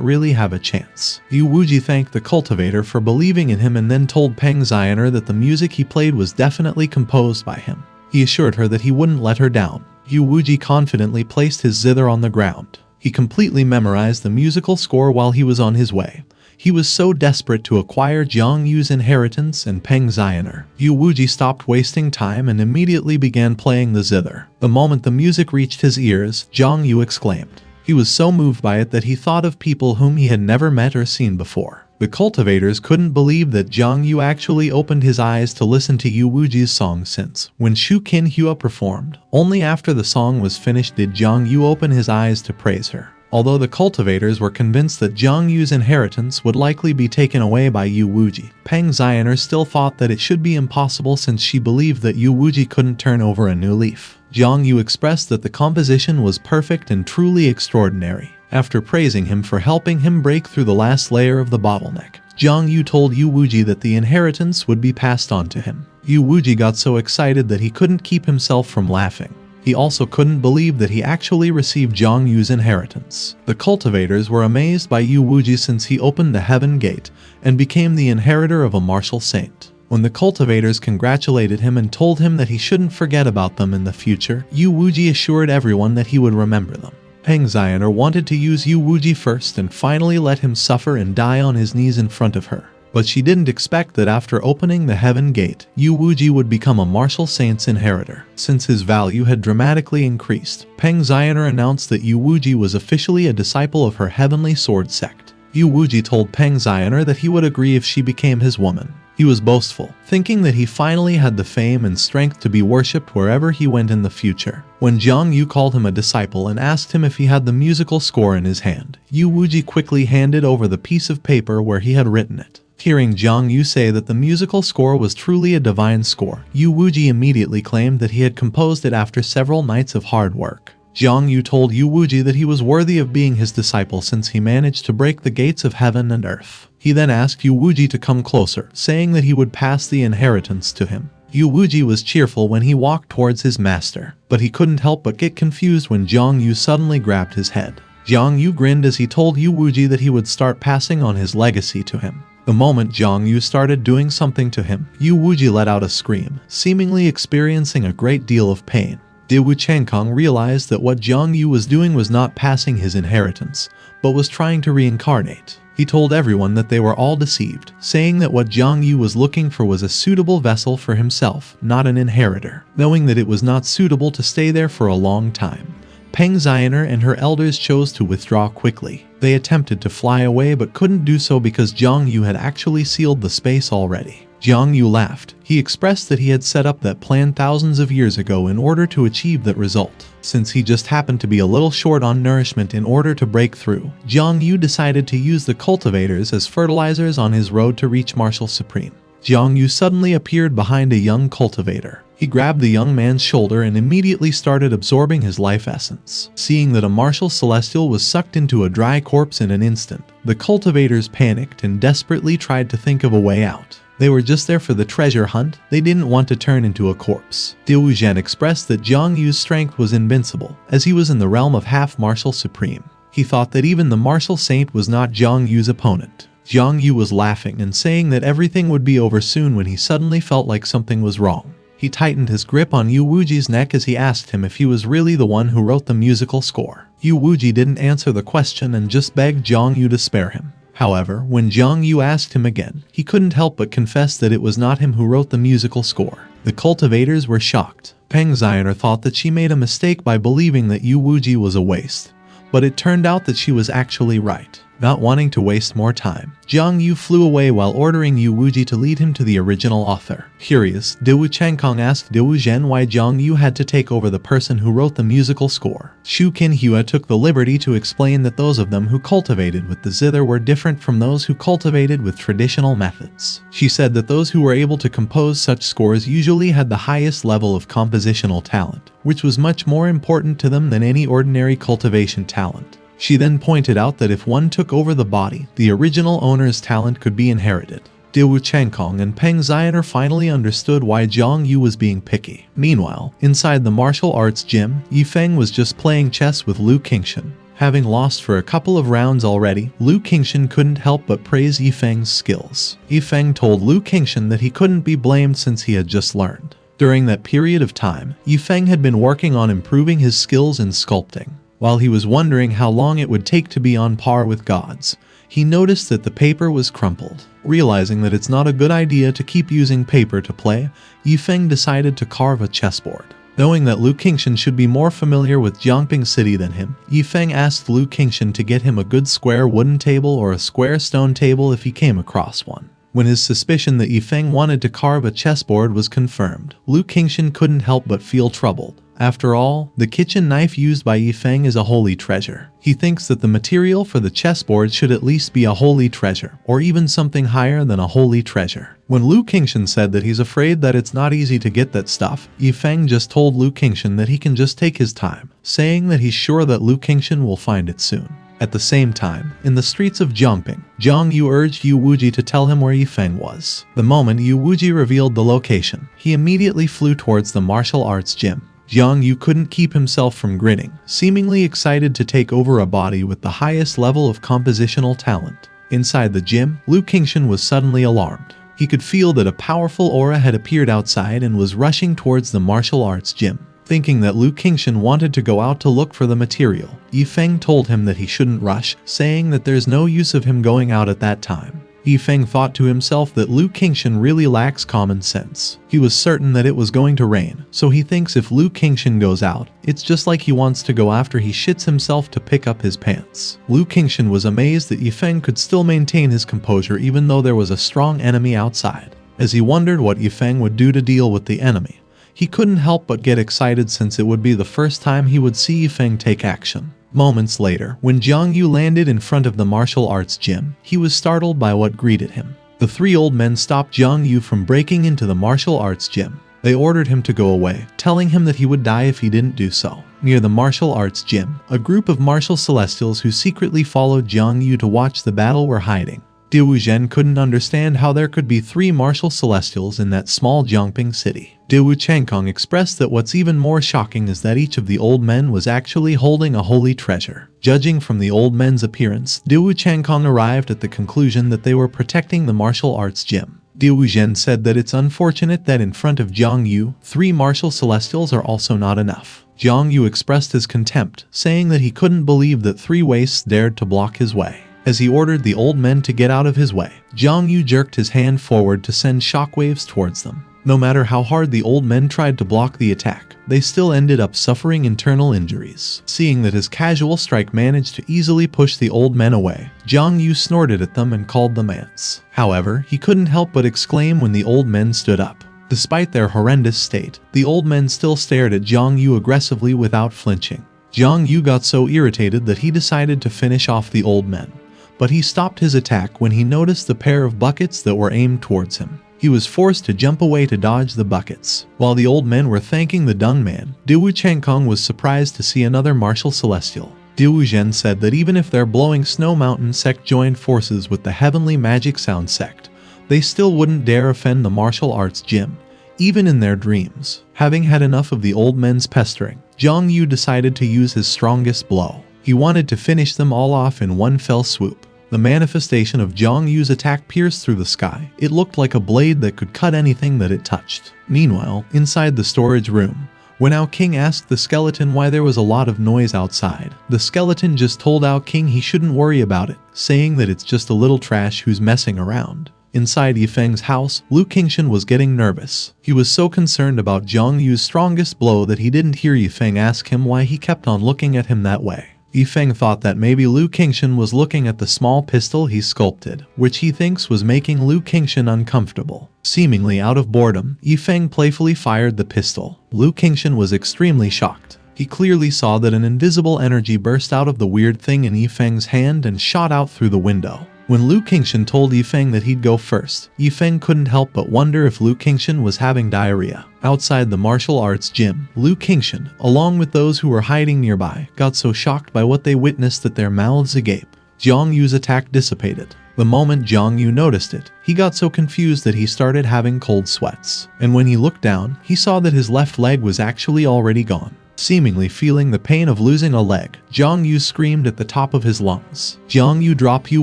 really have a chance. Yu Wuji thanked the cultivator for believing in him and then told Peng Zioner that the music he played was definitely composed by him. He assured her that he wouldn't let her down. Yu Wuji confidently placed his zither on the ground. He completely memorized the musical score while he was on his way. He was so desperate to acquire Jiang Yu's inheritance and Peng Zioner. Yu Wuji stopped wasting time and immediately began playing the zither. The moment the music reached his ears, Jiang Yu exclaimed. He was so moved by it that he thought of people whom he had never met or seen before. The cultivators couldn't believe that Jiang Yu actually opened his eyes to listen to Yu Wuji's song since, when Shu Qin Hua performed, only after the song was finished did Jiang Yu open his eyes to praise her. Although the cultivators were convinced that Jiang Yu's inheritance would likely be taken away by Yu Wuji, Peng Zioner still thought that it should be impossible since she believed that Yu Wuji couldn't turn over a new leaf. Jiang Yu expressed that the composition was perfect and truly extraordinary. After praising him for helping him break through the last layer of the bottleneck, Jiang Yu told Yu Wuji that the inheritance would be passed on to him. Yu Wuji got so excited that he couldn't keep himself from laughing. He also couldn't believe that he actually received Jiang Yu's inheritance. The cultivators were amazed by Yu Wuji since he opened the heaven gate and became the inheritor of a martial saint. When the cultivators congratulated him and told him that he shouldn't forget about them in the future, Yu Wuji assured everyone that he would remember them. Peng Xianer wanted to use Yu Wuji first and finally let him suffer and die on his knees in front of her. But she didn't expect that after opening the heaven gate, Yu Wuji would become a martial saint's inheritor. Since his value had dramatically increased, Peng Xianer announced that Yu Wuji was officially a disciple of her heavenly sword sect. Yu Wuji told Peng Xianer that he would agree if she became his woman. He was boastful, thinking that he finally had the fame and strength to be worshipped wherever he went in the future. When Jiang Yu called him a disciple and asked him if he had the musical score in his hand, Yu Wuji quickly handed over the piece of paper where he had written it. Hearing Jiang Yu say that the musical score was truly a divine score, Yu Wuji immediately claimed that he had composed it after several nights of hard work. Jiang Yu told Yu Wuji that he was worthy of being his disciple since he managed to break the gates of heaven and earth. He then asked Yu Wuji to come closer, saying that he would pass the inheritance to him. Yu Wuji was cheerful when he walked towards his master, but he couldn't help but get confused when Jiang Yu suddenly grabbed his head. Jiang Yu grinned as he told Yu Wuji that he would start passing on his legacy to him. The moment Jiang Yu started doing something to him, Yu Wuji let out a scream, seemingly experiencing a great deal of pain. Dewu Changkong realized that what Jiang Yu was doing was not passing his inheritance, but was trying to reincarnate. He told everyone that they were all deceived, saying that what Jiang Yu was looking for was a suitable vessel for himself, not an inheritor. Knowing that it was not suitable to stay there for a long time, Peng Xianer and her elders chose to withdraw quickly. They attempted to fly away but couldn't do so because Jiang Yu had actually sealed the space already. Jiang Yu laughed. He expressed that he had set up that plan thousands of years ago in order to achieve that result. Since he just happened to be a little short on nourishment in order to break through, Jiang Yu decided to use the cultivators as fertilizers on his road to reach Martial Supreme. Jiang Yu suddenly appeared behind a young cultivator. He grabbed the young man's shoulder and immediately started absorbing his life essence. Seeing that a martial celestial was sucked into a dry corpse in an instant, the cultivators panicked and desperately tried to think of a way out. They were just there for the treasure hunt, they didn't want to turn into a corpse. Diu Zhen expressed that Jiang Yu's strength was invincible, as he was in the realm of half Martial Supreme. He thought that even the Martial Saint was not Jiang Yu's opponent. Jiang Yu was laughing and saying that everything would be over soon when he suddenly felt like something was wrong. He tightened his grip on Yu Wuji's neck as he asked him if he was really the one who wrote the musical score. Yu Wuji didn't answer the question and just begged Jiang Yu to spare him. However, when Jiang Yu asked him again, he couldn't help but confess that it was not him who wrote the musical score. The cultivators were shocked. Peng Xianer thought that she made a mistake by believing that Yu Wuji was a waste, but it turned out that she was actually right. Not wanting to waste more time, Jiang Yu flew away while ordering Yu Wuji to lead him to the original author. Curious, Diwu Changkong asked Diwu Zhen why Jiang Yu had to take over the person who wrote the musical score. Shu Qinhua took the liberty to explain that those of them who cultivated with the zither were different from those who cultivated with traditional methods. She said that those who were able to compose such scores usually had the highest level of compositional talent, which was much more important to them than any ordinary cultivation talent. She then pointed out that if one took over the body, the original owner's talent could be inherited. Diwu Changkong and Peng Xianer finally understood why Jiang Yu was being picky. Meanwhile, inside the martial arts gym, Yi Feng was just playing chess with Lu Qingshan. Having lost for a couple of rounds already, Lu Qingshan couldn't help but praise Yi Feng's skills. Yi Feng told Lu Qingshan that he couldn't be blamed since he had just learned. During that period of time, Yi Feng had been working on improving his skills in sculpting. While he was wondering how long it would take to be on par with gods, he noticed that the paper was crumpled. Realizing that it's not a good idea to keep using paper to play, Yi Feng decided to carve a chessboard. Knowing that Lu Qingshan should be more familiar with Jiangping City than him, Yi Feng asked Lu Qingshan to get him a good square wooden table or a square stone table if he came across one. When his suspicion that Yi Feng wanted to carve a chessboard was confirmed, Lu Qingshan couldn't help but feel troubled. After all, the kitchen knife used by Yi Feng is a holy treasure. He thinks that the material for the chessboard should at least be a holy treasure, or even something higher than a holy treasure. When Lu Qingshan said that he's afraid that it's not easy to get that stuff, Yi Feng just told Lu Qingshan that he can just take his time, saying that he's sure that Lu Qingshan will find it soon. At the same time, in the streets of Jiangping, Jiang Yu urged Yu Wuji to tell him where Yi Feng was. The moment Yu Wuji revealed the location, he immediately flew towards the martial arts gym. Jiang Yu couldn't keep himself from grinning, seemingly excited to take over a body with the highest level of compositional talent. Inside the gym, Lu Qingshan was suddenly alarmed. He could feel that a powerful aura had appeared outside and was rushing towards the martial arts gym. Thinking that Lu Qingshan wanted to go out to look for the material, Yi Feng told him that he shouldn't rush, saying that there's no use of him going out at that time. Yi Feng thought to himself that Lu Qingshan really lacks common sense. He was certain that it was going to rain, so he thinks if Lu Qingshan goes out, it's just like he wants to go after he shits himself to pick up his pants. Lu Qingshan was amazed that Yi Feng could still maintain his composure even though there was a strong enemy outside. As he wondered what Yi Feng would do to deal with the enemy, he couldn't help but get excited since it would be the first time he would see Yi Feng take action. Moments later, when Jiang Yu landed in front of the martial arts gym, he was startled by what greeted him. The three old men stopped Jiang Yu from breaking into the martial arts gym. They ordered him to go away, telling him that he would die if he didn't do so. Near the martial arts gym, a group of martial celestials who secretly followed Jiang Yu to watch the battle were hiding. Diwu Zhen couldn't understand how there could be three martial celestials in that small Jiangping city. Diwu Changkong expressed that what's even more shocking is that each of the old men was actually holding a holy treasure. Judging from the old men's appearance, Diwu Changkong arrived at the conclusion that they were protecting the martial arts gym. Diwu Zhen said that it's unfortunate that in front of Jiang Yu, three martial celestials are also not enough. Jiang Yu expressed his contempt, saying that he couldn't believe that three wastes dared to block his way. As he ordered the old men to get out of his way, Jiang Yu jerked his hand forward to send shockwaves towards them. No matter how hard the old men tried to block the attack, they still ended up suffering internal injuries. Seeing that his casual strike managed to easily push the old men away, Jiang Yu snorted at them and called them ants. However, he couldn't help but exclaim when the old men stood up. Despite their horrendous state, the old men still stared at Jiang Yu aggressively without flinching. Jiang Yu got so irritated that he decided to finish off the old men. But he stopped his attack when he noticed the pair of buckets that were aimed towards him. He was forced to jump away to dodge the buckets. While the old men were thanking the dung man, Diwu Changkong was surprised to see another martial celestial. Diwu Zhen said that even if their blowing snow mountain sect joined forces with the heavenly magic sound sect, they still wouldn't dare offend the martial arts gym, even in their dreams. Having had enough of the old men's pestering, Jiang Yu decided to use his strongest blow. He wanted to finish them all off in one fell swoop. The manifestation of Jiang Yu's attack pierced through the sky. It looked like a blade that could cut anything that it touched. Meanwhile, inside the storage room, when Ao King asked the skeleton why there was a lot of noise outside, the skeleton just told Ao King he shouldn't worry about it, saying that it's just a little trash who's messing around. Inside Yi Feng's house, Lu Qingshan was getting nervous. He was so concerned about Jiang Yu's strongest blow that he didn't hear Yi Feng ask him why he kept on looking at him that way. Yi Feng thought that maybe Lu Qingshan was looking at the small pistol he sculpted, which he thinks was making Lu Qingshan uncomfortable. Seemingly out of boredom, Yi Feng playfully fired the pistol. Lu Qingshan was extremely shocked. He clearly saw that an invisible energy burst out of the weird thing in Yi Feng's hand and shot out through the window. When Lu Qingshan told Yi Feng that he'd go first, Yi Feng couldn't help but wonder if Lu Qingshan was having diarrhea. Outside the martial arts gym, Lu Qingshan, along with those who were hiding nearby, got so shocked by what they witnessed that their mouths agape. Jiang Yu's attack dissipated. The moment Jiang Yu noticed it, he got so confused that he started having cold sweats. And when he looked down, he saw that his left leg was actually already gone. Seemingly feeling the pain of losing a leg, Jiang Yu screamed at the top of his lungs. Jiang Yu dropped Yu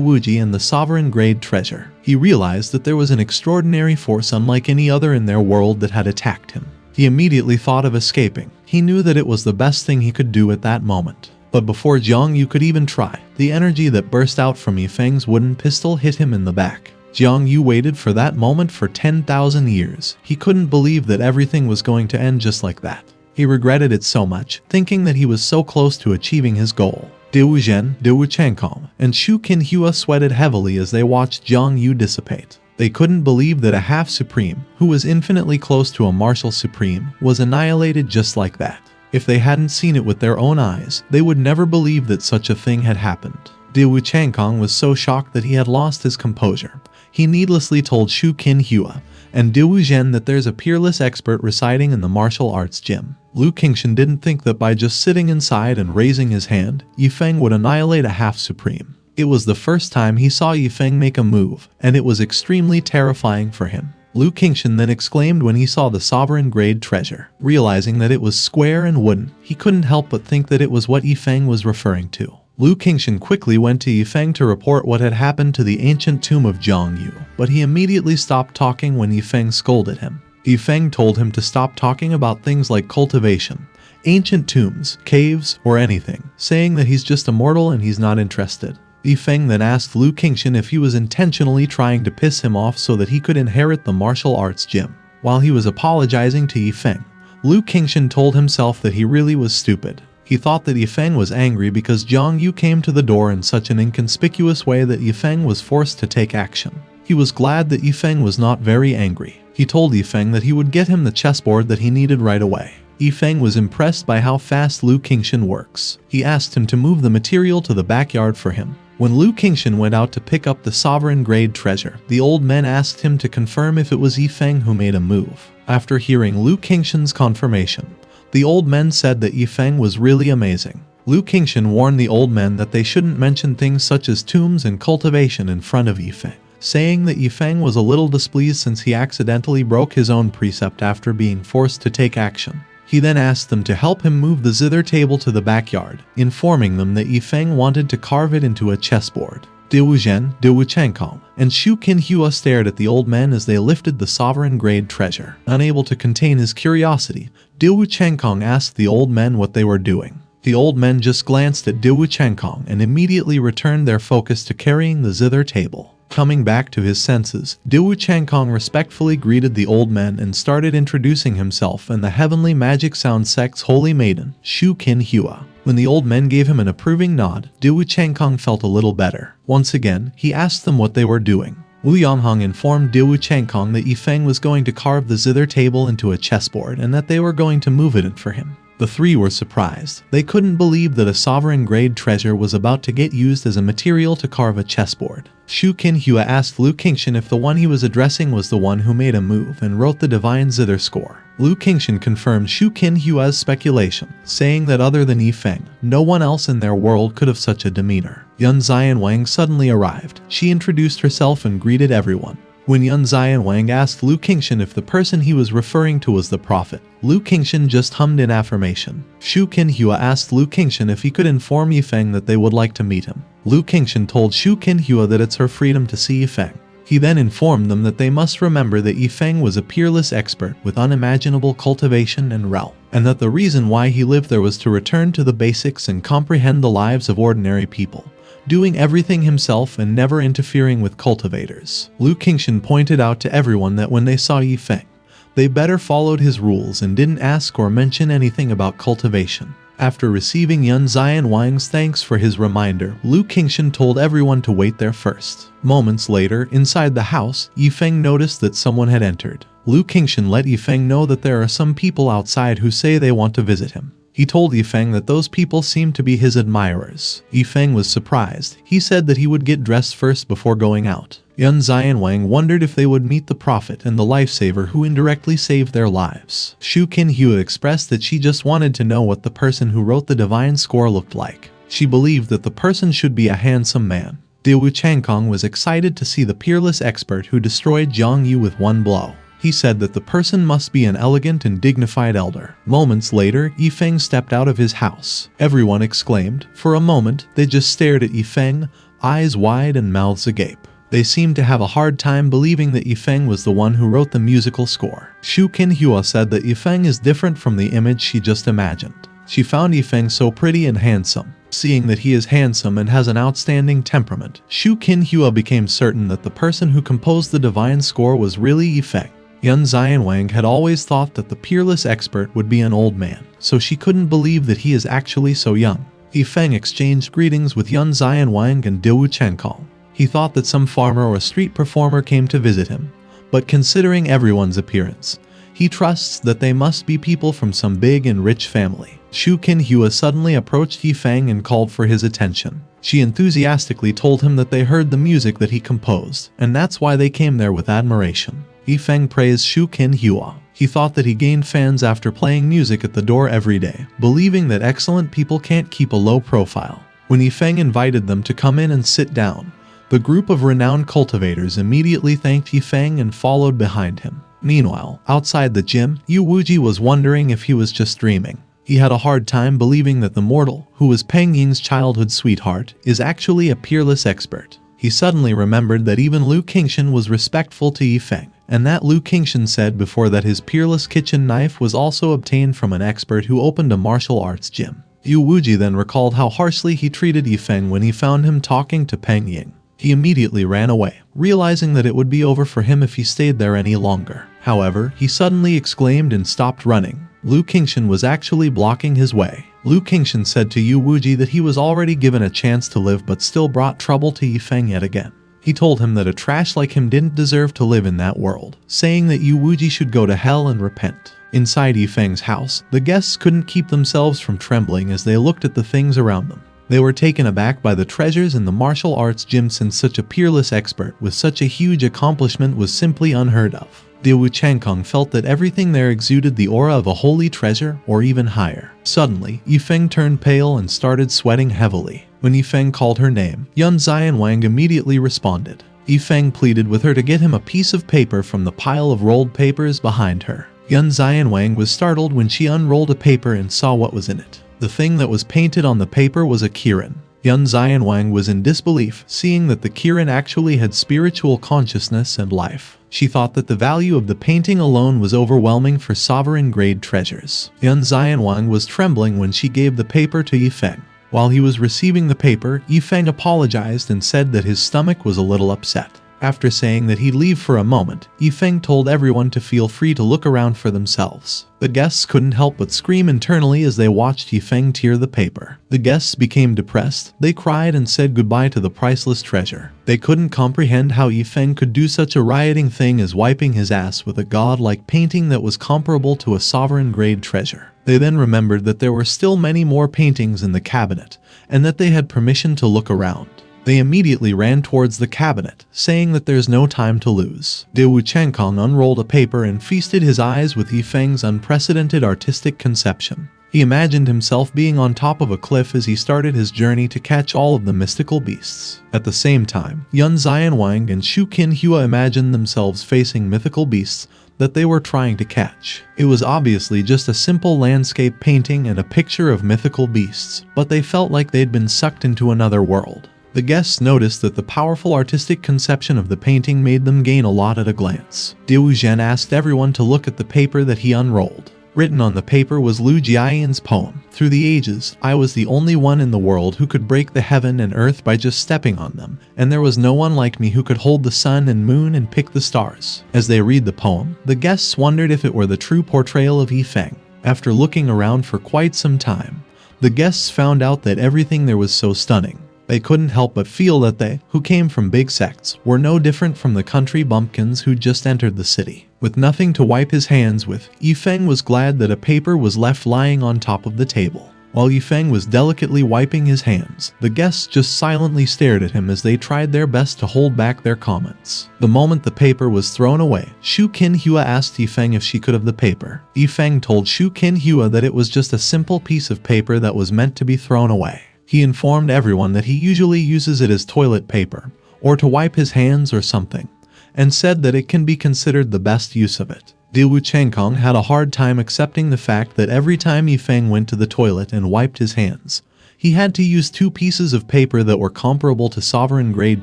Wuji and the sovereign grade treasure. He realized that there was an extraordinary force unlike any other in their world that had attacked him. He immediately thought of escaping. He knew that it was the best thing he could do at that moment. But before Jiang Yu could even try, the energy that burst out from Yi Feng's wooden pistol hit him in the back. Jiang Yu waited for that moment for 10,000 years. He couldn't believe that everything was going to end just like that. He regretted it so much, thinking that he was so close to achieving his goal. Diwu Zhen, Diwu Changkong, and Shu Qinhua sweated heavily as they watched Jiang Yu dissipate. They couldn't believe that a half-supreme, who was infinitely close to a martial supreme, was annihilated just like that. If they hadn't seen it with their own eyes, they would never believe that such a thing had happened. Diwu Changkong was so shocked that he had lost his composure. He needlessly told Shu Qinhua and Diwu Zhen that there's a peerless expert residing in the martial arts gym. Lu Qingshan didn't think that by just sitting inside and raising his hand, Yi Feng would annihilate a half-supreme. It was the first time he saw Yi Feng make a move, and it was extremely terrifying for him. Lu Qingshan then exclaimed when he saw the sovereign grade treasure. Realizing that it was square and wooden, he couldn't help but think that it was what Yi Feng was referring to. Lu Qingshan quickly went to Yi Feng to report what had happened to the ancient tomb of Zhang Yu, but he immediately stopped talking when Yi Feng scolded him. Yi Feng told him to stop talking about things like cultivation, ancient tombs, caves, or anything, saying that he's just a mortal and he's not interested. Yi Feng then asked Lu Qingshan if he was intentionally trying to piss him off so that he could inherit the martial arts gym. While he was apologizing to Yi Feng, Lu Qingshan told himself that he really was stupid. He thought that Yi Feng was angry because Zhang Yu came to the door in such an inconspicuous way that Yi Feng was forced to take action. He was glad that Yi Feng was not very angry. He told Yi Feng that he would get him the chessboard that he needed right away. Yi Feng was impressed by how fast Lu Qingshan works. He asked him to move the material to the backyard for him. When Lu Qingshan went out to pick up the sovereign-grade treasure, the old men asked him to confirm if it was Yi Feng who made a move. After hearing Lu Qingshan's confirmation, the old men said that Yi Feng was really amazing. Lu Qingshan warned the old men that they shouldn't mention things such as tombs and cultivation in front of Yi Feng, saying that Yi Feng was a little displeased since he accidentally broke his own precept after being forced to take action. He then asked them to help him move the zither table to the backyard, informing them that Yi Feng wanted to carve it into a chessboard. Diwu Zhen, Diwu Changkong, and Shu Qinhua stared at the old men as they lifted the sovereign-grade treasure. Unable to contain his curiosity, Diwu Changkong asked the old men what they were doing. The old men just glanced at Diwu Changkong and immediately returned their focus to carrying the zither table. Coming back to his senses, Diwu Changkong respectfully greeted the old men and started introducing himself and the heavenly magic sound sect's holy maiden, Shu Qinhua. When the old men gave him an approving nod, Diwu Changkong felt a little better. Once again, he asked them what they were doing. Wu Yonghong informed Diwu Changkong that Yi Feng was going to carve the zither table into a chessboard and that they were going to move it in for him. The three were surprised. They couldn't believe that a sovereign-grade treasure was about to get used as a material to carve a chessboard. Shu Qinhua asked Lu Qingshan if the one he was addressing was the one who made a move and wrote the divine zither score. Lu Qingshan confirmed Shu Qinhua's speculation, saying that other than Yi Feng, no one else in their world could have such a demeanor. Yun Zian Wang suddenly arrived. She introduced herself and greeted everyone. When Yun Zian Wang asked Lu Qingshan if the person he was referring to was the prophet, Lu Qingshan just hummed in affirmation. Shu Qinhua asked Lu Qingshan if he could inform Yi Feng that they would like to meet him. Lu Qingshan told Shu Qinhua that it's her freedom to see Yi Feng. He then informed them that they must remember that Yi Feng was a peerless expert with unimaginable cultivation and rel, and that the reason why he lived there was to return to the basics and comprehend the lives of ordinary people, doing everything himself and never interfering with cultivators. Lu Qingshan pointed out to everyone that when they saw Yi Feng, they better followed his rules and didn't ask or mention anything about cultivation. After receiving Yun Zian Wang's thanks for his reminder, Lu Qingshan told everyone to wait there first. Moments later, inside the house, Yi Feng noticed that someone had entered. Lu Qingshan let Yi Feng know that there are some people outside who say they want to visit him. He told Yi Feng that those people seemed to be his admirers. Yi Feng was surprised. He said that he would get dressed first before going out. Yun Zian Wang wondered if they would meet the prophet and the lifesaver who indirectly saved their lives. Shu Qinhua expressed that she just wanted to know what the person who wrote the divine score looked like. She believed that the person should be a handsome man. Diwu Changkong was excited to see the peerless expert who destroyed Zhang Yu with one blow. He said that the person must be an elegant and dignified elder. Moments later, Yi Feng stepped out of his house. Everyone exclaimed. For a moment, they just stared at Yi Feng, eyes wide and mouths agape. They seemed to have a hard time believing that Yi Feng was the one who wrote the musical score. Shu Qinhua said that Yi Feng is different from the image she just imagined. She found Yi Feng so pretty and handsome. Seeing that he is handsome and has an outstanding temperament, Shu Qinhua became certain that the person who composed the divine score was really Yi Feng. Yun Zian Wang had always thought that the peerless expert would be an old man, so she couldn't believe that he is actually so young. Yi Feng exchanged greetings with Yun Zian Wang and Diwu Changkong. He thought that some farmer or street performer came to visit him, but considering everyone's appearance, he trusts that they must be people from some big and rich family. Shu Qinhua suddenly approached Yi Feng and called for his attention. She enthusiastically told him that they heard the music that he composed, and that's why they came there with admiration. Yi Feng praised Shu Qinhua. He thought that he gained fans after playing music at the door every day, believing that excellent people can't keep a low profile. When Yi Feng invited them to come in and sit down, the group of renowned cultivators immediately thanked Yi Feng and followed behind him. Meanwhile, outside the gym, Yu Wuji was wondering if he was just dreaming. He had a hard time believing that the mortal, who was Peng Ying's childhood sweetheart, is actually a peerless expert. He suddenly remembered that even Lu Qingshan was respectful to Yi Feng, and that Lu Qingshan said before that his peerless kitchen knife was also obtained from an expert who opened a martial arts gym. Yu Wuji then recalled how harshly he treated Yi Feng when he found him talking to Peng Ying. He immediately ran away, realizing that it would be over for him if he stayed there any longer. However, he suddenly exclaimed and stopped running. Lu Qingshan was actually blocking his way. Lu Qingshan said to Yu Wuji that he was already given a chance to live but still brought trouble to Yi Feng yet again. He told him that a trash like him didn't deserve to live in that world, saying that Yu Wuji should go to hell and repent. Inside Yi Feng's house, the guests couldn't keep themselves from trembling as they looked at the things around them. They were taken aback by the treasures in the martial arts gym, since such a peerless expert with such a huge accomplishment was simply unheard of. Wu Changkong felt that everything there exuded the aura of a holy treasure, or even higher. Suddenly, Yi Feng turned pale and started sweating heavily. When Yi Feng called her name, Yun Xianwang immediately responded. Yi Feng pleaded with her to get him a piece of paper from the pile of rolled papers behind her. Yun Xianwang was startled when she unrolled a paper and saw what was in it. The thing that was painted on the paper was a Kirin. Yun Xianwang was in disbelief, seeing that the Kirin actually had spiritual consciousness and life. She thought that the value of the painting alone was overwhelming for sovereign-grade treasures. Yun Xianwang was trembling when she gave the paper to Yi Feng. While he was receiving the paper, Yi Feng apologized and said that his stomach was a little upset. After saying that he'd leave for a moment, Yi Feng told everyone to feel free to look around for themselves. The guests couldn't help but scream internally as they watched Yi Feng tear the paper. The guests became depressed, they cried and said goodbye to the priceless treasure. They couldn't comprehend how Yi Feng could do such a rioting thing as wiping his ass with a godlike painting that was comparable to a sovereign-grade treasure. They then remembered that there were still many more paintings in the cabinet, and that they had permission to look around. They immediately ran towards the cabinet, saying that there's no time to lose. Wu Changkong unrolled a paper and feasted his eyes with Yi Feng's unprecedented artistic conception. He imagined himself being on top of a cliff as he started his journey to catch all of the mystical beasts. At the same time, Yun Xianwang and Shu Qinhua imagined themselves facing mythical beasts that they were trying to catch. It was obviously just a simple landscape painting and a picture of mythical beasts, but they felt like they'd been sucked into another world. The guests noticed that the powerful artistic conception of the painting made them gain a lot at a glance. Diu Zhen asked everyone to look at the paper that he unrolled. Written on the paper was Lu Jiayan's poem. Through the ages, I was the only one in the world who could break the heaven and earth by just stepping on them, and there was no one like me who could hold the sun and moon and pick the stars. As they read the poem, the guests wondered if it were the true portrayal of Yi Feng. After looking around for quite some time, the guests found out that everything there was so stunning. They couldn't help but feel that they, who came from big sects, were no different from the country bumpkins who just entered the city. With nothing to wipe his hands with, Yi Feng was glad that a paper was left lying on top of the table. While Yi Feng was delicately wiping his hands, the guests just silently stared at him as they tried their best to hold back their comments. The moment the paper was thrown away, Shu Qinhua asked Yi Feng if she could have the paper. Yi Feng told Shu Qinhua that it was just a simple piece of paper that was meant to be thrown away. He informed everyone that he usually uses it as toilet paper, or to wipe his hands or something, and said that it can be considered the best use of it. Wu Changkong had a hard time accepting the fact that every time Yi Feng went to the toilet and wiped his hands, he had to use two pieces of paper that were comparable to sovereign-grade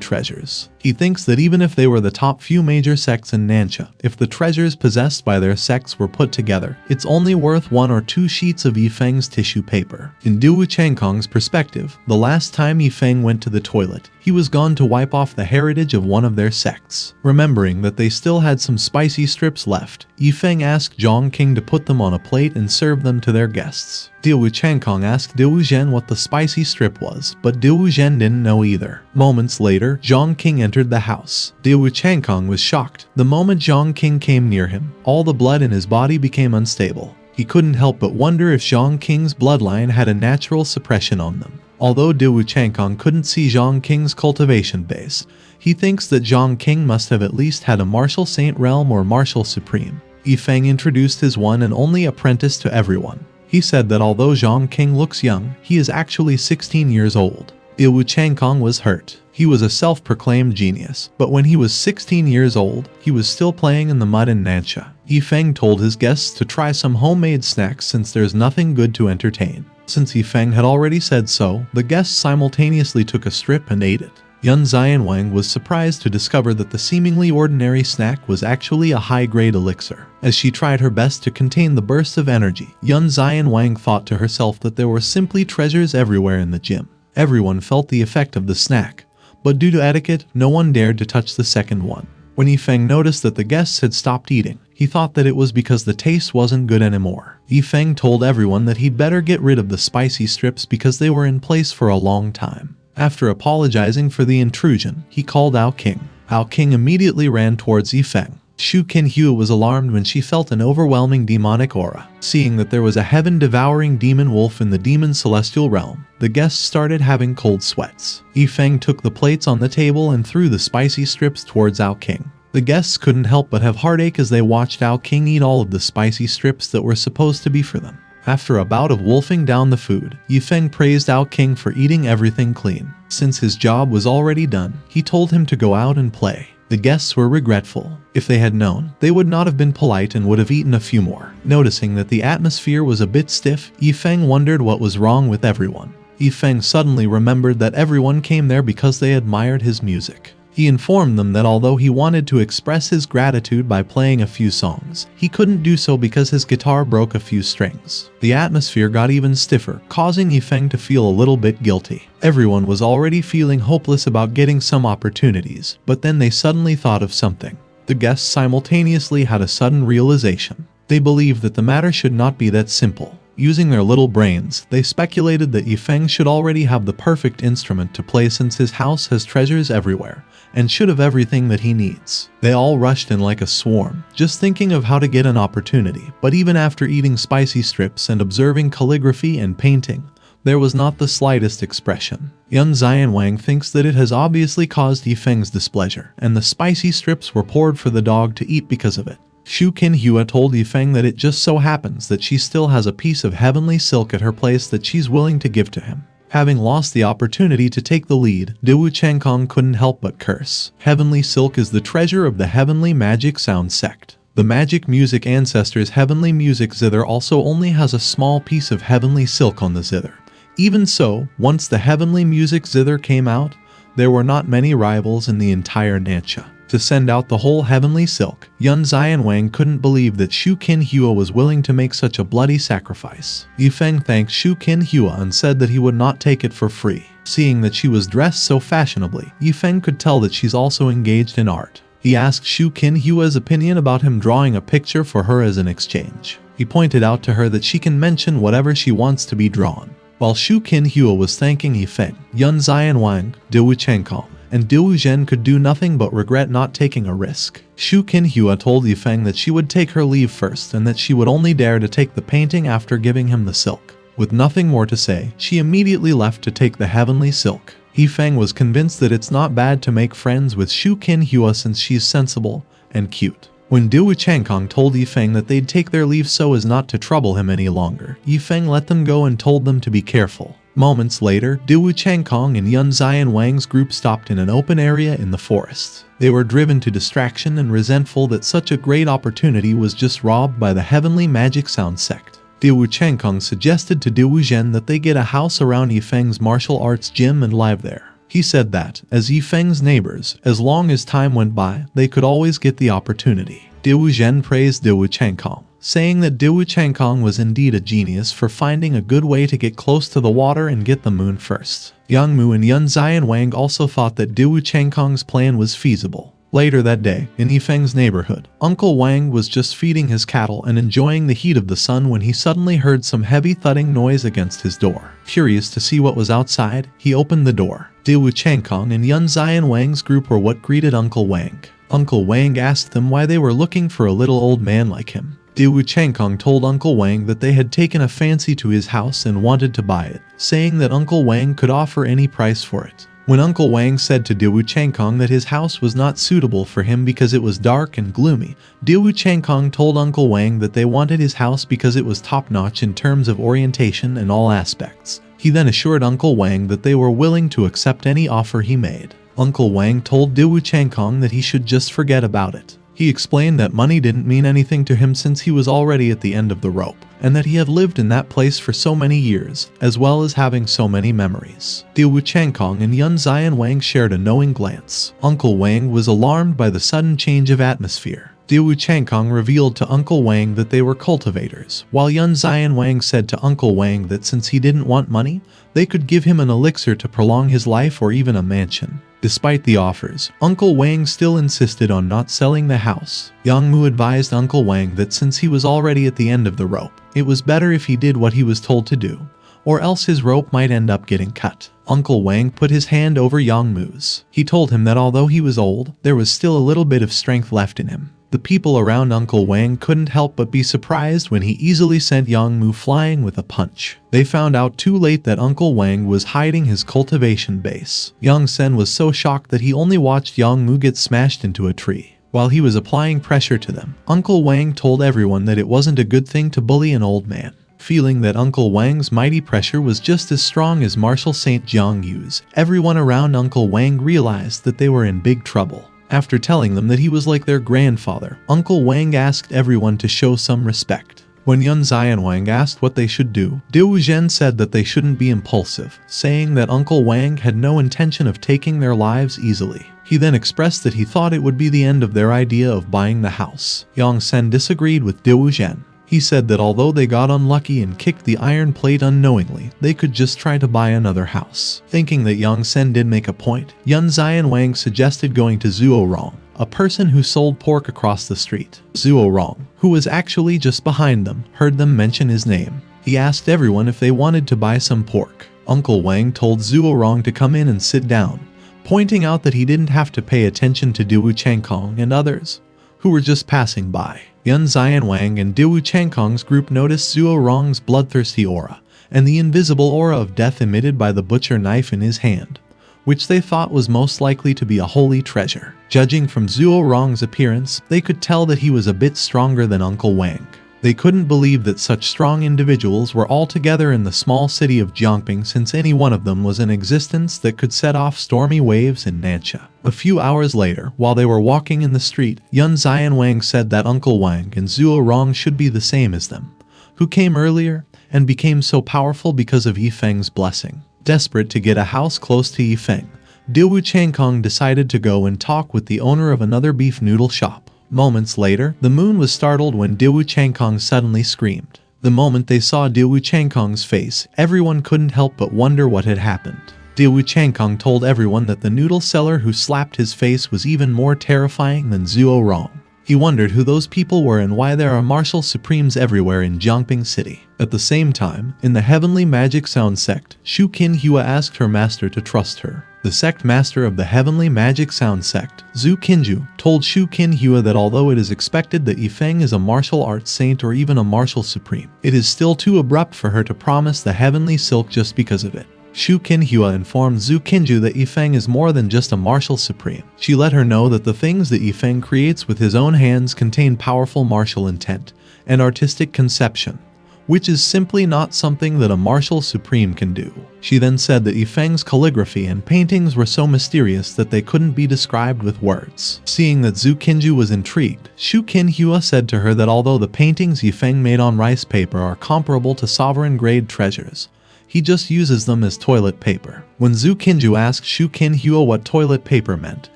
treasures. He thinks that even if they were the top few major sects in Nansha, if the treasures possessed by their sects were put together, it's only worth 1 or 2 sheets of Yi Feng's tissue paper. In Wu Changkong's perspective, the last time Yi Feng went to the toilet, he was gone to wipe off the heritage of one of their sects. Remembering that they still had some spicy strips left, Yi Feng asked Zhang King to put them on a plate and serve them to their guests. Wu Changkong asked Diu Zhen what the spicy strip was, but Diu Zhen didn't know either. Moments later, Zhang King entered the house. Wu Changkong was shocked. The moment Zhang King came near him, all the blood in his body became unstable. He couldn't help but wonder if Zhang King's bloodline had a natural suppression on them. Although Wu Changkong couldn't see Zhang King's cultivation base, he thinks that Zhang King must have at least had a martial saint realm or martial supreme. Yi Feng introduced his one and only apprentice to everyone. He said that although Zhang King looks young, he is actually 16 years old. Wu Changkong was hurt. He was a self-proclaimed genius, but when he was 16 years old, he was still playing in the mud in Nansha. Yi Feng told his guests to try some homemade snacks since there's nothing good to entertain. Since Yi Feng had already said so, the guests simultaneously took a strip and ate it. Yun Xianwang was surprised to discover that the seemingly ordinary snack was actually a high-grade elixir. As she tried her best to contain the burst of energy, Yun Xianwang thought to herself that there were simply treasures everywhere in the gym. Everyone felt the effect of the snack, but due to etiquette, no one dared to touch the second one. When Yi Feng noticed that the guests had stopped eating, he thought that it was because the taste wasn't good anymore. Yi Feng told everyone that he'd better get rid of the spicy strips because they were in place for a long time. After apologizing for the intrusion, he called Ao King. Ao King immediately ran towards Yi Feng. Shu Qinhua was alarmed when she felt an overwhelming demonic aura. Seeing that there was a heaven-devouring demon wolf in the demon celestial realm, the guests started having cold sweats. Yi Feng took the plates on the table and threw the spicy strips towards Ao King. The guests couldn't help but have heartache as they watched Ao King eat all of the spicy strips that were supposed to be for them. After a bout of wolfing down the food, Yi Feng praised Ao King for eating everything clean. Since his job was already done, he told him to go out and play. The guests were regretful. If they had known, they would not have been polite and would have eaten a few more. Noticing that the atmosphere was a bit stiff, Yi Feng wondered what was wrong with everyone. Yi Feng suddenly remembered that everyone came there because they admired his music. He informed them that although he wanted to express his gratitude by playing a few songs, he couldn't do so because his guitar broke a few strings. The atmosphere got even stiffer, causing Yi Feng to feel a little bit guilty. Everyone was already feeling hopeless about getting some opportunities, but then they suddenly thought of something. The guests simultaneously had a sudden realization. They believed that the matter should not be that simple. Using their little brains, they speculated that Yi Feng should already have the perfect instrument to play since his house has treasures everywhere, and should have everything that he needs. They all rushed in like a swarm, just thinking of how to get an opportunity, but even after eating spicy strips and observing calligraphy and painting, there was not the slightest expression. Yun Xianwang thinks that it has obviously caused Yi Feng's displeasure, and the spicy strips were poured for the dog to eat because of it. Shu Qinhua told Yi Feng that it just so happens that she still has a piece of heavenly silk at her place that she's willing to give to him. Having lost the opportunity to take the lead, Dewu Chengkong couldn't help but curse. Heavenly silk is the treasure of the Heavenly Magic Sound sect. The magic music ancestors Heavenly Music Zither also only has a small piece of heavenly silk on the zither. Even so, once the Heavenly Music Zither came out, there were not many rivals in the entire Nansha. To send out the whole heavenly silk, Yun Xianwang couldn't believe that Shu Qinhua was willing to make such a bloody sacrifice. Yi Feng thanked Shu Qinhua and said that he would not take it for free. Seeing that she was dressed so fashionably, Yi Feng could tell that she's also engaged in art. He asked Shu Qinhua's opinion about him drawing a picture for her as an exchange. He pointed out to her that she can mention whatever she wants to be drawn. While Shu Qinhua was thanking Yi Feng, Yun Xianwang, Dewu Chengkong, and Dewu Zhen could do nothing but regret not taking a risk. Shu Qinhua told Yi Feng that she would take her leave first and that she would only dare to take the painting after giving him the silk. With nothing more to say, she immediately left to take the heavenly silk. Yi Feng was convinced that it's not bad to make friends with Shu Qinhua since she's sensible and cute. When Dewu Chengkong told Yi Feng that they'd take their leave so as not to trouble him any longer, Yi Feng let them go and told them to be careful. Moments later, Dewu Chengkong and Yun Xianwang's group stopped in an open area in the forest. They were driven to distraction and resentful that such a great opportunity was just robbed by the Heavenly Magic Sound sect. Dewu Chengkong suggested to Dewu Zhen that they get a house around Yi Feng's martial arts gym and live there. He said that, as Yi Feng's neighbors, as long as time went by, they could always get the opportunity. Dewu Zhen praised Dewu Chengkong, saying that Dewu Chengkong was indeed a genius for finding a good way to get close to the water and get the moon first. Yang Mu and Yun Xianwang also thought that Dewu Chengkong's plan was feasible. Later that day, in Yi Feng's neighborhood, Uncle Wang was just feeding his cattle and enjoying the heat of the sun when he suddenly heard some heavy thudding noise against his door. Curious to see what was outside, he opened the door. Dewu Chengkong and Yun Xianwang's group were what greeted Uncle Wang. Uncle Wang asked them why they were looking for a little old man like him. Dewu Chengkong told Uncle Wang that they had taken a fancy to his house and wanted to buy it, saying that Uncle Wang could offer any price for it. When Uncle Wang said to Dewu Chengkong that his house was not suitable for him because it was dark and gloomy, Dewu Chengkong told Uncle Wang that they wanted his house because it was top-notch in terms of orientation and all aspects. He then assured Uncle Wang that they were willing to accept any offer he made. Uncle Wang told Dewu Chengkong that he should just forget about it. He explained that money didn't mean anything to him since he was already at the end of the rope, and that he had lived in that place for so many years, as well as having so many memories. Diu Changkong and Yun Zian Wang shared a knowing glance. Uncle Wang was alarmed by the sudden change of atmosphere. Diu Changkong revealed to Uncle Wang that they were cultivators, while Yun Zian Wang said to Uncle Wang that since he didn't want money, they could give him an elixir to prolong his life or even a mansion. Despite the offers, Uncle Wang still insisted on not selling the house. Yang Mu advised Uncle Wang that since he was already at the end of the rope, it was better if he did what he was told to do, or else his rope might end up getting cut. Uncle Wang put his hand over Yang Mu's. He told him that although he was old, there was still a little bit of strength left in him. The people around Uncle Wang couldn't help but be surprised when he easily sent Yang Mu flying with a punch. They found out too late that Uncle Wang was hiding his cultivation base. Yang Sen was so shocked that he only watched Yang Mu get smashed into a tree. While he was applying pressure to them, Uncle Wang told everyone that it wasn't a good thing to bully an old man. Feeling that Uncle Wang's mighty pressure was just as strong as Marshal Saint Jiang Yu's, everyone around Uncle Wang realized that they were in big trouble. After telling them that he was like their grandfather, Uncle Wang asked everyone to show some respect. When Yun Zian Wang asked what they should do, Diu Zhen said that they shouldn't be impulsive, saying that Uncle Wang had no intention of taking their lives easily. He then expressed that he thought it would be the end of their idea of buying the house. Yang Sen disagreed with Diu Zhen. He said that although they got unlucky and kicked the iron plate unknowingly, they could just try to buy another house. Thinking that Yang Sen did make a point, Yun Zian Wang suggested going to Zuo Rong, a person who sold pork across the street. Zuo Rong, who was actually just behind them, heard them mention his name. He asked everyone if they wanted to buy some pork. Uncle Wang told Zuo Rong to come in and sit down, pointing out that he didn't have to pay attention to Diu Changkong and others, who were just passing by. Yun Zian Wang and Diu Changkong's group noticed Zuo Rong's bloodthirsty aura, and the invisible aura of death emitted by the butcher knife in his hand, which they thought was most likely to be a holy treasure. Judging from Zuo Rong's appearance, they could tell that he was a bit stronger than Uncle Wang. They couldn't believe that such strong individuals were all together in the small city of Jiangping, since any one of them was in existence that could set off stormy waves in Nansha. A few hours later, while they were walking in the street, Yun Zian Wang said that Uncle Wang and Zuo Rong should be the same as them, who came earlier and became so powerful because of Yi Feng's blessing. Desperate to get a house close to Yi Feng, Diu Changkong decided to go and talk with the owner of another beef noodle shop. Moments later, the moon was startled when Diu Changkong suddenly screamed. The moment they saw Diu Changkong's face, everyone couldn't help but wonder what had happened. Diu Changkong told everyone that the noodle seller who slapped his face was even more terrifying than Zuo Rong. He wondered who those people were and why there are martial supremes everywhere in Jiangping City. At the same time, in the Heavenly Magic Sound sect, Shu Qinhua asked her master to trust her. The sect master of the Heavenly Magic Sound sect, Zhu Qinju, told Shu Qinhua that although it is expected that Yi Feng is a martial arts saint or even a martial supreme, it is still too abrupt for her to promise the heavenly silk just because of it. Shu Qinhua informed Zhu Qinju that Yi Feng is more than just a martial supreme. She let her know that the things that Yi Feng creates with his own hands contain powerful martial intent and artistic conception, which is simply not something that a martial supreme can do. She then said that Yi Feng's calligraphy and paintings were so mysterious that they couldn't be described with words. Seeing that Zhu Qinju was intrigued, Shu Qinhua said to her that although the paintings Yi Feng made on rice paper are comparable to sovereign-grade treasures, he just uses them as toilet paper. When Zhu Qinju asked Shu Qinhua what toilet paper meant,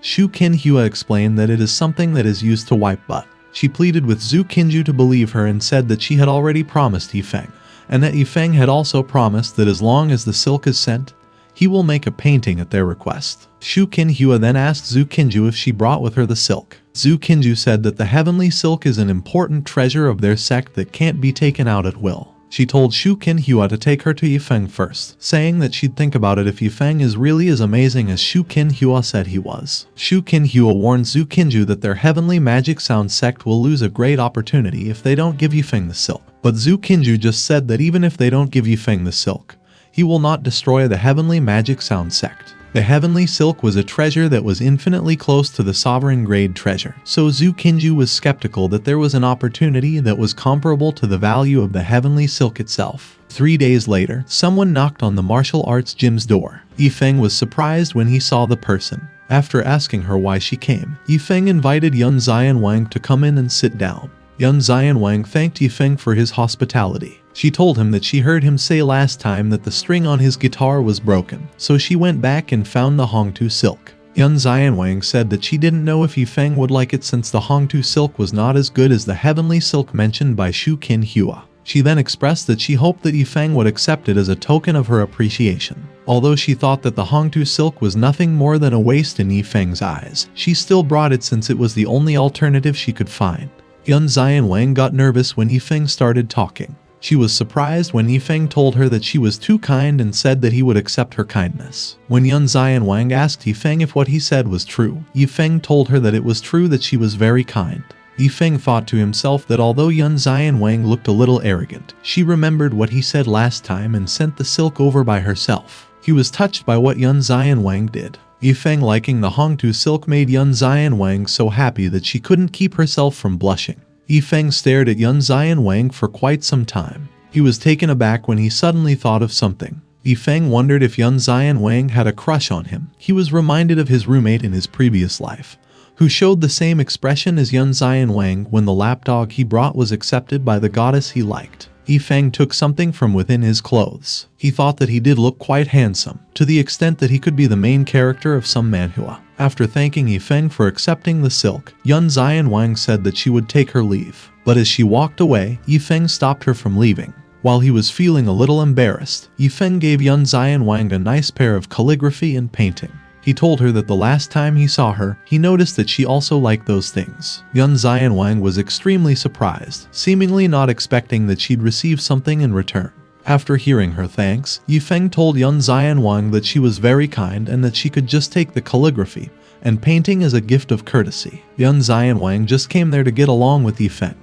Shu Qinhua explained that it is something that is used to wipe butt. She pleaded with Zhu Qinju to believe her and said that she had already promised Yi Feng, and that Yi Feng had also promised that as long as the silk is sent, he will make a painting at their request. Shu Qinhua then asked Zhu Qinju if she brought with her the silk. Zhu Qinju said that the heavenly silk is an important treasure of their sect that can't be taken out at will. She told Shu Qinhua to take her to Yi Feng first, saying that she'd think about it if Yi Feng is really as amazing as Shu Qinhua said he was. Shu Qinhua warned Zhu Qinju that their Heavenly Magic Sound sect will lose a great opportunity if they don't give Yi Feng the silk. But Zhu Qinju just said that even if they don't give Yi Feng the silk, he will not destroy the Heavenly Magic Sound sect. The heavenly silk was a treasure that was infinitely close to the sovereign-grade treasure, so Zhu Qinju was skeptical that there was an opportunity that was comparable to the value of the heavenly silk itself. 3 days later, someone knocked on the martial arts gym's door. Yi Feng was surprised when he saw the person. After asking her why she came, Yi Feng invited Yun Zian Wang to come in and sit down. Yun Zian Wang thanked Yi Feng for his hospitality. She told him that she heard him say last time that the string on his guitar was broken, so she went back and found the Hongtu silk. Yun Zian Wang said that she didn't know if Yi Feng would like it since the Hongtu silk was not as good as the heavenly silk mentioned by Shu Qin Hua. She then expressed that she hoped that Yi Feng would accept it as a token of her appreciation. Although she thought that the Hongtu silk was nothing more than a waste in Yi Feng's eyes, she still brought it since it was the only alternative she could find. Yun Zian Wang got nervous when Yi Feng started talking. She was surprised when Yi Feng told her that she was too kind and said that he would accept her kindness. When Yun Zian Wang asked Yi Feng if what he said was true, Yi Feng told her that it was true that she was very kind. Yi Feng thought to himself that although Yun Zian Wang looked a little arrogant, she remembered what he said last time and sent the silk over by herself. He was touched by what Yun Zian Wang did. Yi Feng liking the Hongtu silk made Yun Zian Wang so happy that she couldn't keep herself from blushing. Yi Feng stared at Yun Zian Wang for quite some time. He was taken aback when he suddenly thought of something. Yi Feng wondered if Yun Zian Wang had a crush on him. He was reminded of his roommate in his previous life, who showed the same expression as Yun Zian Wang when the lapdog he brought was accepted by the goddess he liked. Yi Feng took something from within his clothes. He thought that he did look quite handsome, to the extent that he could be the main character of some manhwa. After thanking Yi Feng for accepting the silk, Yun Zian Wang said that she would take her leave. But as she walked away, Yi Feng stopped her from leaving. While he was feeling a little embarrassed, Yi Feng gave Yun Zian Wang a nice pair of calligraphy and painting. He told her that the last time he saw her, he noticed that she also liked those things. Yun Zian Wang was extremely surprised, seemingly not expecting that she'd receive something in return. After hearing her thanks, Yi Feng told Yun Zian Wang that she was very kind and that she could just take the calligraphy and painting as a gift of courtesy. Yun Zian Wang just came there to get along with Yi Feng,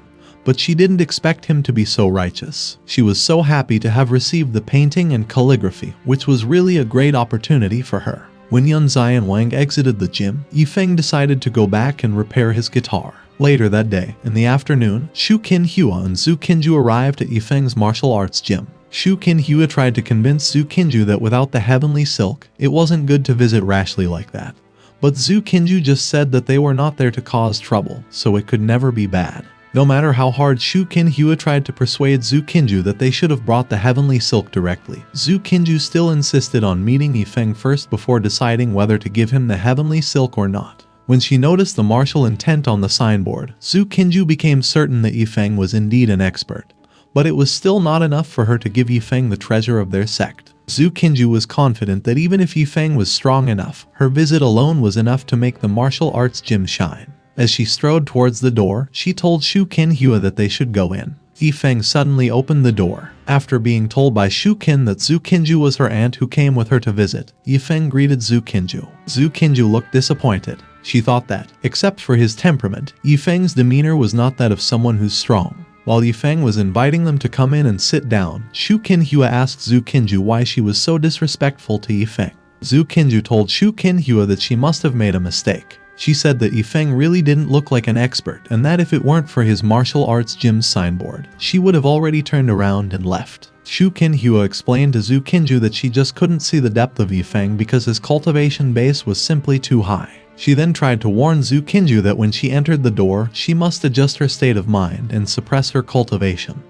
but she didn't expect him to be so righteous. She was so happy to have received the painting and calligraphy, which was really a great opportunity for her. When Yun Zian Wang exited the gym, Yi Feng decided to go back and repair his guitar. Later that day, in the afternoon, Shu Qin Hua and Zhu Qinju arrived at Yi Feng's martial arts gym. Shu Qin Hua tried to convince Zhu Qinju that without the heavenly silk, it wasn't good to visit rashly like that. But Zhu Qinju just said that they were not there to cause trouble, so it could never be bad. No matter how hard Shu Qin Hua tried to persuade Zhu Qinju that they should have brought the heavenly silk directly, Zhu Qinju still insisted on meeting Yi Feng first before deciding whether to give him the heavenly silk or not. When she noticed the martial intent on the signboard, Zhu Qinju became certain that Yi Feng was indeed an expert. But it was still not enough for her to give Yi Feng the treasure of their sect. Zhu Qinju was confident that even if Yi Feng was strong enough, her visit alone was enough to make the martial arts gym shine. As she strode towards the door, she told Shu Qin Hua that they should go in. Yi Feng suddenly opened the door. After being told by Shu Qin that Zhu Qinju was her aunt who came with her to visit, Yi Feng greeted Zhu Qinju. Zhu Qinju looked disappointed. She thought that, except for his temperament, Yi Feng's demeanor was not that of someone who's strong. While Yi Feng was inviting them to come in and sit down, Shu Qin Hua asked Zhu Qinju why she was so disrespectful to Yi Feng. Zhu Qinju told Shu Qin Hua that she must have made a mistake. She said that Yi Feng really didn't look like an expert and that if it weren't for his martial arts gym's signboard, she would have already turned around and left. Shu Qin Hua explained to Zhu Qinju that she just couldn't see the depth of Yi Feng because his cultivation base was simply too high. She then tried to warn Zhu Qinju that when she entered the door, she must adjust her state of mind and suppress her cultivation.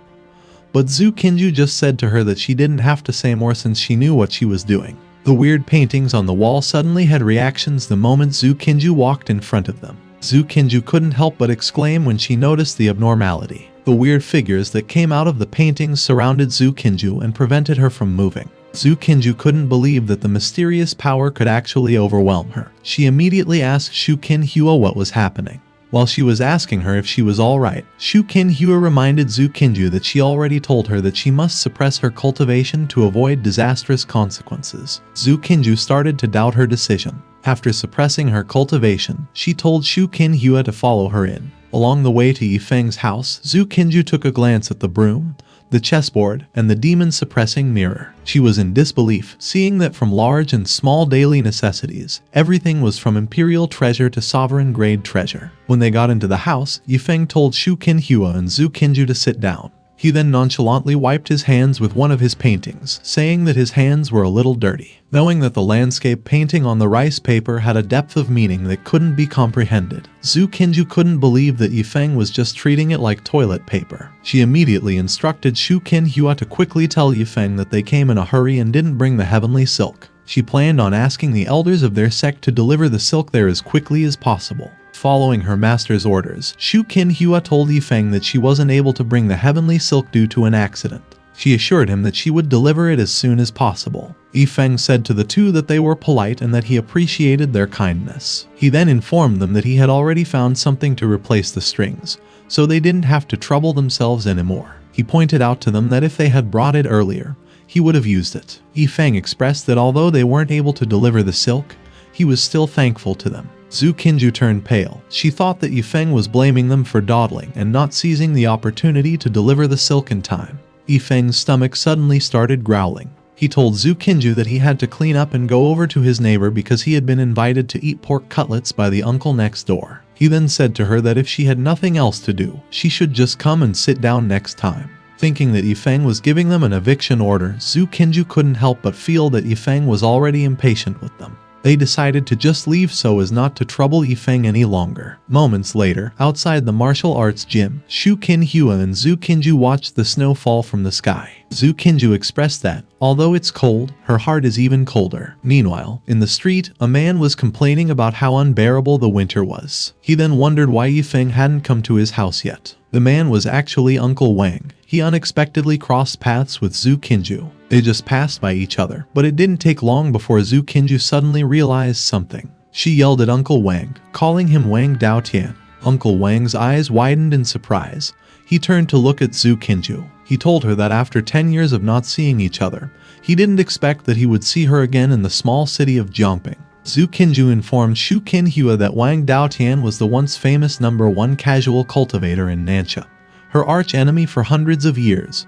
But Zhu Qinju just said to her that she didn't have to say more since she knew what she was doing. The weird paintings on the wall suddenly had reactions the moment Zhu Qinju walked in front of them. Zhu Qinju couldn't help but exclaim when she noticed the abnormality. The weird figures that came out of the paintings surrounded Zhu Qinju and prevented her from moving. Zhu Qinju couldn't believe that the mysterious power could actually overwhelm her. She immediately asked Shu Qin Hua what was happening. While she was asking her if she was alright, Shu Qin Hua reminded Zhu Qinju that she already told her that she must suppress her cultivation to avoid disastrous consequences. Zhu Qinju started to doubt her decision. After suppressing her cultivation, she told Shu Qin Hua to follow her in. Along the way to Yi Feng's house, Zhu Qinju took a glance at the broom, the chessboard, and the demon-suppressing mirror. She was in disbelief, seeing that from large and small daily necessities, everything was from imperial treasure to sovereign-grade treasure. When they got into the house, Yi Feng told Shu Qin Hua and Zhu Qinju to sit down. He then nonchalantly wiped his hands with one of his paintings, saying that his hands were a little dirty. Knowing that the landscape painting on the rice paper had a depth of meaning that couldn't be comprehended, Zhu Qinju couldn't believe that Yi Feng was just treating it like toilet paper. She immediately instructed Shu Qinhua to quickly tell Yi Feng that they came in a hurry and didn't bring the heavenly silk. She planned on asking the elders of their sect to deliver the silk there as quickly as possible. Following her master's orders, Shu Qinhua told Yi Feng that she wasn't able to bring the heavenly silk due to an accident. She assured him that she would deliver it as soon as possible. Yi Feng said to the two that they were polite and that he appreciated their kindness. He then informed them that he had already found something to replace the strings, so they didn't have to trouble themselves anymore. He pointed out to them that if they had brought it earlier, he would have used it. Yi Feng expressed that although they weren't able to deliver the silk, he was still thankful to them. Zhu Qinju turned pale. She thought that Yi Feng was blaming them for dawdling and not seizing the opportunity to deliver the silk in time. Yi Feng's stomach suddenly started growling. He told Zhu Qinju that he had to clean up and go over to his neighbor because he had been invited to eat pork cutlets by the uncle next door. He then said to her that if she had nothing else to do, she should just come and sit down next time. Thinking that Yi Feng was giving them an eviction order, Zhu Qinju couldn't help but feel that Yi Feng was already impatient with them. They decided to just leave so as not to trouble Yi Feng any longer. Moments later, outside the martial arts gym, Shu Qinhua and Zhu Qinju watched the snow fall from the sky. Zhu Qinju expressed that, although it's cold, her heart is even colder. Meanwhile, in the street, a man was complaining about how unbearable the winter was. He then wondered why Yi Feng hadn't come to his house yet. The man was actually Uncle Wang. He unexpectedly crossed paths with Zhu Qinju. They just passed by each other, but it didn't take long before Zhu Qinju suddenly realized something. She yelled at Uncle Wang, calling him Wang Daotian. Uncle Wang's eyes widened in surprise. He turned to look at Zhu Qinju. He told her that after 10 years of not seeing each other, he didn't expect that he would see her again in the small city of Jiangping. Zhu Qinju informed Shu Qinhua that Wang Daotian was the once famous #1 casual cultivator in Nansha, her arch-enemy for hundreds of years,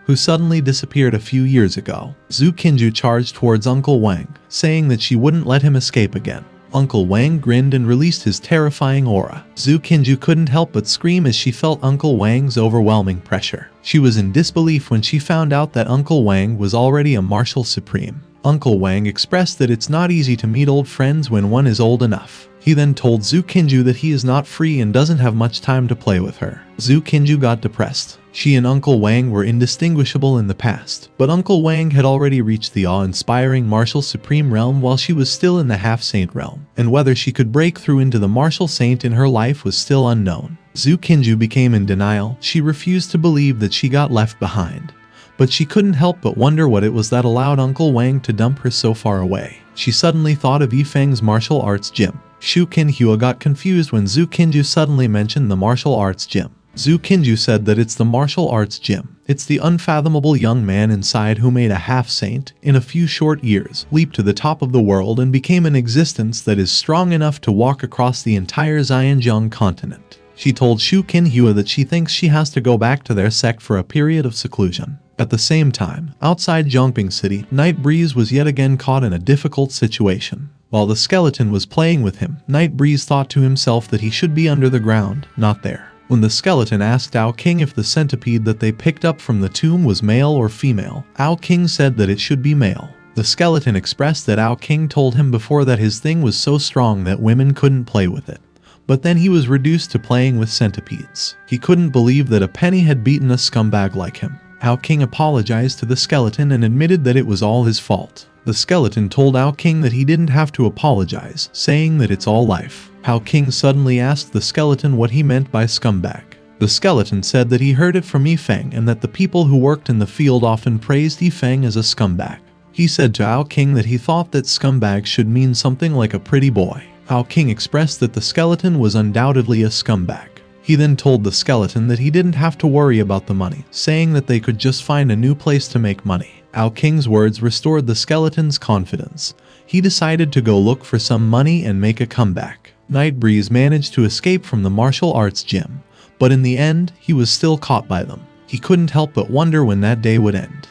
who suddenly disappeared a few years ago. Zhu Qinju charged towards Uncle Wang, saying that she wouldn't let him escape again. Uncle Wang grinned and released his terrifying aura. Zhu Qinju couldn't help but scream as she felt Uncle Wang's overwhelming pressure. She was in disbelief when she found out that Uncle Wang was already a martial supreme. Uncle Wang expressed that it's not easy to meet old friends when one is old enough. He then told Zhu Qinju that he is not free and doesn't have much time to play with her. Zhu Qinju got depressed. She and Uncle Wang were indistinguishable in the past, but Uncle Wang had already reached the awe-inspiring martial supreme realm while she was still in the half-saint realm, and whether she could break through into the martial saint in her life was still unknown. Zhu Qinju became in denial. She refused to believe that she got left behind. But she couldn't help but wonder what it was that allowed Uncle Wang to dump her so far away. She suddenly thought of Yi Feng's martial arts gym. Shu Qinhua got confused when Zhu Qinju suddenly mentioned the martial arts gym. Zhu Qinju said that it's the martial arts gym. It's the unfathomable young man inside who made a half-saint, in a few short years, leap to the top of the world and became an existence that is strong enough to walk across the entire Xinjiang continent. She told Shu Qinhua that she thinks she has to go back to their sect for a period of seclusion. At the same time, outside Jiangping City, Night Breeze was yet again caught in a difficult situation. While the skeleton was playing with him, Night Breeze thought to himself that he should be under the ground, not there. When the skeleton asked Ao King if the centipede that they picked up from the tomb was male or female, Ao King said that it should be male. The skeleton expressed that Ao King told him before that his thing was so strong that women couldn't play with it. But then he was reduced to playing with centipedes. He couldn't believe that a penny had beaten a scumbag like him. Ao King apologized to the skeleton and admitted that it was all his fault. The skeleton told Ao King that he didn't have to apologize, saying that it's all life. Ao King suddenly asked the skeleton what he meant by scumbag. The skeleton said that he heard it from Yi Feng and that the people who worked in the field often praised Yi Feng as a scumbag. He said to Ao King that he thought that scumbag should mean something like a pretty boy. Ao King expressed that the skeleton was undoubtedly a scumbag. He then told the skeleton that he didn't have to worry about the money, saying that they could just find a new place to make money. Ao King's words restored the skeleton's confidence. He decided to go look for some money and make a comeback. Night Breeze managed to escape from the martial arts gym, but in the end, he was still caught by them. He couldn't help but wonder when that day would end.